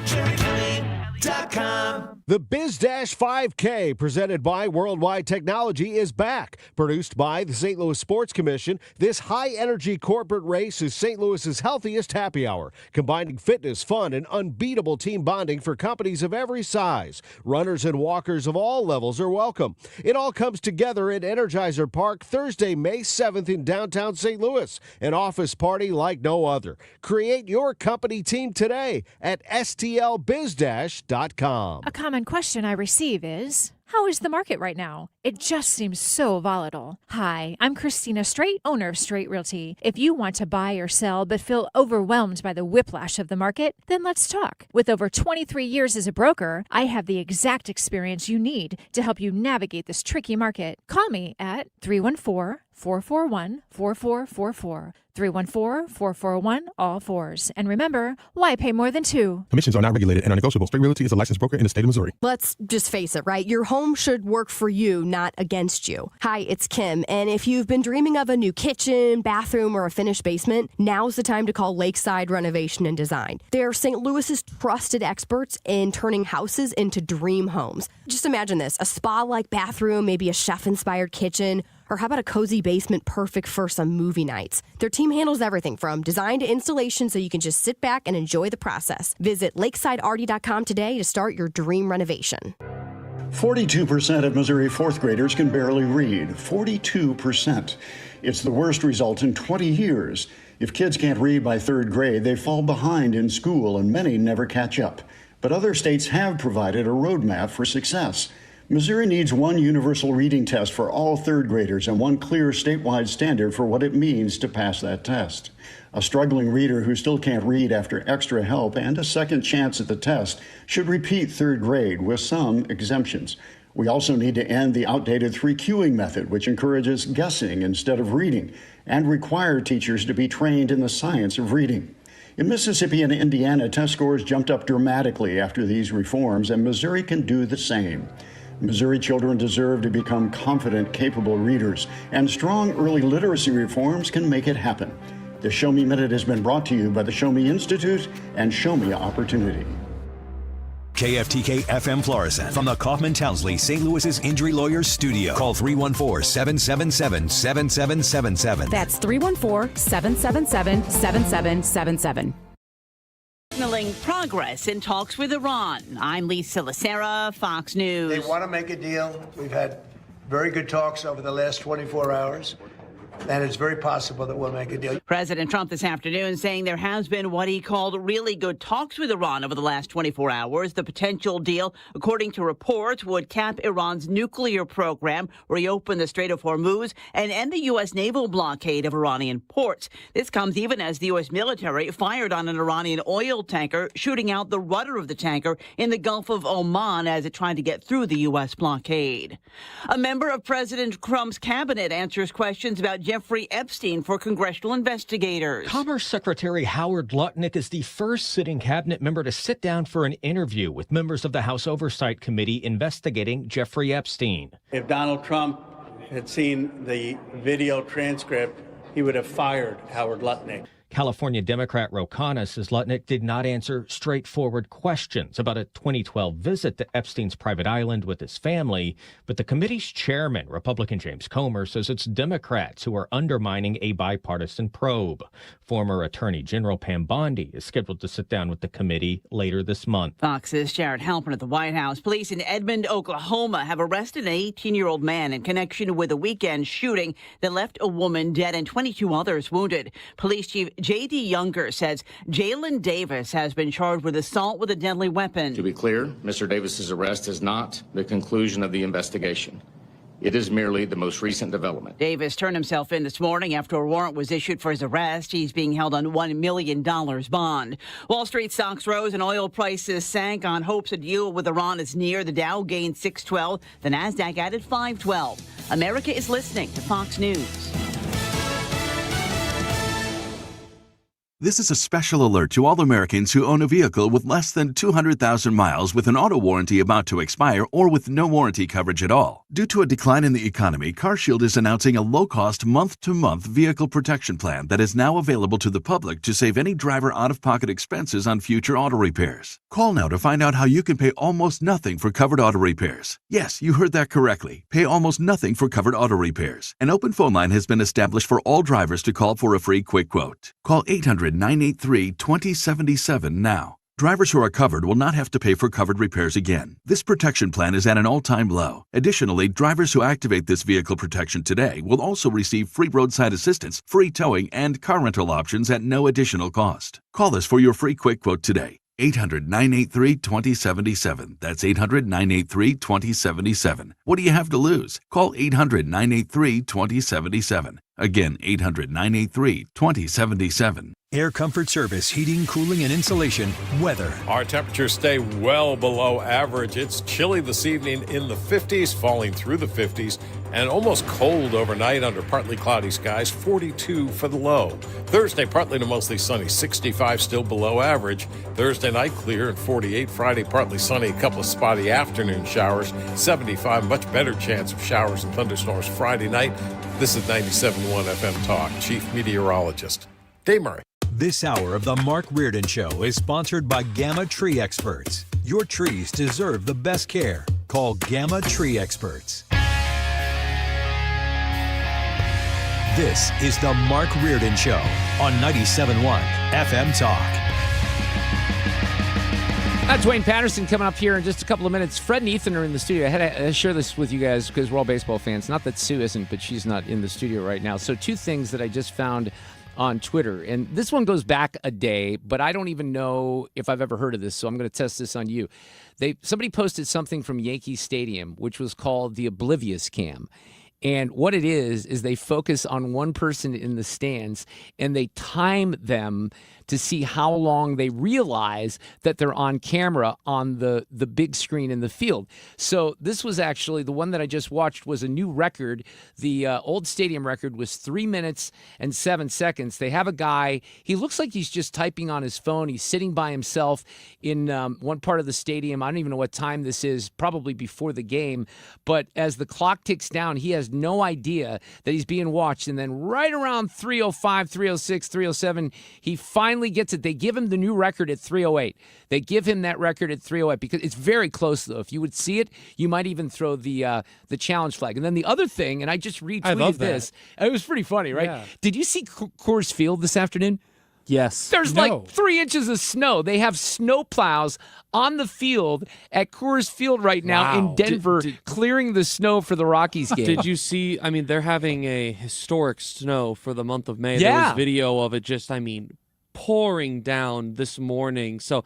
The Biz-5K, presented by Worldwide Technology, is back. Produced by the St. Louis Sports Commission, this high-energy corporate race is St. Louis's healthiest happy hour, combining fitness, fun, and unbeatable team bonding for companies of every size. Runners and walkers of all levels are welcome. It all comes together at Energizer Park Thursday, May 7th in downtown St. Louis. An office party like no other. Create your company team today at stlbiz-.com. A common question I receive is, how is the market right now? It just seems so volatile. Hi, I'm Christina Straight, owner of Straight Realty. If you want to buy or sell but feel overwhelmed by the whiplash of the market, then let's talk. With over 23 years as a broker, I have the exact experience you need to help you navigate this tricky market. Call me at 314-441-4444. 314-441-all-4s. And remember, why pay more than two? Commissions are not regulated and are negotiable. Straight Realty is a licensed broker in the state of Missouri. Let's just face it, right? Your home should work for you, not against you. Hi, it's Kim, and if you've been dreaming of a new kitchen, bathroom, or a finished basement, now's the time to call Lakeside Renovation and Design. They're St. Louis's trusted experts in turning houses into dream homes. Just imagine this, a spa-like bathroom, maybe a chef-inspired kitchen, or how about a cozy basement perfect for some movie nights? Their team handles everything from design to installation, so you can just sit back and enjoy the process. Visit lakesidearty.com today to start your dream renovation. 42% of Missouri fourth graders can barely read. 42%. It's the worst result in 20 years. If kids can't read by third grade, they fall behind in school, and many never catch up. But other states have provided a roadmap for success. Missouri needs one universal reading test for all third graders and one clear statewide standard for what it means to pass that test. A struggling reader who still can't read after extra help and a second chance at the test should repeat third grade with some exemptions. We also need to end the outdated 3Qing method, which encourages guessing instead of reading, and require teachers to be trained in the science of reading. In Mississippi and Indiana, test scores jumped up dramatically after these reforms, and Missouri can do the same. Missouri children deserve to become confident, capable readers, and strong early literacy reforms can make it happen. The Show Me Minute has been brought to you by the Show Me Institute and Show Me Opportunity. KFTK FM Florissant from the Kaufman Townsley St. Louis's Injury Lawyers Studio. Call 314-777-7777. That's 314-777-7777. Signaling progress in talks with Iran. I'm Lisa Lacera, Fox News. They want to make a deal. We've had very good talks over the last 24 hours. And it's very possible that we'll make a deal. President Trump this afternoon saying there has been what he called really good talks with Iran over the last 24 hours. The potential deal, according to reports, would cap Iran's nuclear program, reopen the Strait of Hormuz, and end the U.S. naval blockade of Iranian ports. This comes even as the U.S. military fired on an Iranian oil tanker, shooting out the rudder of the tanker in the Gulf of Oman as it tried to get through the U.S. blockade. A member of President Trump's cabinet answers questions about Jeffrey Epstein for congressional investigators. Commerce Secretary Howard Lutnick is the first sitting cabinet member to sit down for an interview with members of the House Oversight Committee investigating Jeffrey Epstein. If Donald Trump had seen the video transcript, he would have fired Howard Lutnick. California Democrat Ro Khanna says Lutnick did not answer straightforward questions about a 2012 visit to Epstein's private island with his family. But the committee's chairman, Republican James Comer, says it's Democrats who are undermining a bipartisan probe. Former Attorney General Pam Bondi is scheduled to sit down with the committee later this month. Fox's Jared Halpern at the White House. Police in Edmond, Oklahoma have arrested an 18-year-old man in connection with a weekend shooting that left a woman dead and 22 others wounded. Police Chief J.D. Younger says Jalen Davis has been charged with assault with a deadly weapon. To be clear, Mr. Davis's arrest is not the conclusion of the investigation. It is merely the most recent development. Davis turned himself in this morning after a warrant was issued for his arrest. He's being held on $1 million bond. Wall Street stocks rose and oil prices sank on hopes a deal with Iran is near. The Dow gained 612. The Nasdaq added 512. America is listening to Fox News. This is a special alert to all Americans who own a vehicle with less than 200,000 miles with an auto warranty about to expire or with no warranty coverage at all. Due to a decline in the economy, CarShield is announcing a low-cost month-to-month vehicle protection plan that is now available to the public to save any driver out-of-pocket expenses on future auto repairs. Call now to find out how you can pay almost nothing for covered auto repairs. Yes, you heard that correctly. Pay almost nothing for covered auto repairs. An open phone line has been established for all drivers to call for a free quick quote. Call 800-983-2077 now. Drivers who are covered will not have to pay for covered repairs again. This protection plan is at an all-time low. Additionally, drivers who activate this vehicle protection today will also receive free roadside assistance, free towing, and car rental options at no additional cost. Call us for your free quick quote today. 800-983-2077. That's 800-983-2077. What do you have to lose? Call 800-983-2077. Again, 800-983-2077. Air Comfort Service, heating, cooling, and insulation, weather. Our temperatures stay well below average. It's chilly this evening in the 50s, falling through the 50s, and almost cold overnight under partly cloudy skies, 42 for the low. Thursday, partly to mostly sunny, 65 still below average. Thursday night, clear and 48. Friday, partly sunny, a couple of spotty afternoon showers, 75, much better chance of showers and thunderstorms Friday night. This is 97.1 FM Talk. Chief Meteorologist Dave Murray. This hour of the Mark Reardon Show is sponsored by Gamma Tree Experts. Your trees deserve the best care. Call Gamma Tree Experts. This is the Mark Reardon Show on 97.1 FM Talk. Duane Patterson coming up here in just a couple of minutes. Fred and Ethan are in the studio. I had to share this with you guys because we're all baseball fans. Not that Sue isn't, but she's not in the studio right now. So two things that I just found on Twitter. And this one goes back a day, but I don't even know if I've ever heard of this, so I'm going to test this on you. Somebody posted something from Yankee Stadium, which was called the Oblivious Cam. And what it is they focus on one person in the stands, and they time them to see how long they realize that they're on camera on the big screen in the field. So this was actually, the one that I just watched was a new record. The old stadium record was 3 minutes and 7 seconds. They have a guy, he looks like he's just typing on his phone. He's sitting by himself in one part of the stadium. I don't even know what time this is, probably before the game. But as the clock ticks down, he has no idea that he's being watched. And then right around 3:05, 3:06, 3:07, he finally gets it. They give him the new record at 3:08. They give him that record at 3:08 because it's very close, though. If you would see it, you might even throw the challenge flag. And then the other thing, and I just retweeted this. It was pretty funny, right? Yeah. Did you see Coors Field this afternoon? Yes. There's like 3 inches of snow. They have snow plows on the field at Coors Field right now in Denver, clearing the snow for the Rockies game. Did you see? I mean, they're having a historic snow for the month of May. Yeah. There was video of it just, pouring down this morning. So,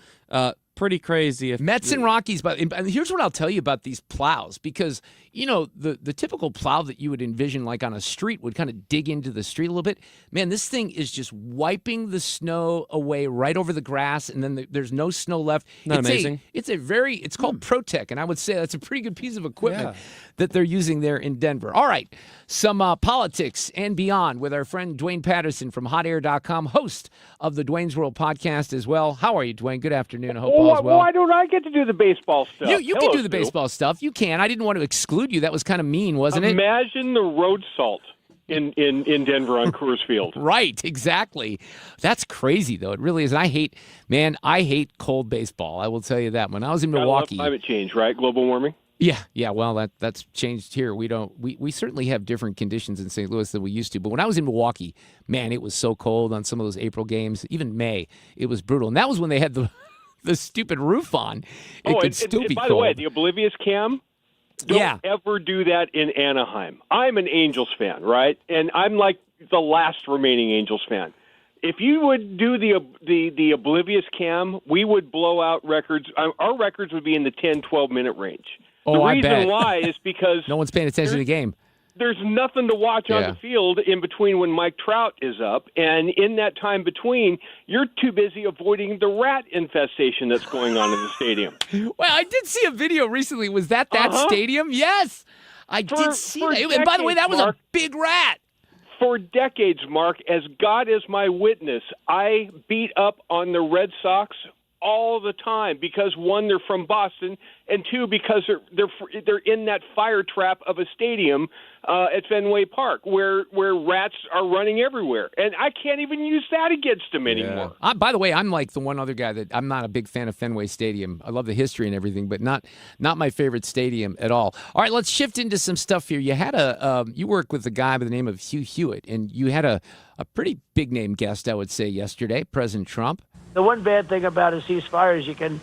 pretty crazy. Mets and Rockies, but here's what I'll tell you about these plows, because the typical plow that you would envision like on a street would kind of dig into the street a little bit. Man, this thing is just wiping the snow away right over the grass, and then there's no snow left. Not amazing. It's called ProTech, and I would say that's a pretty good piece of equipment that they're using there in Denver. All right, some politics and beyond with our friend Duane Patterson from HotAir.com, host of the Duane's World podcast as well. How are you, Duane? Good afternoon. I hope all is well. Why don't I get to do the baseball stuff? You can do the baseball stuff. You can. I didn't want to exclude you. That was kind of mean, wasn't it? Imagine the road salt. in Denver on Coors Field. Right, exactly. That's crazy, though. It really is. And I hate cold baseball. I will tell you that. When I was in Milwaukee, climate change, right? Global warming. Yeah. Well, that's changed here. We certainly have different conditions in St. Louis than we used to. But when I was in Milwaukee, man, it was so cold on some of those April games. Even May, it was brutal. And that was when they had the stupid roof on. It could still be by cold. the way, the oblivious cam. Don't ever do that in Anaheim. I'm an Angels fan, right? And I'm like the last remaining Angels fan. If you would do the oblivious cam, we would blow out records. Our records would be in the 10, 12-minute range. Oh, the I reason bet. why is because no one's paying attention to the game. There's nothing to watch on the field in between when Mike Trout is up. And in that time between, you're too busy avoiding the rat infestation that's going on in the stadium. Well, I did see a video recently. Was that stadium? Yes. I did see that. And by the way, that was a big rat. For decades, Mark, as God is my witness, I beat up on the Red Sox all the time because, one, they're from Boston, and two, because they're in that fire trap of a stadium at Fenway Park where rats are running everywhere, and I can't even use that against them anymore. By the way, I'm like the one other guy that I'm not a big fan of Fenway Stadium. I love the history and everything, but not my favorite stadium at all. All right, let's shift into some stuff here. You had you work with a guy by the name of Hugh Hewitt, and you had a pretty big name guest, I would say, yesterday, President Trump. The one bad thing about a ceasefire is you can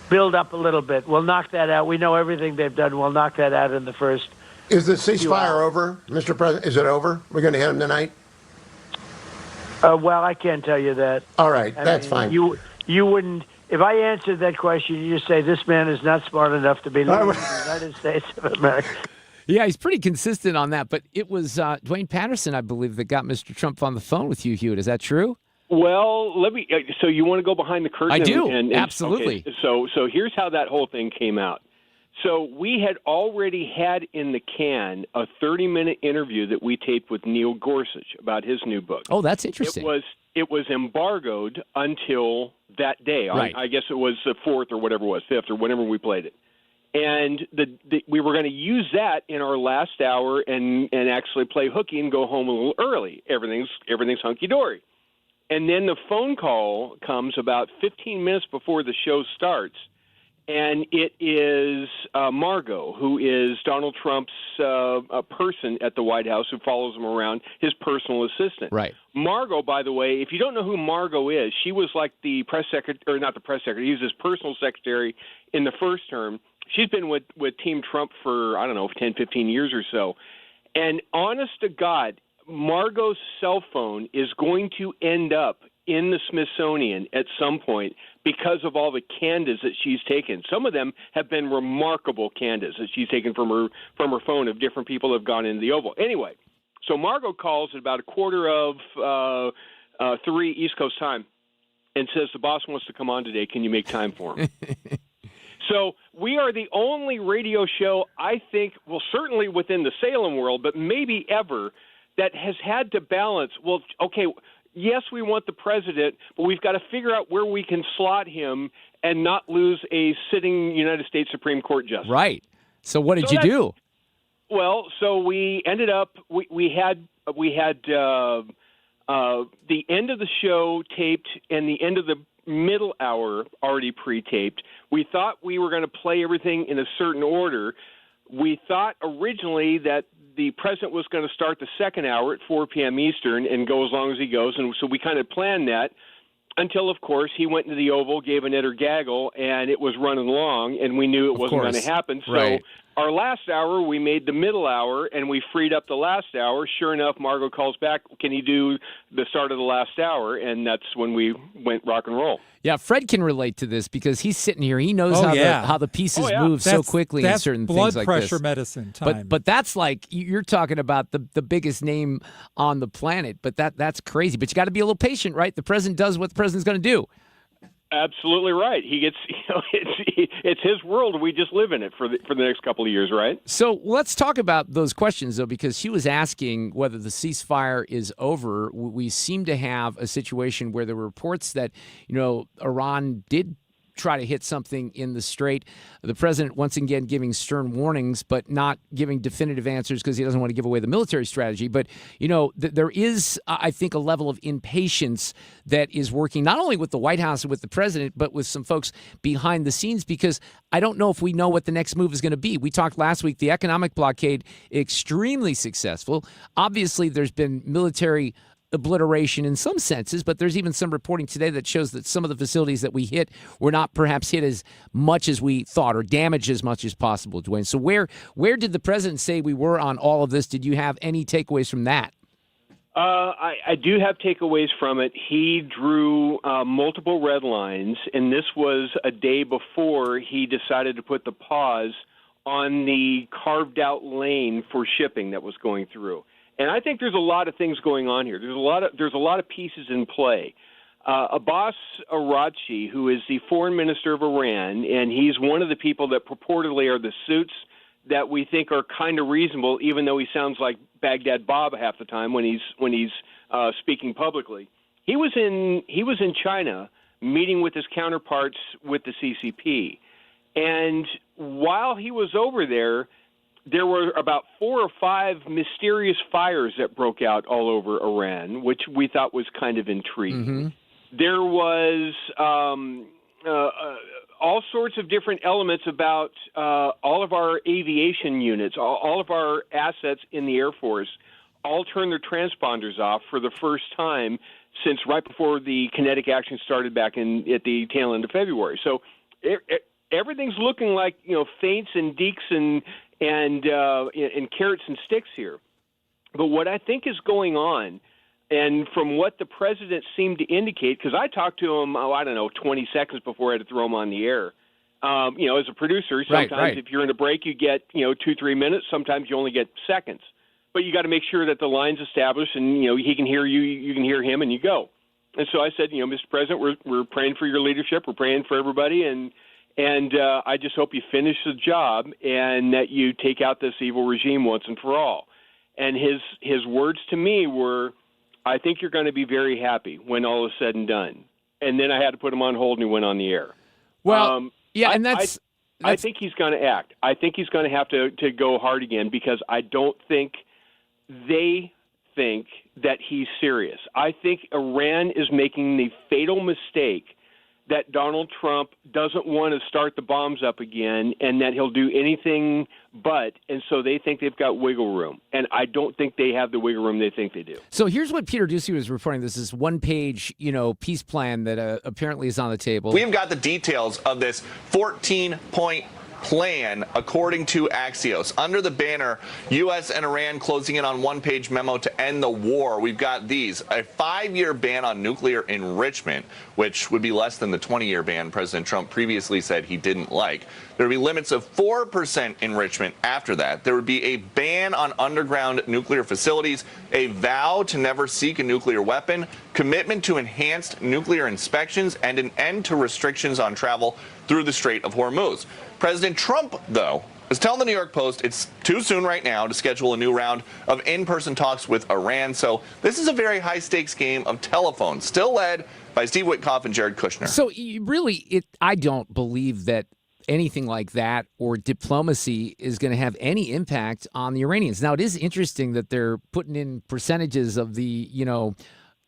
build up a little bit. We'll knock that out. We know everything they've done. We'll knock that out in the first. Is the ceasefire over, Mr. President? Is it over? We're going to hit them tonight? Well, I can't tell you that. All right, that's fine. You wouldn't. If I answered that question, you just say this man is not smart enough to be leading the United States of America. Yeah, he's pretty consistent on that. But it was Duane Patterson, I believe, that got Mr. Trump on the phone with Hugh Hewitt. Is that true? Well, let me. So you want to go behind the curtain? I do. And Absolutely. Okay, so here's how that whole thing came out. So we had already had in the can a 30-minute interview that we taped with Neil Gorsuch about his new book. Oh, that's interesting. It was embargoed until that day. Right. I guess it was the 4th or whatever it was, 5th or whenever we played it. And we were going to use that in our last hour and actually play hooky and go home a little early. Everything's hunky-dory. And then the phone call comes about 15 minutes before the show starts, and it is Margot, who is Donald Trump's a person at the White House who follows him around, his personal assistant. Right. Margot, by the way, if you don't know who Margot is, she was like the press secretary, or not the press secretary, he was his personal secretary in the first term. She's been with Team Trump for, 10, 15 years or so. And honest to God, Margot's cell phone is going to end up in the Smithsonian at some point because of all the candidates that she's taken. Some of them have been remarkable candidates that she's taken from her phone of different people who have gone into the Oval. Anyway, so Margot calls at about 2:45 East Coast time and says, the boss wants to come on today. Can you make time for him? So we are the only radio show, I think, well, certainly within the Salem world, but maybe ever, that has had to balance, well, okay, yes, we want the president, but we've got to figure out where we can slot him and not lose a sitting United States Supreme Court justice. Right. So what did you do? Well, so we ended up, we had the end of the show taped and the end of the middle hour already pre-taped. We thought we were going to play everything in a certain order. We thought originally that the president was going to start the second hour at 4 p.m. Eastern and go as long as he goes, and so we kind of planned that until, of course, he went into the Oval, gave an utter gaggle, and it was running long, and we knew it wasn't going to happen. So our last hour, we made the middle hour, and we freed up the last hour. Sure enough, Margot calls back, can you do the start of the last hour? And that's when we went rock and roll. Yeah, Fred can relate to this because he's sitting here. He knows how the pieces move so quickly in certain things like this. That's blood pressure medicine time. But that's like, you're talking about the biggest name on the planet. But that's crazy. But you got to be a little patient, right? The president does what the president's going to do. Absolutely right. He gets, it's his world. We just live in it for the next couple of years, right? So let's talk about those questions, though, because she was asking whether the ceasefire is over. We seem to have a situation where there were reports that, Iran did try to hit something in the strait. The president, once again, giving stern warnings, but not giving definitive answers because he doesn't want to give away the military strategy. But, there is, I think, a level of impatience that is working not only with the White House and with the president, but with some folks behind the scenes, because I don't know if we know what the next move is going to be. We talked last week, the economic blockade, extremely successful. Obviously, there's been military obliteration in some senses, but there's even some reporting today that shows that some of the facilities that we hit were not perhaps hit as much as we thought or damaged as much as possible, Duane. So where did the president say we were on all of this? Did you have any takeaways from that? I do have takeaways from it. He drew multiple red lines, and this was a day before he decided to put the pause on the carved-out lane for shipping that was going through. And I think there's a lot of things going on here. There's a lot of pieces in play. Abbas Araghchi, who is the foreign minister of Iran, and he's one of the people that purportedly are the suits that we think are kind of reasonable, even though he sounds like Baghdad Bob half the time when he's speaking publicly. He was in China meeting with his counterparts with the CCP, and while he was over there were about 4 or 5 mysterious fires that broke out all over Iran, which we thought was kind of intriguing. Mm-hmm. There was all sorts of different elements about all of our aviation units, all of our assets in the Air Force, all turned their transponders off for the first time since right before the kinetic action started back at the tail end of February. So everything's looking like feints and deeks and carrots and sticks here. But what I think is going on, and from what the president seemed to indicate, because I talked to him, 20 seconds before I had to throw him on the air. As a producer, sometimes if you're in a break, you get 2-3 minutes. Sometimes you only get seconds. But you got to make sure that the line's established, and he can hear you, you can hear him, and you go. And so I said, Mr. President, we're praying for your leadership, we're praying for everybody, and I just hope you finish the job and that you take out this evil regime once and for all. And his words to me were, I think you're going to be very happy when all is said and done. And then I had to put him on hold, and he went on the air. Well, and I think he's going to act. I think he's going to have to go hard again, because I don't think they think that he's serious. I think Iran is making the fatal mistake that Donald Trump doesn't want to start the bombs up again, and that he'll do anything but, and so they think they've got wiggle room. And I don't think they have the wiggle room they think they do. So here's what Peter Ducey was reporting. This is one-page, peace plan that apparently is on the table. We've got the details of this 14-point plan, according to Axios. Under the banner, U.S. and Iran closing in on one-page memo to end the war. We've got these: a 5-year ban on nuclear enrichment, which would be less than the 20-year ban President Trump previously said he didn't like. There would be limits of 4% enrichment after that. There would be a ban on underground nuclear facilities, a vow to never seek a nuclear weapon, commitment to enhanced nuclear inspections, and an end to restrictions on travel through the Strait of Hormuz. President Trump, though, is telling the New York Post it's too soon right now to schedule a new round of in-person talks with Iran. So this is a very high-stakes game of telephone, still led by Steve Witkoff and Jared Kushner. So really, I don't believe that anything like that or diplomacy is going to have any impact on the Iranians. Now, it is interesting that they're putting in percentages of the,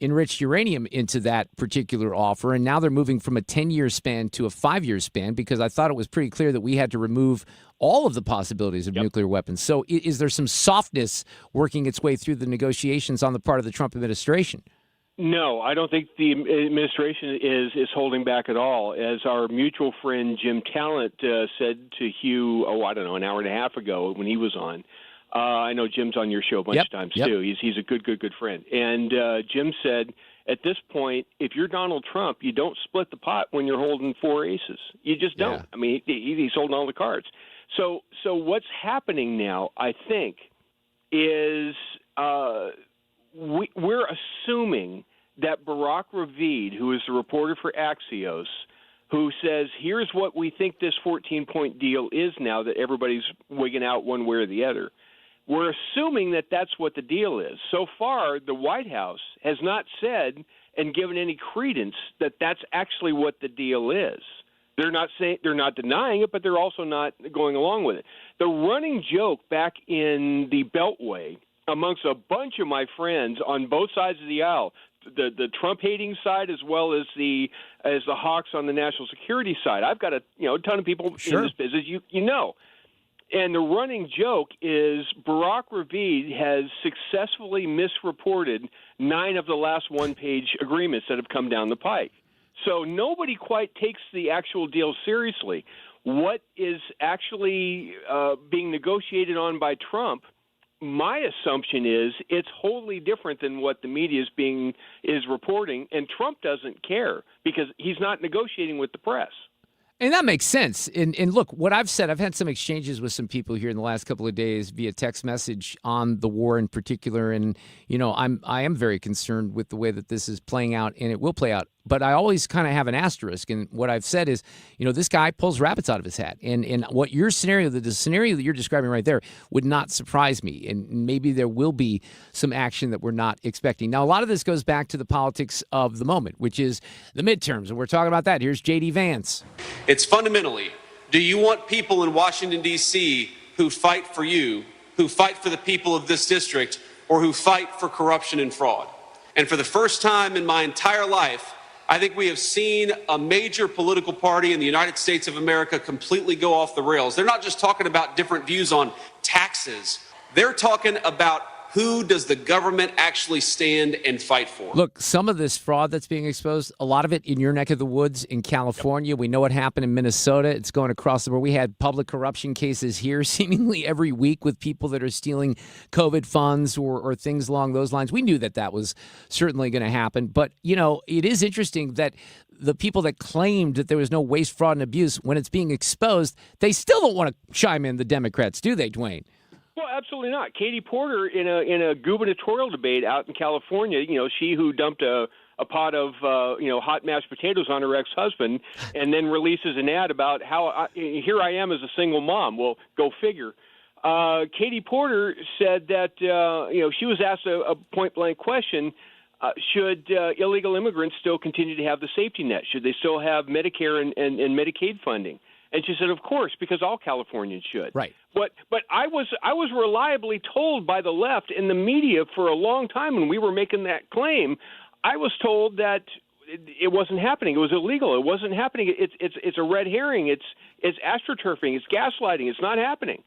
enriched uranium into that particular offer, and now they're moving from a 10-year span to a 5-year span, because I thought it was pretty clear that we had to remove all of the possibilities of nuclear weapons. So is there some softness working its way through the negotiations on the part of the Trump administration? No, I don't think the administration is holding back at all. As our mutual friend Jim Talent said to Hugh, an hour and a half ago when he was on. I know Jim's on your show a bunch of times too. He's a good friend. And Jim said, at this point, if you're Donald Trump, you don't split the pot when you're holding 4 aces. You just don't. Yeah. I mean, he's holding all the cards. So what's happening now, I think, is we're assuming that Barack Ravid, who is the reporter for Axios, who says, here's what we think this 14-point deal is now that everybody's wigging out one way or the other. We're assuming that that's what the deal is. So far, the White House has not said and given any credence that that's actually what the deal is. They're not denying it, but they're also not going along with it. The running joke back in the Beltway amongst a bunch of my friends on both sides of the aisle, the Trump-hating side as well as the hawks on the national security side. I've got a ton of people in this business, you know. And the running joke is Barack Ravid has successfully misreported 9 of the last one-page agreements that have come down the pike. So nobody quite takes the actual deal seriously. What is actually being negotiated on by Trump, my assumption is it's wholly different than what the media is reporting, and Trump doesn't care because he's not negotiating with the press. And that makes sense. And look, what I've said, I've had some exchanges with some people here in the last couple of days via text message on the war in particular. And, I am very concerned with the way that this is playing out, and it will play out. But I always kind of have an asterisk. And what I've said is, this guy pulls rabbits out of his hat. And what the scenario that you're describing right there would not surprise me. And maybe there will be some action that we're not expecting. Now, a lot of this goes back to the politics of the moment, which is the midterms. And we're talking about that. Here's J.D. Vance. It's fundamentally, do you want people in Washington, D.C. who fight for you, who fight for the people of this district, or who fight for corruption and fraud? And for the first time in my entire life, I think we have seen a major political party in the United States of America completely go off the rails. They're not just talking about different views on taxes. They're talking about who does the government actually stand and fight for? Look, some of this fraud that's being exposed, a lot of it in your neck of the woods in California. We know what happened in Minnesota. It's going across the board. We had public corruption cases here seemingly every week with people that are stealing COVID funds or things along those lines. We knew that was certainly going to happen. But, it is interesting that the people that claimed that there was no waste, fraud, and abuse, when it's being exposed, they still don't want to chime in, the Democrats, do they, Duane? Well, absolutely not. Katie Porter, in a gubernatorial debate out in California, she who dumped a pot of hot mashed potatoes on her ex-husband, and then releases an ad about how here I am as a single mom. Well, go figure. Katie Porter said that she was asked a point-blank question: should illegal immigrants still continue to have the safety net? Should they still have Medicare and Medicaid funding? And she said, of course, because all Californians should. Right. But I was reliably told by the left in the media for a long time when we were making that claim, I was told that it wasn't happening. It was illegal. It wasn't happening. It's a red herring. It's astroturfing. It's gaslighting. It's not happening.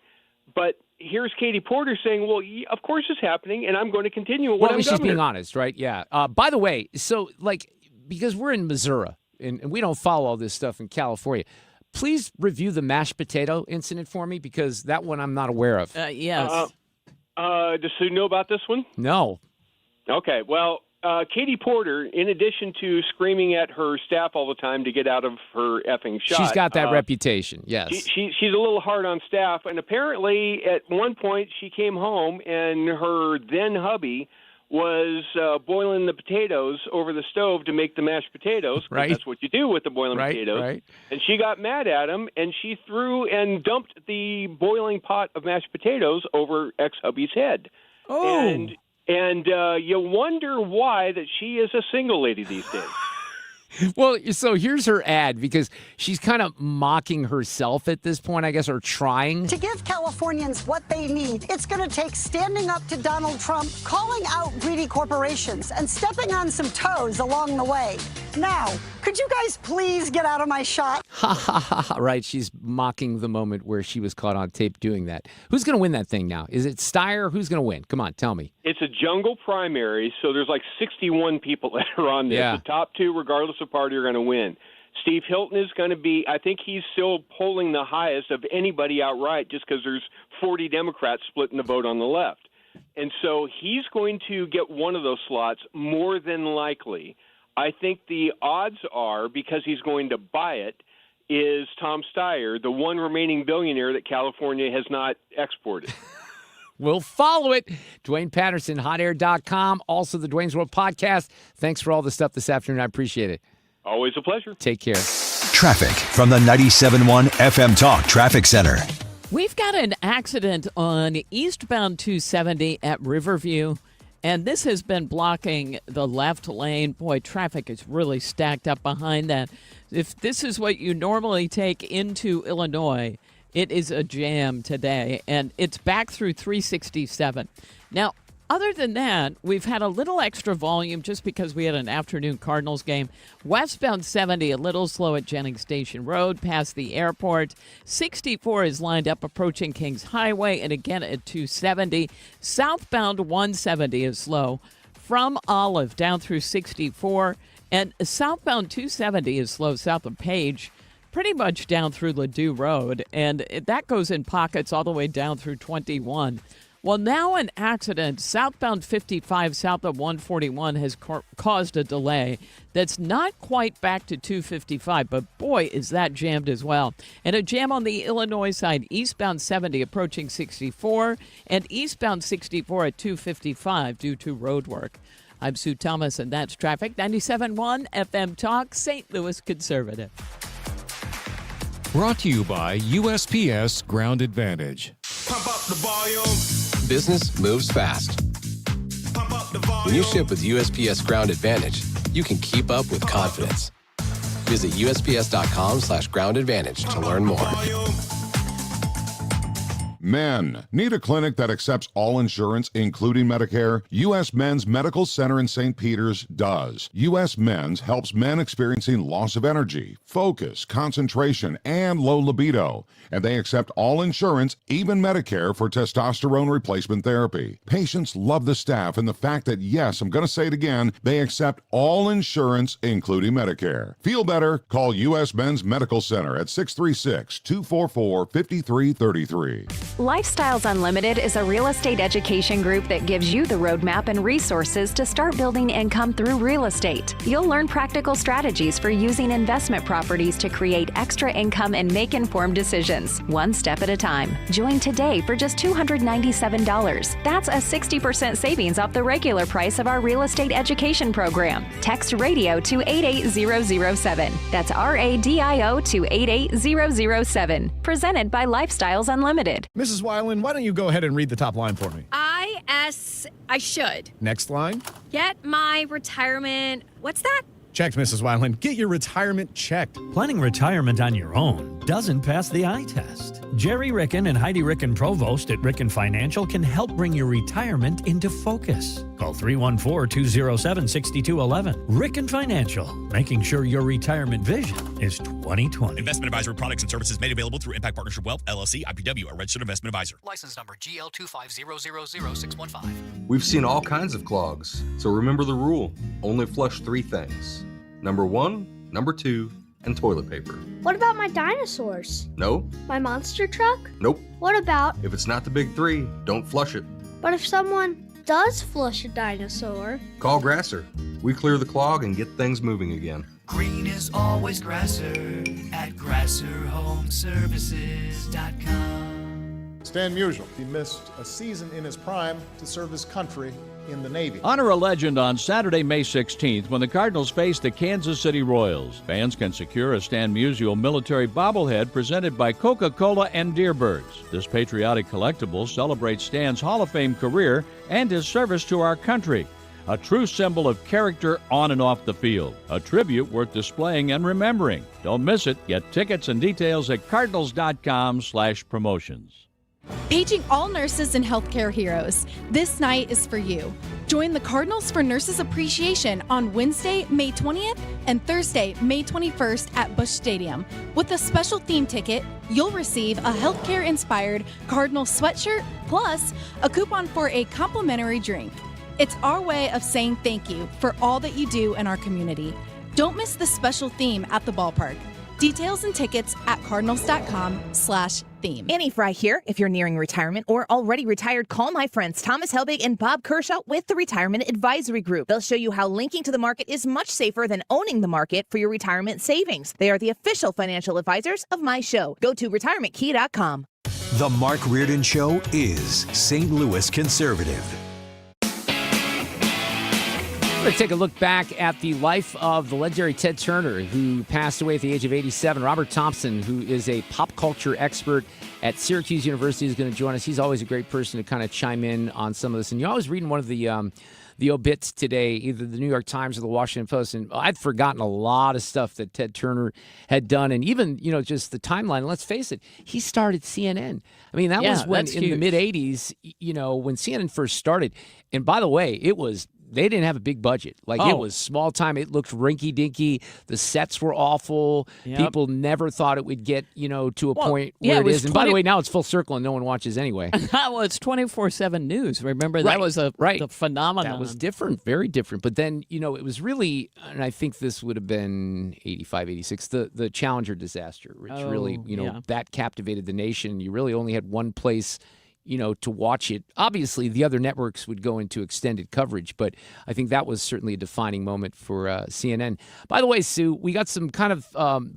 But here's Katie Porter saying, well, of course it's happening, and I'm going to continue when I'm she's governor. being honest, right? Yeah. By the way, so, because we're in Missouri, and we don't follow all this stuff in California, please review the mashed potato incident for me, because that one I'm not aware of. Yes. Does Sue know about this one? No. Okay. Well, Katie Porter, in addition to screaming at her staff all the time to get out of her effing shot. She's got that reputation, yes. She's a little hard on staff, and apparently at one point she came home and her then hubby was boiling the potatoes over the stove to make the mashed potatoes. Right. That's what you do with the boiling potatoes. Right. And she got mad at him, and she threw and dumped the boiling pot of mashed potatoes over ex-hubby's head. Oh. And you wonder why that she is a single lady these days. Well, so here's her ad, because she's kind of mocking herself at this point, I guess, or trying. To give Californians what they need, it's going to take standing up to Donald Trump, calling out greedy corporations, and stepping on some toes along the way. Now, could you guys please get out of my shot? Ha ha ha! Right, she's mocking the moment where she was caught on tape doing that. Who's going to win that thing now? Is it Steyer? Who's going to win? Come on, tell me. It's a jungle primary, so there's like 61 people that are on this. Yeah. The top two, regardless of party, are going to win. Steve Hilton is going to be, I think he's still polling the highest of anybody outright, just because there's 40 Democrats splitting the vote on the left. And so he's going to get one of those slots more than likely. I think the odds are, because he's going to buy it, is Tom Steyer, the one remaining billionaire that California has not exported. We'll follow it. Duane Patterson, hotair.com. Also, the Duane's World podcast. Thanks for all the stuff this afternoon. I appreciate it. Always a pleasure. Take care. Traffic from the 97.1 FM Talk Traffic Center. We've got an accident on eastbound 270 at Riverview. And this has been blocking the left lane. Boy, traffic is really stacked up behind that. If this is what you normally take into Illinois, it is a jam today, and it's back through 367. Now, other than that, we've had a little extra volume just because we had an afternoon Cardinals game. Westbound 70, a little slow at Jennings Station Road, past the airport. 64 is lined up approaching Kings Highway, and again at 270. Southbound 170 is slow from Olive down through 64. And southbound 270 is slow south of Page, pretty much down through Ladue Road. And that goes in pockets all the way down through 21. Well, now an accident southbound 55 south of 141 has caused a delay that's not quite back to 255, but boy, is that jammed as well. And a jam on the Illinois side, eastbound 70 approaching 64 and eastbound 64 at 255 due to road work. I'm Sue Thomas, and that's traffic. 97.1 FM Talk, St. Louis Conservative. Brought to you by USPS Ground Advantage. Pump up the volume. Business moves fast. Pump up the volume. When you ship with USPS Ground Advantage, you can keep up with confidence. Visit USPS.com/Ground Advantage to learn more. Men. Need a clinic that accepts all insurance, including Medicare? U.S. Men's Medical Center in St. Peters does. U.S. Men's helps men experiencing loss of energy, focus, concentration, and low libido. And they accept all insurance, even Medicare, for testosterone replacement therapy. Patients love the staff and the fact that, yes, I'm going to say it again, they accept all insurance, including Medicare. Feel better? Call U.S. Men's Medical Center at 636-244-5333. Lifestyles Unlimited is a real estate education group that gives you the roadmap and resources to start building income through real estate. You'll learn practical strategies for using investment properties to create extra income and make informed decisions, one step at a time. Join today for just $297. That's a 60% savings off the regular price of our real estate education program. Text RADIO to 88007. That's RADIO to 88007. Presented by Lifestyles Unlimited. Mrs. Weiland, why don't you go ahead and read the top line for me? I should. Next line. Get my retirement. What's that? Checked, Mrs. Weiland. Get your retirement checked. Planning retirement on your own doesn't pass the eye test. Jerry Ricken and Heidi Ricken Provost at Ricken Financial can help bring your retirement into focus. Call 314-207-6211. Ricken Financial, making sure your retirement vision is 2020. Investment advisory products and services made available through Impact Partnership Wealth, LLC, IPW, a registered investment advisor. License number GL250000615. We've seen all kinds of clogs, so remember the rule. Only flush 3 things. Number 1, number 2, and toilet paper. What about my dinosaurs? No. My monster truck? Nope. What about... If it's not the big 3, don't flush it. But if someone does flush a dinosaur... Call Grasser. We clear the clog and get things moving again. Green is always Grasser at GrasserHomeservices.com. Stan Musial, he missed a season in his prime to serve his country in the Navy. Honor a legend on Saturday, May 16th when the Cardinals face the Kansas City Royals. Fans can secure a Stan Musial military bobblehead presented by Coca-Cola and Deerbirds. This patriotic collectible celebrates Stan's Hall of Fame career and his service to our country. A true symbol of character on and off the field. A tribute worth displaying and remembering. Don't miss it. Get tickets and details at cardinals.com/promotions. Paging all nurses and healthcare heroes. This night is for you. Join the Cardinals for Nurses Appreciation on Wednesday, May 20th and Thursday, May 21st at Busch Stadium. With a special theme ticket, you'll receive a healthcare-inspired Cardinal sweatshirt plus a coupon for a complimentary drink. It's our way of saying thank you for all that you do in our community. Don't miss the special theme at the ballpark. Details and tickets at cardinals.com/theme. Annie Fry here. If you're nearing retirement or already retired, call my friends Thomas Helbig and Bob Kershaw with the Retirement Advisory Group. They'll show you how linking to the market is much safer than owning the market for your retirement savings. They are the official financial advisors of my show. Go to retirementkey.com. The Mark Reardon Show is St. Louis Conservative. We're going to take a look back at the life of the legendary Ted Turner, who passed away at the age of 87. Robert Thompson, who is a pop culture expert at Syracuse University, is going to join us. He's always a great person to kind of chime in on some of this. And you're always reading one of the obits today, either the New York Times or the Washington Post, and I'd forgotten a lot of stuff that Ted Turner had done, and even, just the timeline. Let's face it, he started CNN. I mean, that was when in the mid-'80s, when CNN first started. And by the way, they didn't have a big budget. It was small time. It looked rinky-dinky. The sets were awful. Yep. People never thought it would get, to a point where it is. And by the way, now it's full circle and no one watches anyway. Well, it's 24/7 news. Remember, that was the phenomenon. That was different, very different. But then, it was really, and I think this would have been 85, 86, the Challenger disaster, which really, that captivated the nation. You really only had one place to watch it. Obviously, the other networks would go into extended coverage, but I think that was certainly a defining moment for CNN. By the way, Sue, we got some kind of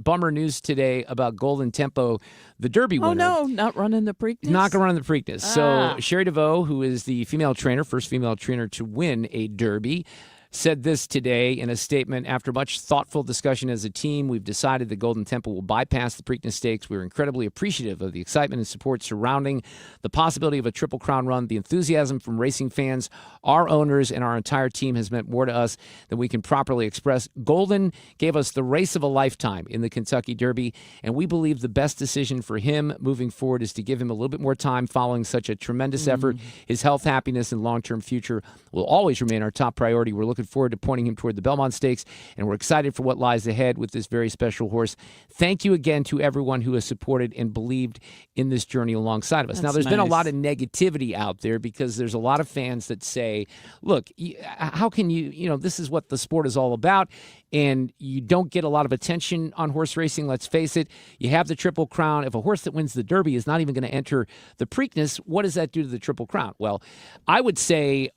bummer news today about Golden Tempo, the Derby winner. Oh, no, not running the Preakness? Not going to run the Preakness. So Sherry DeVoe, who is the first female trainer to win a Derby, said this today in a statement. After much thoughtful discussion as a team, we've decided the Golden Tempo will bypass the Preakness Stakes. We're incredibly appreciative of the excitement and support surrounding the possibility of a Triple Crown run. The enthusiasm from racing fans, our owners, and our entire team has meant more to us than we can properly express. Golden gave us the race of a lifetime in the Kentucky Derby, and we believe the best decision for him moving forward is to give him a little bit more time following such a tremendous effort. His health, happiness, and long-term future will always remain our top priority. We're looking forward to pointing him toward the Belmont Stakes, and we're excited for what lies ahead with this very special horse. Thank you again to everyone who has supported and believed in this journey alongside of us. Now, there's been a lot of negativity out there because there's a lot of fans that say, look, how can you, this is what the sport is all about, and you don't get a lot of attention on horse racing. Let's face it. You have the Triple Crown. If a horse that wins the Derby is not even going to enter the Preakness, what does that do to the Triple Crown? Well, I would say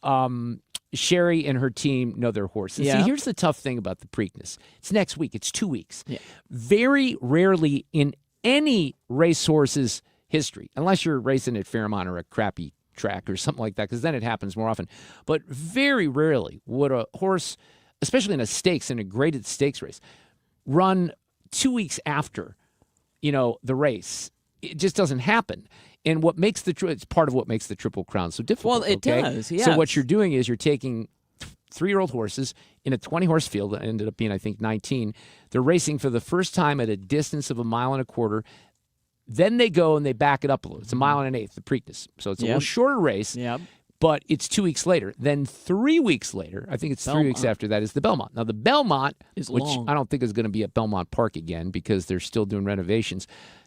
Sherry and her team know their horses. See, here's the tough thing about the Preakness. It's next week. It's 2 weeks. Yeah. Very rarely in any racehorse's history, unless you're racing at Fairmont or a crappy track or something like that, because then it happens more often. But very rarely would a horse, especially in a graded stakes race, run 2 weeks after, the race. It just doesn't happen. And what makes it's part of what makes the Triple Crown so difficult. Well, it does, yes. So what you're doing is you're taking 3-year-old horses in a 20-horse field that ended up being, I think, 19. They're racing for the first time at a distance of 1.25 miles. Then they go and they back it up a little. It's 1.1 miles, the Preakness. So it's a little shorter race, but it's 2 weeks later. Then 3 weeks later, I think it's 3 weeks after that, is the Belmont. Now, the Belmont, which long. I don't think is going to be at Belmont Park again because they're still doing renovations.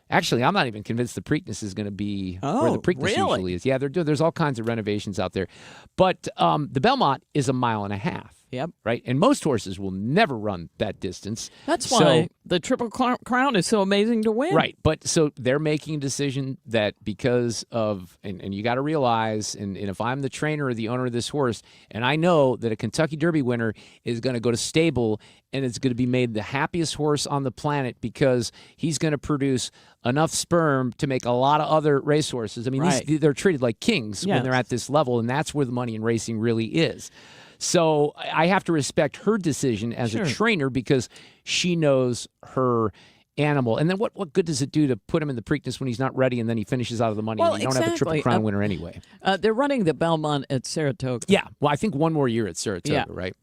Actually, I'm not even convinced the Preakness is going to be where the Preakness usually is. Yeah, there's all kinds of renovations out there. But the Belmont is 1.5 miles. Yep. Right? And most horses will never run that distance. That's why the Triple Crown is so amazing to win. Right. But so they're making a decision that because of, and you got to realize, and if I'm the trainer or the owner of this horse, and I know that a Kentucky Derby winner is going to go to stable and it's going to be made the happiest horse on the planet because he's going to produce enough sperm to make a lot of other racehorses. I mean, they're treated like kings when they're at this level, and that's where the money in racing really is. So I have to respect her decision as a trainer because she knows her animal. And then what good does it do to put him in the Preakness when he's not ready and then he finishes out of the money and you don't have a Triple Crown winner anyway? They're running the Belmont at Saratoga. Yeah. Well, I think one more year at Saratoga, right?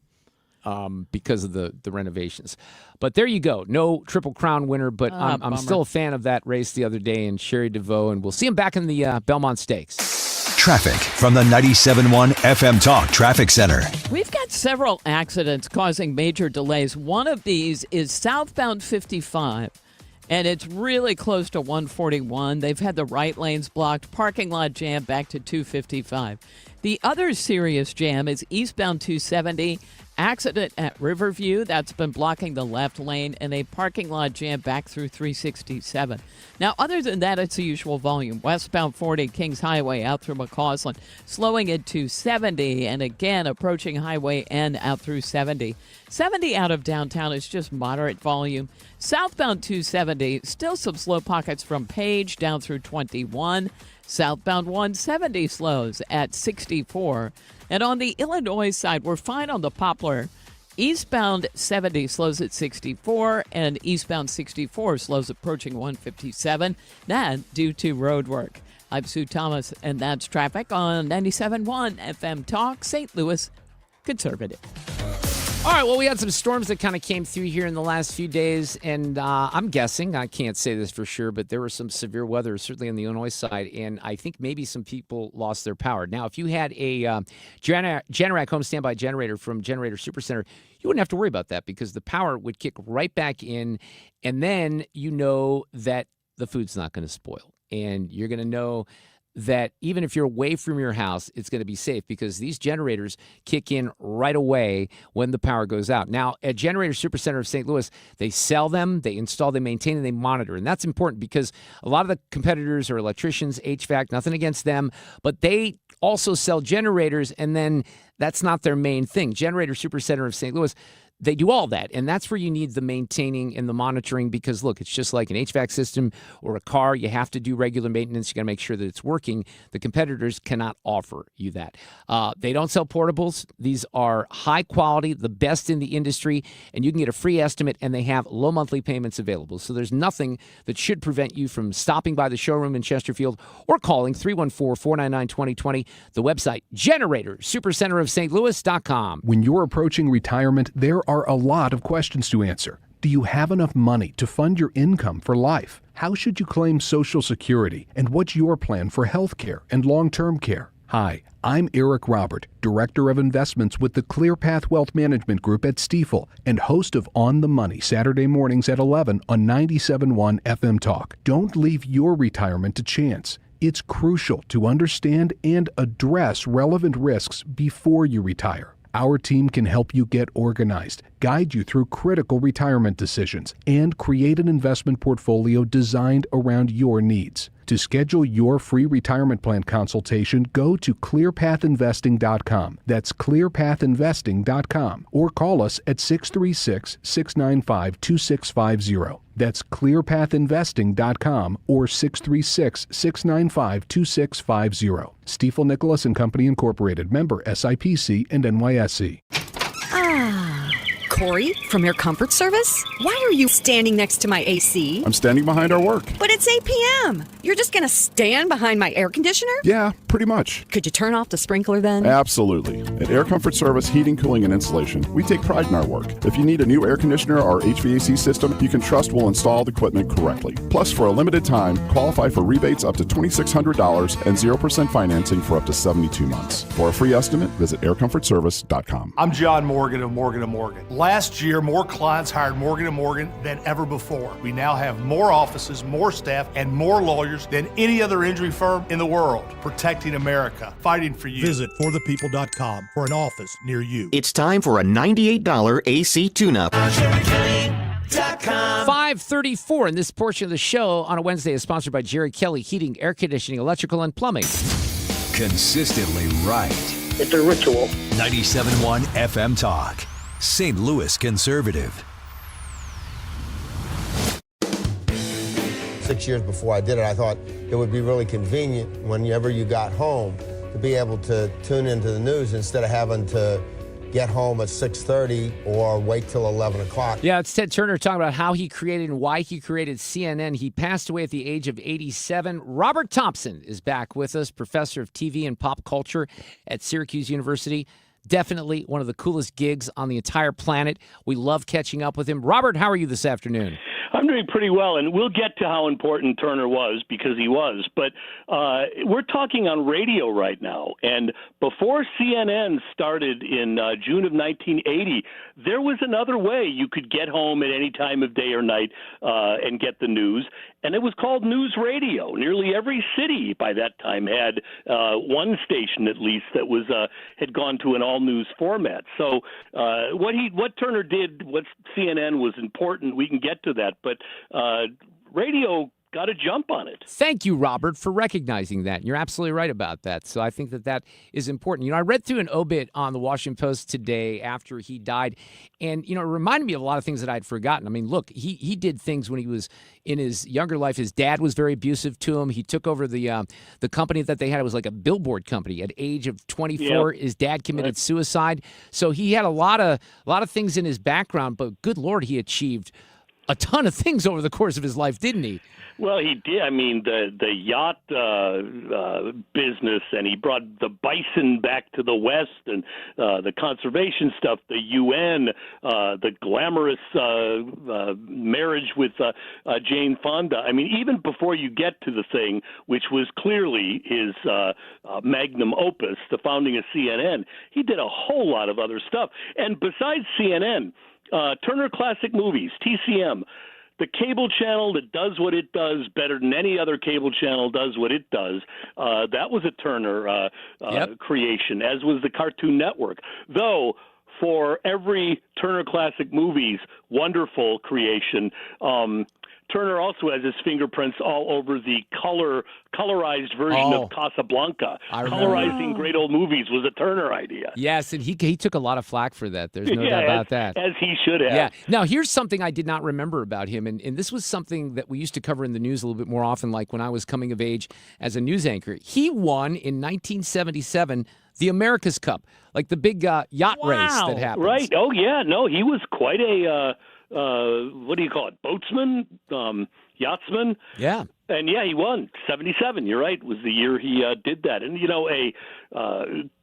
Because of the renovations. But there you go. No Triple Crown winner, but I'm still a fan of that race the other day in Sherry DeVoe, and we'll see him back in the Belmont Stakes. Traffic from the 97.1 FM Talk Traffic Center. We've got several accidents causing major delays. One of these is southbound 55, and it's really close to 141. They've had the right lanes blocked, parking lot jam back to 255. The other serious jam is eastbound 270. Accident at Riverview, that's been blocking the left lane, and a parking lot jam back through 367. Now, other than that, it's the usual volume. Westbound 40 Kings Highway out through McCausland, slowing at 270, and again approaching Highway N out through 70. 70 out of downtown is just moderate volume. Southbound 270, still some slow pockets from Page down through 21. Southbound 170 slows at 64. And on the Illinois side, we're fine on the Poplar. Eastbound 70 slows at 64, and eastbound 64 slows approaching 157. That due to road work. I'm Sue Thomas, and that's traffic on 97.1 FM Talk, St. Louis Conservative. All right, well, we had some storms that kind of came through here in the last few days, and I'm guessing, I can't say this for sure, but there was some severe weather, certainly on the Illinois side, and I think maybe some people lost their power. Now, if you had a Generac home standby generator from Generator Supercenter, you wouldn't have to worry about that because the power would kick right back in, and then you know that the food's not going to spoil, and you're going to know that even if you're away from your house, it's going to be safe because these generators kick in right away when the power goes out. Now, at Generator Supercenter of St. Louis, they sell them, they install, they maintain, and they monitor. And that's important because a lot of the competitors are electricians, HVAC, nothing against them, but they also sell generators, and then that's not their main thing. Generator Supercenter of St. Louis, they do all that, and that's where you need the maintaining and the monitoring because, look, it's just like an HVAC system or a car. You have to do regular maintenance. You got to make sure that it's working. The competitors cannot offer you that. They don't sell portables. These are high quality, the best in the industry, and you can get a free estimate, and they have low monthly payments available. So there's nothing that should prevent you from stopping by the showroom in Chesterfield or calling 314-499-2020. The website, GeneratorSupercenterofStLouis.com. When you're approaching retirement, there are a lot of questions to answer. Do you have enough money to fund your income for life? How should you claim Social Security? And what's your plan for health care and long-term care? Hi, I'm Eric Robert, Director of Investments with the ClearPath Wealth Management Group at Stifel and host of On the Money Saturday mornings at 11 on 97.1 FM Talk. Don't leave your retirement to chance. It's crucial to understand and address relevant risks before you retire. Our team can help you get organized, guide you through critical retirement decisions, and create an investment portfolio designed around your needs. To schedule your free retirement plan consultation, go to clearpathinvesting.com. That's clearpathinvesting.com. Or call us at 636-695-2650. That's clearpathinvesting.com or 636-695-2650. Stifel Nicholas and Company Incorporated, member SIPC and NYSE. Corey, from Air Comfort Service? Why are you standing next to my AC? I'm standing behind our work. But it's 8 p.m. You're just going to stand behind my air conditioner? Yeah, pretty much. Could you turn off the sprinkler then? Absolutely. At Air Comfort Service Heating, Cooling, and Insulation, we take pride in our work. If you need a new air conditioner or HVAC system, you can trust we'll install the equipment correctly. Plus, for a limited time, qualify for rebates up to $2,600 and 0% financing for up to 72 months. For a free estimate, visit aircomfortservice.com. I'm John Morgan of Morgan & Morgan. Last year, more clients hired Morgan & Morgan than ever before. We now have more offices, more staff, and more lawyers than any other injury firm in the world. Protecting America, fighting for you. Visit forthepeople.com for an office near you. It's time for a $98 AC tune-up. 5:34, and this portion of the show on a Wednesday is sponsored by Jerry Kelly Heating, Air Conditioning, Electrical, and Plumbing. Consistently right. It's a ritual. 97.1 FM Talk. St. Louis Conservative. 6 years before I did it, I thought it would be really convenient whenever you got home to be able to tune into the news instead of having to get home at 6:30 or wait till 11 o'clock. Yeah, it's Ted Turner talking about how he created and why he created CNN. He passed away at the age of 87. Robert Thompson is back with us, professor of TV and pop culture at Syracuse University. Definitely one of the coolest gigs on the entire planet. We love catching up with him. Robert, how are you this afternoon? I'm doing pretty well, and we'll get to how important Turner was, because he was. But we're talking on radio right now, and before CNN started in June of 1980, there was another way you could get home at any time of day or night and get the news, and it was called news radio. Nearly every city by that time had one station at least that was had gone to an all-news format. So what Turner did, what CNN was important, we can get to that, but radio got to jump on it. Thank you, Robert, for recognizing that. You're absolutely right about that. So I think that is important. I read through an obit on the Washington Post today after he died, and, it reminded me of a lot of things that I'd forgotten. I mean, look, he did things when he was in his younger life. His dad was very abusive to him. He took over the company that they had. It was like a billboard company. At age of 24, his dad committed suicide. So he had a lot of things in his background, but good Lord, he achieved a ton of things over the course of his life, didn't he? Well, he did. I mean, the yacht business, and he brought the bison back to the West, and the conservation stuff, the UN, the glamorous marriage with Jane Fonda. I mean, even before you get to the thing, which was clearly his magnum opus, the founding of CNN, he did a whole lot of other stuff. And besides CNN, Turner Classic Movies, TCM, the cable channel that does what it does better than any other cable channel does what it does, that was a Turner creation, as was the Cartoon Network. Though, for every Turner Classic Movies wonderful creation, Turner also has his fingerprints all over the colorized version of Casablanca. Colorizing great old movies was a Turner idea. Yes, and he took a lot of flack for that. There's no doubt about that. As he should have. Yeah. Now, here's something I did not remember about him, and this was something that we used to cover in the news a little bit more often, like when I was coming of age as a news anchor. He won in 1977 the America's Cup, like the big yacht race that happened. Right. Oh, yeah. No, he was quite a... what do you call it? Boatsman, yachtsman. Yeah. And yeah, he won 77. You're right. Was the year he did that. And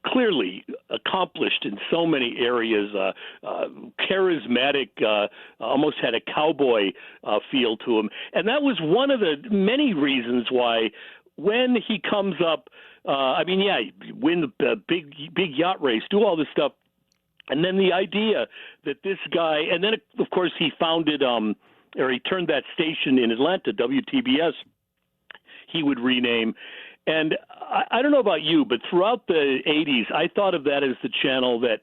clearly accomplished in so many areas, charismatic, almost had a cowboy feel to him. And that was one of the many reasons why when he comes up, win the big yacht race, do all this stuff. And then the idea that this guy, and then, of course, he founded, or he turned that station in Atlanta, WTBS, he would rename. And I don't know about you, but throughout the 80s, I thought of that as the channel that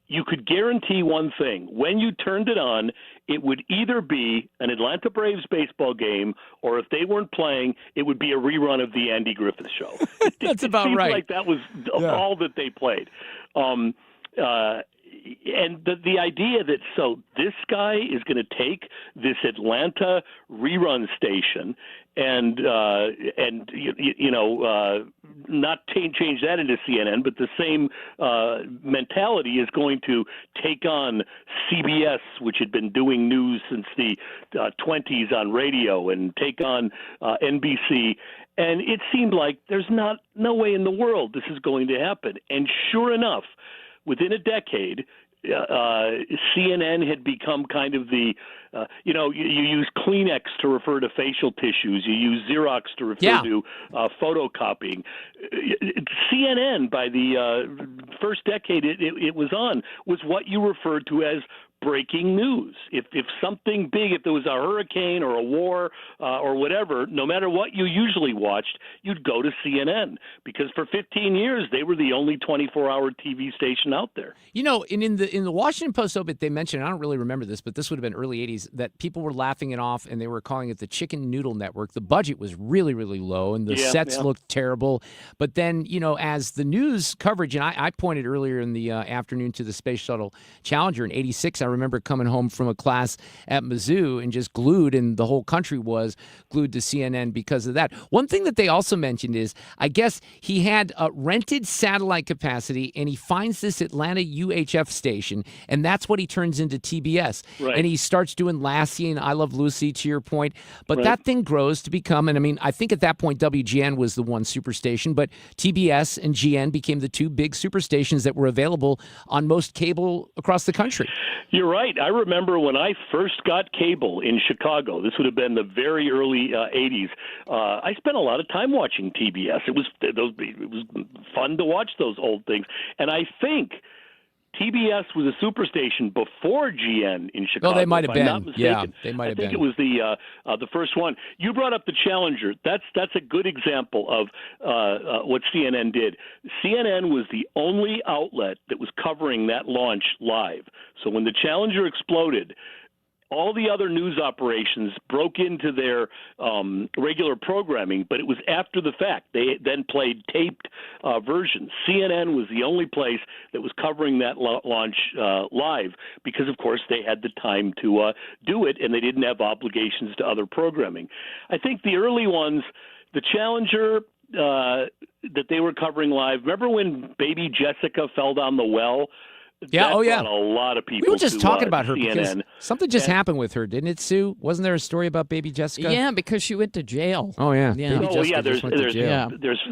you could guarantee one thing. When you turned it on, it would either be an Atlanta Braves baseball game, or if they weren't playing, it would be a rerun of the Andy Griffith Show. That's about seems right. Like that was all that they played. And the idea that this guy is going to take this Atlanta rerun station and not change that into CNN, but the same mentality is going to take on CBS, which had been doing news since the 20s on radio, and take on NBC. And it seemed like there's no way in the world this is going to happen. And sure enough, within a decade, CNN had become kind of the, you use Kleenex to refer to facial tissues. You use Xerox to refer to photocopying. CNN, by the first decade it was on, was what you referred to as breaking news. If something big, if there was a hurricane or a war or whatever, no matter what you usually watched, you'd go to CNN, because for 15 years they were the only 24-hour TV station out there. And in the Washington Post obit, they mentioned, I don't really remember this, but this would have been early 80s, that people were laughing it off and they were calling it the Chicken Noodle Network. The budget was really, really low and the sets looked terrible. But then, as the news coverage, and I pointed earlier in the afternoon to the Space Shuttle Challenger in 86, I remember coming home from a class at Mizzou and just glued, and the whole country was glued to CNN because of that. One thing that they also mentioned is, I guess he had rented satellite capacity, and he finds this Atlanta UHF station, and that's what he turns into TBS. Right. And he starts doing Lassie and I Love Lucy, to your point. But that thing grows to become, and I think at that point WGN was the one superstation, but TBS and GN became the two big superstations that were available on most cable across the country. You're right. I remember when I first got cable in Chicago. This would have been the very early 80s. I spent a lot of time watching TBS. It was fun to watch those old things. And I think TBS was a superstation before GN in Chicago. Oh, they might have been. I'm not mistaken. Yeah, they might have been. I think it was the first one. You brought up the Challenger. That's a good example of what CNN did. CNN was the only outlet that was covering that launch live. So when the Challenger exploded, all the other news operations broke into their regular programming, but it was after the fact. They then played taped versions. CNN was the only place that was covering that launch live because, of course, they had the time to do it, and they didn't have obligations to other programming. I think the early ones, the Challenger that they were covering live, remember when baby Jessica fell down the well? Yeah, That brought a lot of people. We were just talking about her CNN. because something just happened with her, didn't it, Sue? Wasn't there a story about baby Jessica? Yeah, because she went to jail. Oh, yeah. Baby Oh, Jessica yeah, just went to jail. there's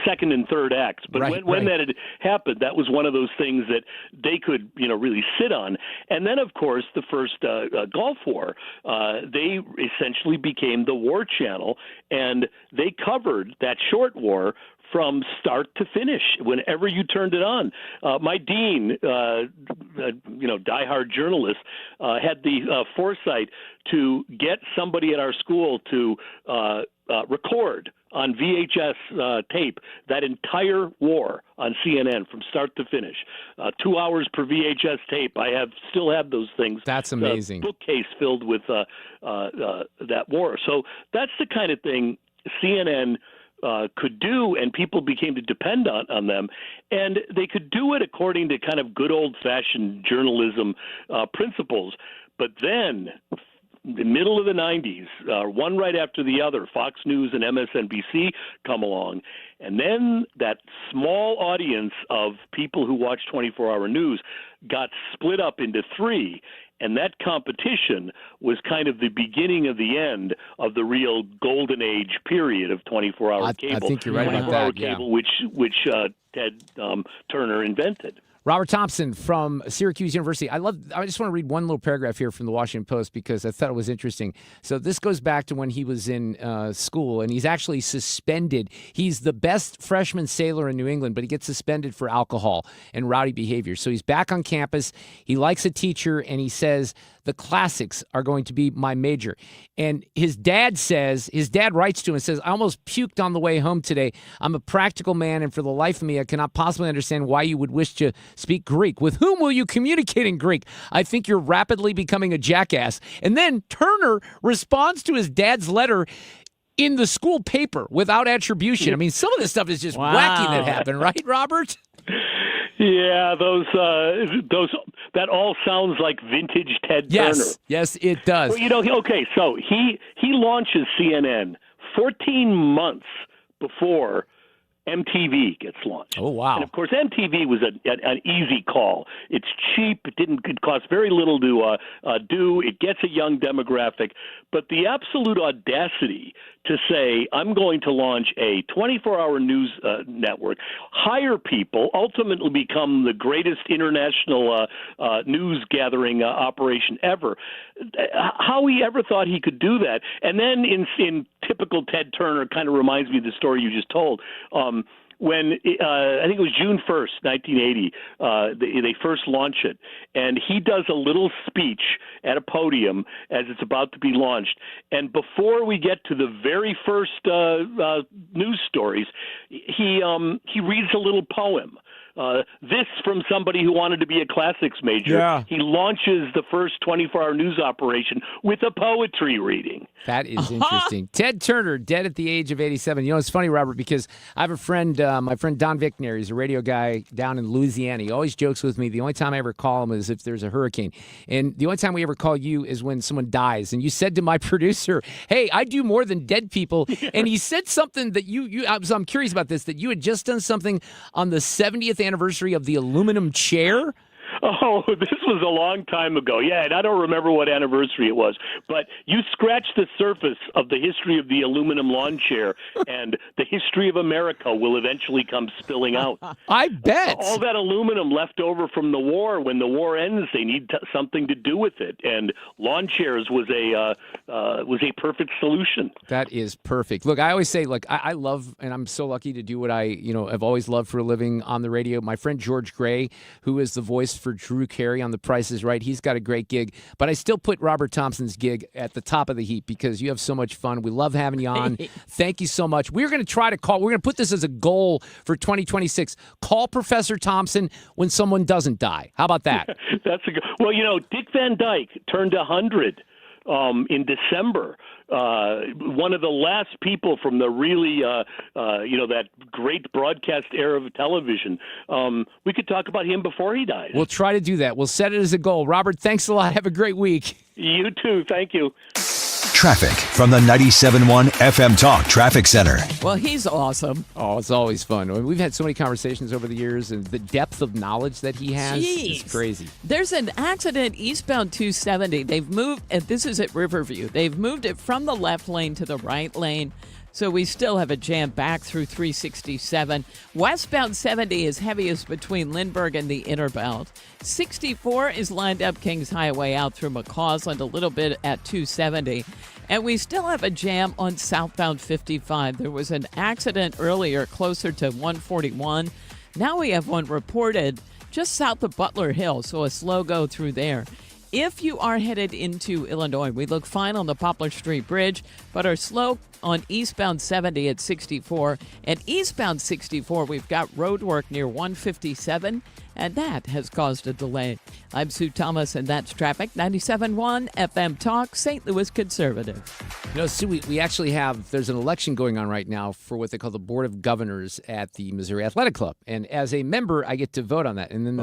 second and third acts. But Right, when right. that had happened, that was one of those things that they could, really sit on. And then, of course, the first Gulf War, they essentially became the war channel, and they covered that short war from start to finish, whenever you turned it on. My dean, diehard journalist, had the foresight to get somebody at our school to record on VHS tape that entire war on CNN from start to finish. 2 hours per VHS tape. I still have those things. That's amazing. Bookcase filled with that war. So that's the kind of thing CNN could do, and people became to depend on them. And they could do it according to kind of good old-fashioned journalism principles. But then, the middle of the 90s, one right after the other, Fox News and MSNBC come along. And then that small audience of people who watch 24-hour news got split up into three. And that competition was kind of the beginning of the end of the real golden age period of 24-hour cable. I think you're right about 24-hour that, yeah. cable, which Ted Turner invented. Robert Thompson from Syracuse University. I just want to read one little paragraph here from the Washington Post because I thought it was interesting. So this goes back to when he was in school, and he's actually suspended. He's the best freshman sailor in New England, but he gets suspended for alcohol and rowdy behavior. So he's back on campus. He likes a teacher, and he says, the classics are going to be my major. And his dad writes to him and says, I almost puked on the way home today. I'm a practical man, and for the life of me, I cannot possibly understand why you would wish to speak Greek. With whom will you communicate in Greek? I think you're rapidly becoming a jackass. And then Turner responds to his dad's letter in the school paper without attribution. I mean, some of this stuff is just wacky that happened, right, Robert? Yeah, those that all sounds like vintage Ted Turner. Yes, it does. Well, okay, so he launches CNN 14 months before MTV gets launched. Oh, wow. And, of course, MTV was an easy call. It's cheap. It costs very little to do. It gets a young demographic. But the absolute audacity to say, I'm going to launch a 24-hour news network, hire people, ultimately become the greatest international news gathering operation ever. How he ever thought he could do that. And then in typical Ted Turner, kind of reminds me of the story you just told. When I think it was June 1st, 1980, they first launch it, and he does a little speech at a podium as it's about to be launched. And before we get to the very first news stories, he reads a little poem. This from somebody who wanted to be a classics major. Yeah. He launches the first 24-hour news operation with a poetry reading. That is interesting. Ted Turner, dead at the age of 87. You know, it's funny, Robert, because I have a friend, my friend Don Vickner. He's a radio guy down in Louisiana. He always jokes with me. The only time I ever call him is if there's a hurricane. And the only time we ever call you is when someone dies. And you said to my producer, hey, I do more than dead people. And he said something that I'm curious about this, that you had just done something on the 70th anniversary of the aluminum chair. Oh, this was a long time ago. Yeah, and I don't remember what anniversary it was. But you scratch the surface of the history of the aluminum lawn chair, and the history of America will eventually come spilling out. I bet. All that aluminum left over from the war, when the war ends, they need something to do with it. And lawn chairs was a perfect solution. That is perfect. Look, I always say, I love, and I'm so lucky to do what I, have always loved for a living on the radio. My friend George Gray, who is the voice for Drew Carey on The Price is Right. He's got a great gig. But I still put Robert Thompson's gig at the top of the heap because you have so much fun. We love having you on. Thank you so much. We're going to try to call. We're going to put this as a goal for 2026. Call Professor Thompson when someone doesn't die. How about that? That's a good. Well, Dick Van Dyke turned 100 in December. One of the last people from the really, that great broadcast era of television. We could talk about him before he dies. We'll try to do that. We'll set it as a goal. Robert, thanks a lot. Have a great week. You too. Thank you. Traffic from the 97.1 FM Talk Traffic Center. Well, he's awesome. Oh, it's always fun. I mean, we've had so many conversations over the years, and the depth of knowledge that he has is crazy. There's an accident eastbound 270. They've moved, and this is at Riverview. They've moved it from the left lane to the right lane. So we still have a jam back through 367. Westbound 70 is heaviest between Lindbergh and the Inner Belt. 64 is lined up Kings Highway out through McCausland, a little bit at 270. And we still have a jam on southbound 55. There was an accident earlier closer to 141. Now we have one reported just south of Butler Hill, so a slow go through there. If you are headed into Illinois, we look fine on the Poplar Street Bridge, but are slow on eastbound 70 at 64. And eastbound 64, we've got road work near 157, and that has caused a delay. I'm Sue Thomas, and that's traffic. 97.1 FM Talk, St. Louis Conservative. Sue, we actually there's an election going on right now for what they call the Board of Governors at the Missouri Athletic Club. And as a member, I get to vote on that. And then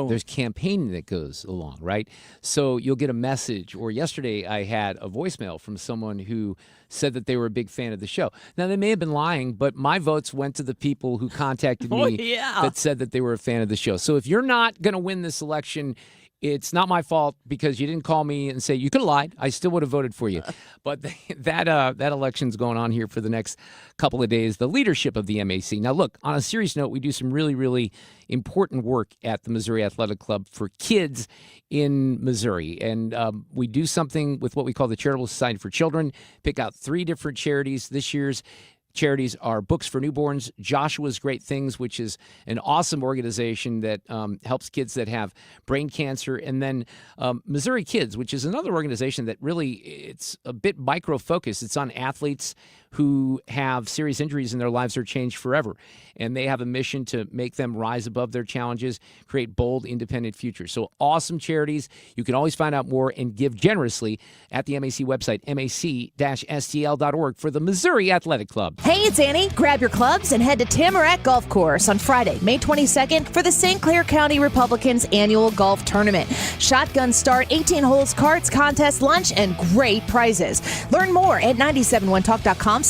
there's campaigning that goes along, right? So you'll get a message. Or yesterday, I had a voicemail from someone who said that they were a big fan of the show. Now, they may have been lying, but my votes went to the people who contacted me that said that they were a fan of the show. So if you're not going to win this election, it's not my fault because you didn't call me and say you could have lied. I still would have voted for you. But that election's going on here for the next couple of days, the leadership of the MAC. Now, look, on a serious note, we do some really, really important work at the Missouri Athletic Club for kids in Missouri. And we do something with what we call the Charitable Society for Children, pick out 3 different charities. This year's charities are Books for Newborns, Joshua's Great Things, which is an awesome organization that helps kids that have brain cancer, and then Missouri Kids, which is another organization that really, it's a bit micro-focused. It's on athletes who have serious injuries and their lives are changed forever. And they have a mission to make them rise above their challenges, create bold, independent futures. So awesome charities. You can always find out more and give generously at the MAC website, mac-stl.org, for the Missouri Athletic Club. Hey, it's Annie. Grab your clubs and head to Tamarack Golf Course on Friday, May 22nd for the St. Clair County Republicans annual golf tournament. Shotgun start, 18 holes, carts, contest, lunch, and great prizes. Learn more at 971talk.com/events.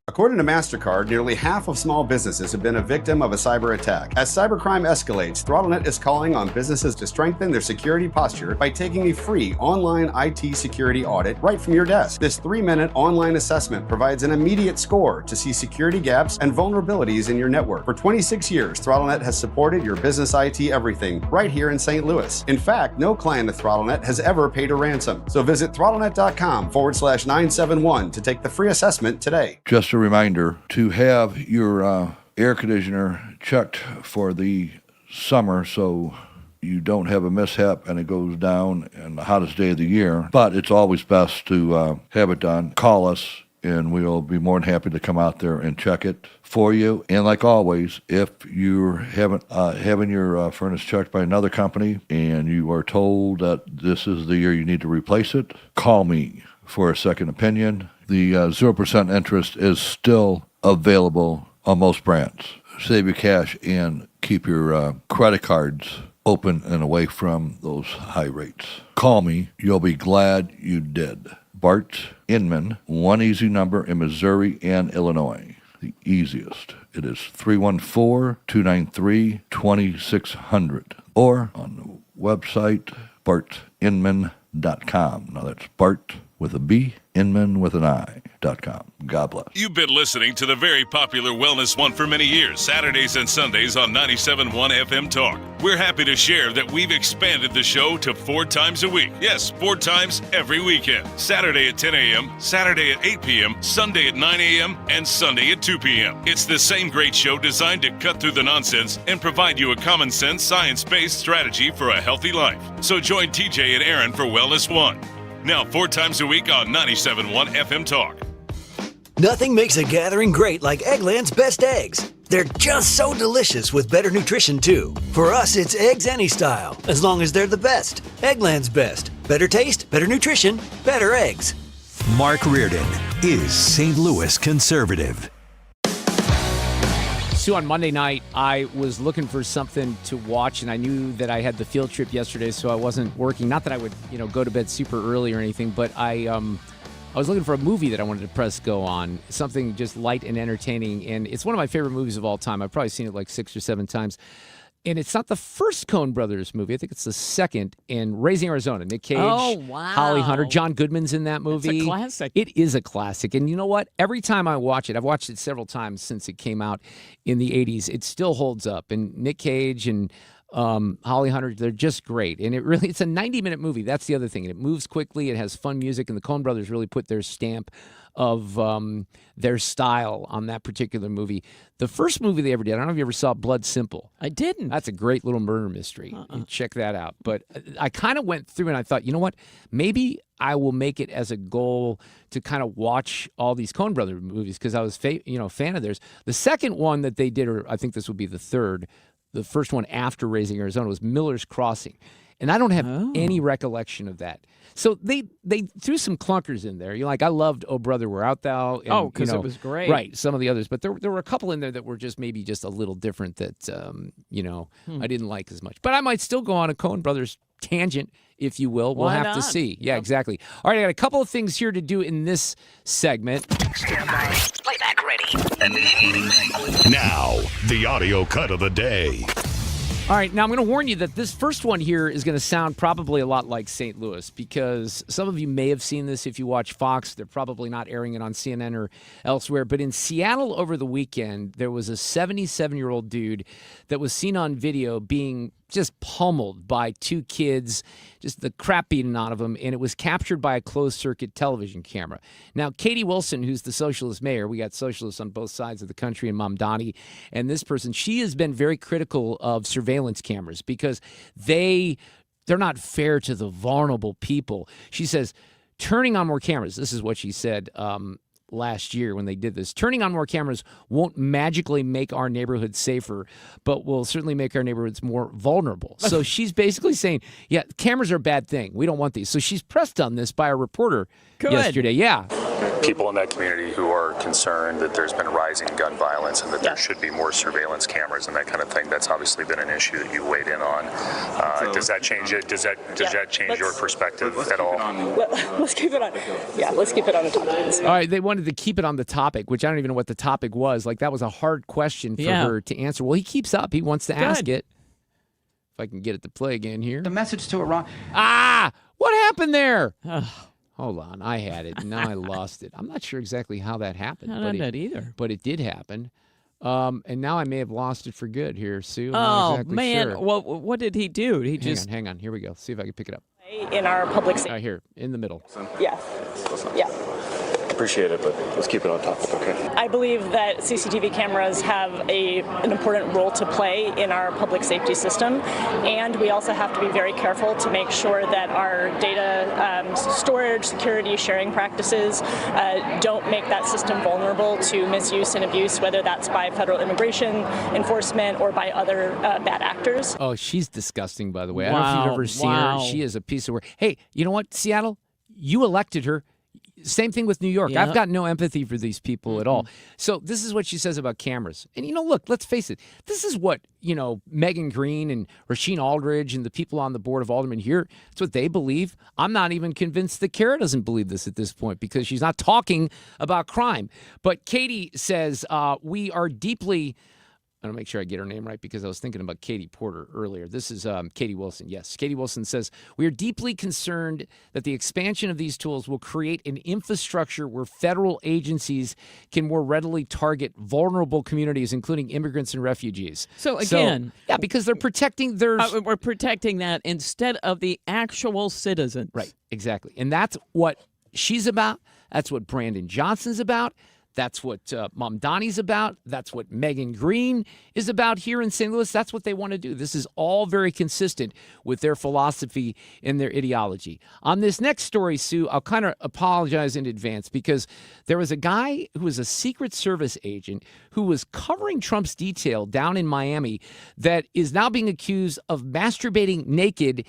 According to MasterCard, nearly half of small businesses have been a victim of a cyber attack. As cybercrime escalates, ThrottleNet is calling on businesses to strengthen their security posture by taking a free online IT security audit right from your desk. This 3-minute online assessment provides an immediate score to see security gaps and vulnerabilities in your network. For 26 years, ThrottleNet has supported your business IT everything right here in St. Louis. In fact, no client of ThrottleNet has ever paid a ransom. So visit throttlenet.com/971 to take the free assessment today. Just a reminder to have your air conditioner checked for the summer so you don't have a mishap and it goes down in the hottest day of the year. But it's always best to have it done. Call us and we'll be more than happy to come out there and check it for you. And like always, if you're having your furnace checked by another company and you are told that this is the year you need to replace it, call me for a second opinion. The 0% interest is still available on most brands. Save your cash and keep your credit cards open and away from those high rates. Call me. You'll be glad you did. Bart Inman, one easy number in Missouri and Illinois. The easiest. It is 314-293-2600. Or on the website, bartinman.com. Now that's Bart with a B, Inman with an I.com. God bless. You've been listening to the very popular Wellness One for many years, Saturdays and Sundays on 97.1 FM Talk. We're happy to share that we've expanded the show to 4 times a week. Yes, 4 times every weekend. Saturday at 10 a.m., Saturday at 8 p.m., Sunday at 9 a.m., and Sunday at 2 p.m. It's the same great show designed to cut through the nonsense and provide you a common sense, science-based strategy for a healthy life. So join TJ and Aaron for Wellness One. Now 4 times a week on 97.1 FM Talk. Nothing makes a gathering great like Eggland's Best Eggs. They're just so delicious with better nutrition, too. For us, it's eggs any style, as long as they're the best. Eggland's Best. Better taste, better nutrition, better eggs. Mark Reardon is St. Louis conservative. Sue, on Monday night, I was looking for something to watch, and I knew that I had the field trip yesterday, so I wasn't working. Not that I would, go to bed super early or anything, but I was looking for a movie that I wanted to press go on, something just light and entertaining, and it's one of my favorite movies of all time. I've probably seen it like 6 or 7 times. And it's not the first Coen Brothers movie. I think it's the second, in Raising Arizona. Nick Cage, Holly Hunter, John Goodman's in that movie. It's a classic. It is a classic. And you know what? Every time I watch it, I've watched it several times since it came out in the 80s, it still holds up. And Nick Cage and Holly Hunter, they're just great. And it's a 90-minute movie. That's the other thing. And it moves quickly. It has fun music. And the Coen Brothers really put their stamp of their style on that particular movie. The first movie they ever did, I don't know if you ever saw Blood Simple. I didn't. That's a great little murder mystery. Check that out. But I kind of went through and I thought, you know what? Maybe I will make it as a goal to kind of watch all these Coen Brothers movies because I was fan of theirs. The second one that they did, or I think this would be the third, the first one after Raising Arizona, was Miller's Crossing. And I don't have any recollection of that. So they threw some clunkers in there. I loved Oh Brother, Where Art Thou? And, because it was great. Right, some of the others. But there were a couple in there that were just maybe just a little different that, I didn't like as much. But I might still go on a Coen Brothers tangent, if you will. We'll Why have not? to see. Yeah, exactly. All right, I got a couple of things here to do in this segment. Stand by. Playback ready. Now, the audio cut of the day. All right, now I'm going to warn you that this first one here is going to sound probably a lot like St. Louis because some of you may have seen this if you watch Fox. They're probably not airing it on CNN or elsewhere. But in Seattle over the weekend, there was a 77-year-old dude that was seen on video being just pummeled by 2 kids, just the crap beaten out of them, and it was captured by a closed-circuit television camera. Now, Katie Wilson, who's the socialist mayor, we got socialists on both sides of the country, and Mamdani, and this person, she has been very critical of surveillance cameras because they're not fair to the vulnerable people. She says, turning on more cameras, this is what she said last year when they did this. Turning on more cameras won't magically make our neighborhoods safer, but will certainly make our neighborhoods more vulnerable. So she's basically saying, yeah, cameras are a bad thing. We don't want these. So she's pressed on this by a reporter yesterday. Yeah. People in that community who are concerned that there's been rising gun violence and that there should be more surveillance cameras and that kind of thing. That's obviously been an issue that you weighed in on. Does that change it? Does that change your perspective at all? Let's keep it on. Yeah, let's keep it on the topic. All right, they wanted to keep it on the topic, which I don't even know what the topic was. Like, that was a hard question for her to answer. Well, he keeps up. He wants to ask it. If I can get it to play again here. The message to Iran. What happened there? Hold on, I had it. Now I lost it. I'm not sure exactly how that happened. I don't know either. But it did happen. And now I may have lost it for good here, Sue. I'm Oh, not exactly man. sure. Well, what did he do? Hang on. Here we go. See if I can pick it up. In our public safety. Here, in the middle. Yeah. Yeah. Appreciate it, but let's keep it on topic, okay? I believe that CCTV cameras have an important role to play in our public safety system, and we also have to be very careful to make sure that our data storage, security, sharing practices don't make that system vulnerable to misuse and abuse, whether that's by federal immigration enforcement or by other bad actors. Oh, she's disgusting, by the way. I don't know if you've ever seen her. She is a piece of work. Hey, you know what, Seattle? You elected her. Same thing with New York. Yeah. I've got no empathy for these people at all. So this is what she says about cameras. And, look, let's face it. This is what, Megan Green and Rasheen Aldridge and the people on the board of aldermen here, it's what they believe. I'm not even convinced that Kara doesn't believe this at this point because she's not talking about crime. But Katie says we are deeply I want to make sure I get her name right because I was thinking about Katie Porter earlier. This is Katie Wilson. Yes, Katie Wilson says, we are deeply concerned that the expansion of these tools will create an infrastructure where federal agencies can more readily target vulnerable communities, including immigrants and refugees. So again, yeah, because they're protecting their... we're protecting that instead of the actual citizens. Right, exactly. And that's what she's about. That's what Brandon Johnson's about. That's what Mom Donnie's about. That's what Megan Green is about here in St. Louis. That's what they want to do. This is all very consistent with their philosophy and their ideology. On this next story, Sue, I'll kind of apologize in advance because there was a guy who was a Secret Service agent who was covering Trump's detail down in Miami that is now being accused of masturbating naked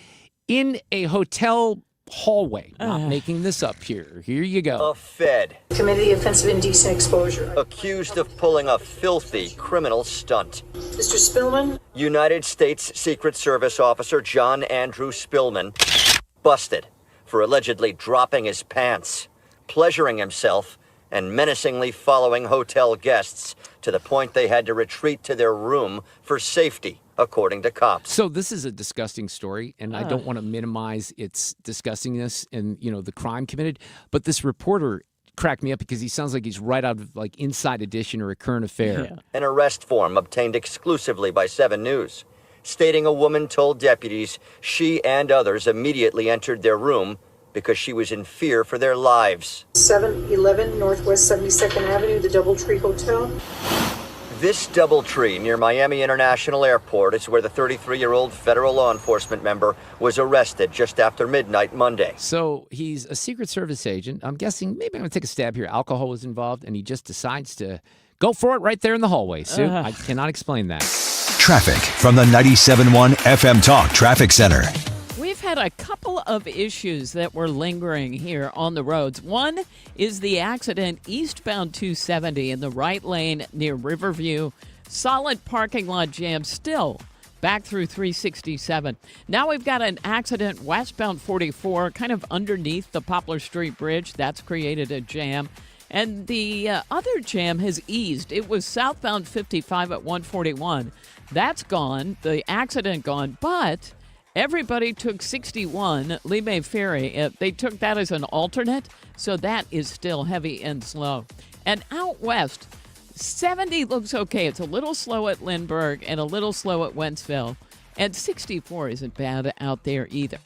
in a hotel hallway. Not making this up here. Here you go. A Fed. Committed the offense of indecent exposure. Accused of pulling a filthy criminal stunt. Mr. Spillman? United States Secret Service officer John Andrew Spillman busted for allegedly dropping his pants, pleasuring himself, and menacingly following hotel guests to the point they had to retreat to their room for safety, according to cops. So this is a disgusting story, and I don't want to minimize its disgustingness and, the crime committed. But this reporter cracked me up because he sounds like he's right out of like Inside Edition or A Current Affair. Yeah. An arrest form obtained exclusively by 7 News, stating a woman told deputies she and others immediately entered their room because she was in fear for their lives. 711 Northwest 72nd Avenue, the Doubletree Hotel. This Doubletree near Miami International Airport is where the 33-year-old federal law enforcement member was arrested just after midnight Monday. So he's a Secret Service agent. I'm guessing maybe I'm going to take a stab here. Alcohol was involved, and he just decides to go for it right there in the hallway. Sue, I cannot explain that. Traffic from the 97.1 FM Talk Traffic Center. We've had a couple of issues that were lingering here on the roads. One is the accident eastbound 270 in the right lane near Riverview. Solid parking lot jam still back through 367. Now we've got an accident westbound 44 kind of underneath the Poplar Street Bridge. That's created a jam. And the other jam has eased. It was southbound 55 at 141. That's gone. The accident gone, but... everybody took 61, Lee May Ferry. They took that as an alternate, so that is still heavy and slow. And out west, 70 looks okay. It's a little slow at Lindbergh and a little slow at Wentzville. And 64 isn't bad out there either.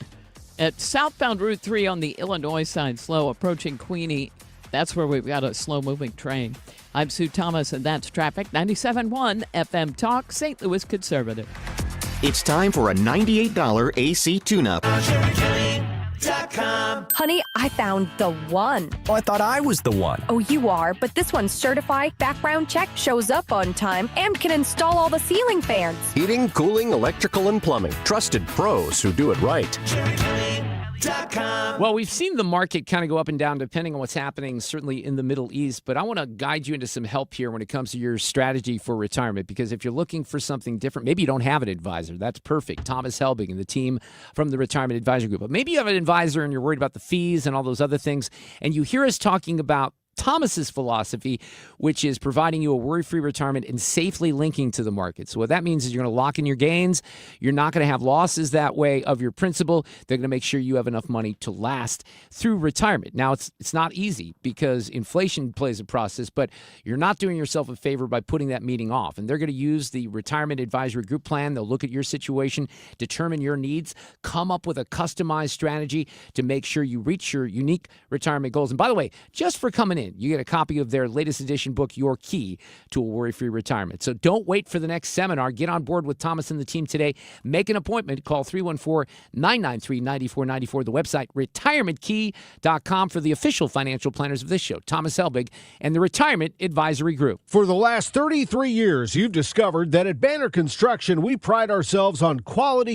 At southbound Route 3 on the Illinois side, slow approaching Queenie. That's where we've got a slow-moving train. I'm Sue Thomas, and that's traffic. 97.1 FM Talk, St. Louis Conservative. It's time for a $98 AC tune-up. Honey, I found the one. Oh, I thought I was the one. Oh, you are, but this one's certified, background check, shows up on time, and can install all the ceiling fans. Heating, cooling, electrical, and plumbing. Trusted pros who do it right. Well, we've seen the market kind of go up and down depending on what's happening, certainly in the Middle East. But I want to guide you into some help here when it comes to your strategy for retirement. Because if you're looking for something different, maybe you don't have an advisor. That's perfect. Thomas Helbig and the team from the Retirement Advisory Group. But maybe you have an advisor and you're worried about the fees and all those other things. And you hear us talking about Thomas's philosophy, which is providing you a worry-free retirement and safely linking to the market. So what that means is you're going to lock in your gains. You're not going to have losses that way of your principal. They're going to make sure you have enough money to last through retirement. Now, it's not easy because inflation plays a process, but you're not doing yourself a favor by putting that meeting off. And they're going to use the Retirement Advisory Group plan. They'll look at your situation, determine your needs, come up with a customized strategy to make sure you reach your unique retirement goals. And by the way, just for coming in, you get a copy of their latest edition book, Your Key to a Worry-Free Retirement. So don't wait for the next seminar. Get on board with Thomas and the team today. Make an appointment. Call 314-993-9494. The website, retirementkey.com, for the official financial planners of this show, Thomas Helbig and the Retirement Advisory Group. For the last 33 years, you've discovered that at Banner Construction, we pride ourselves on quality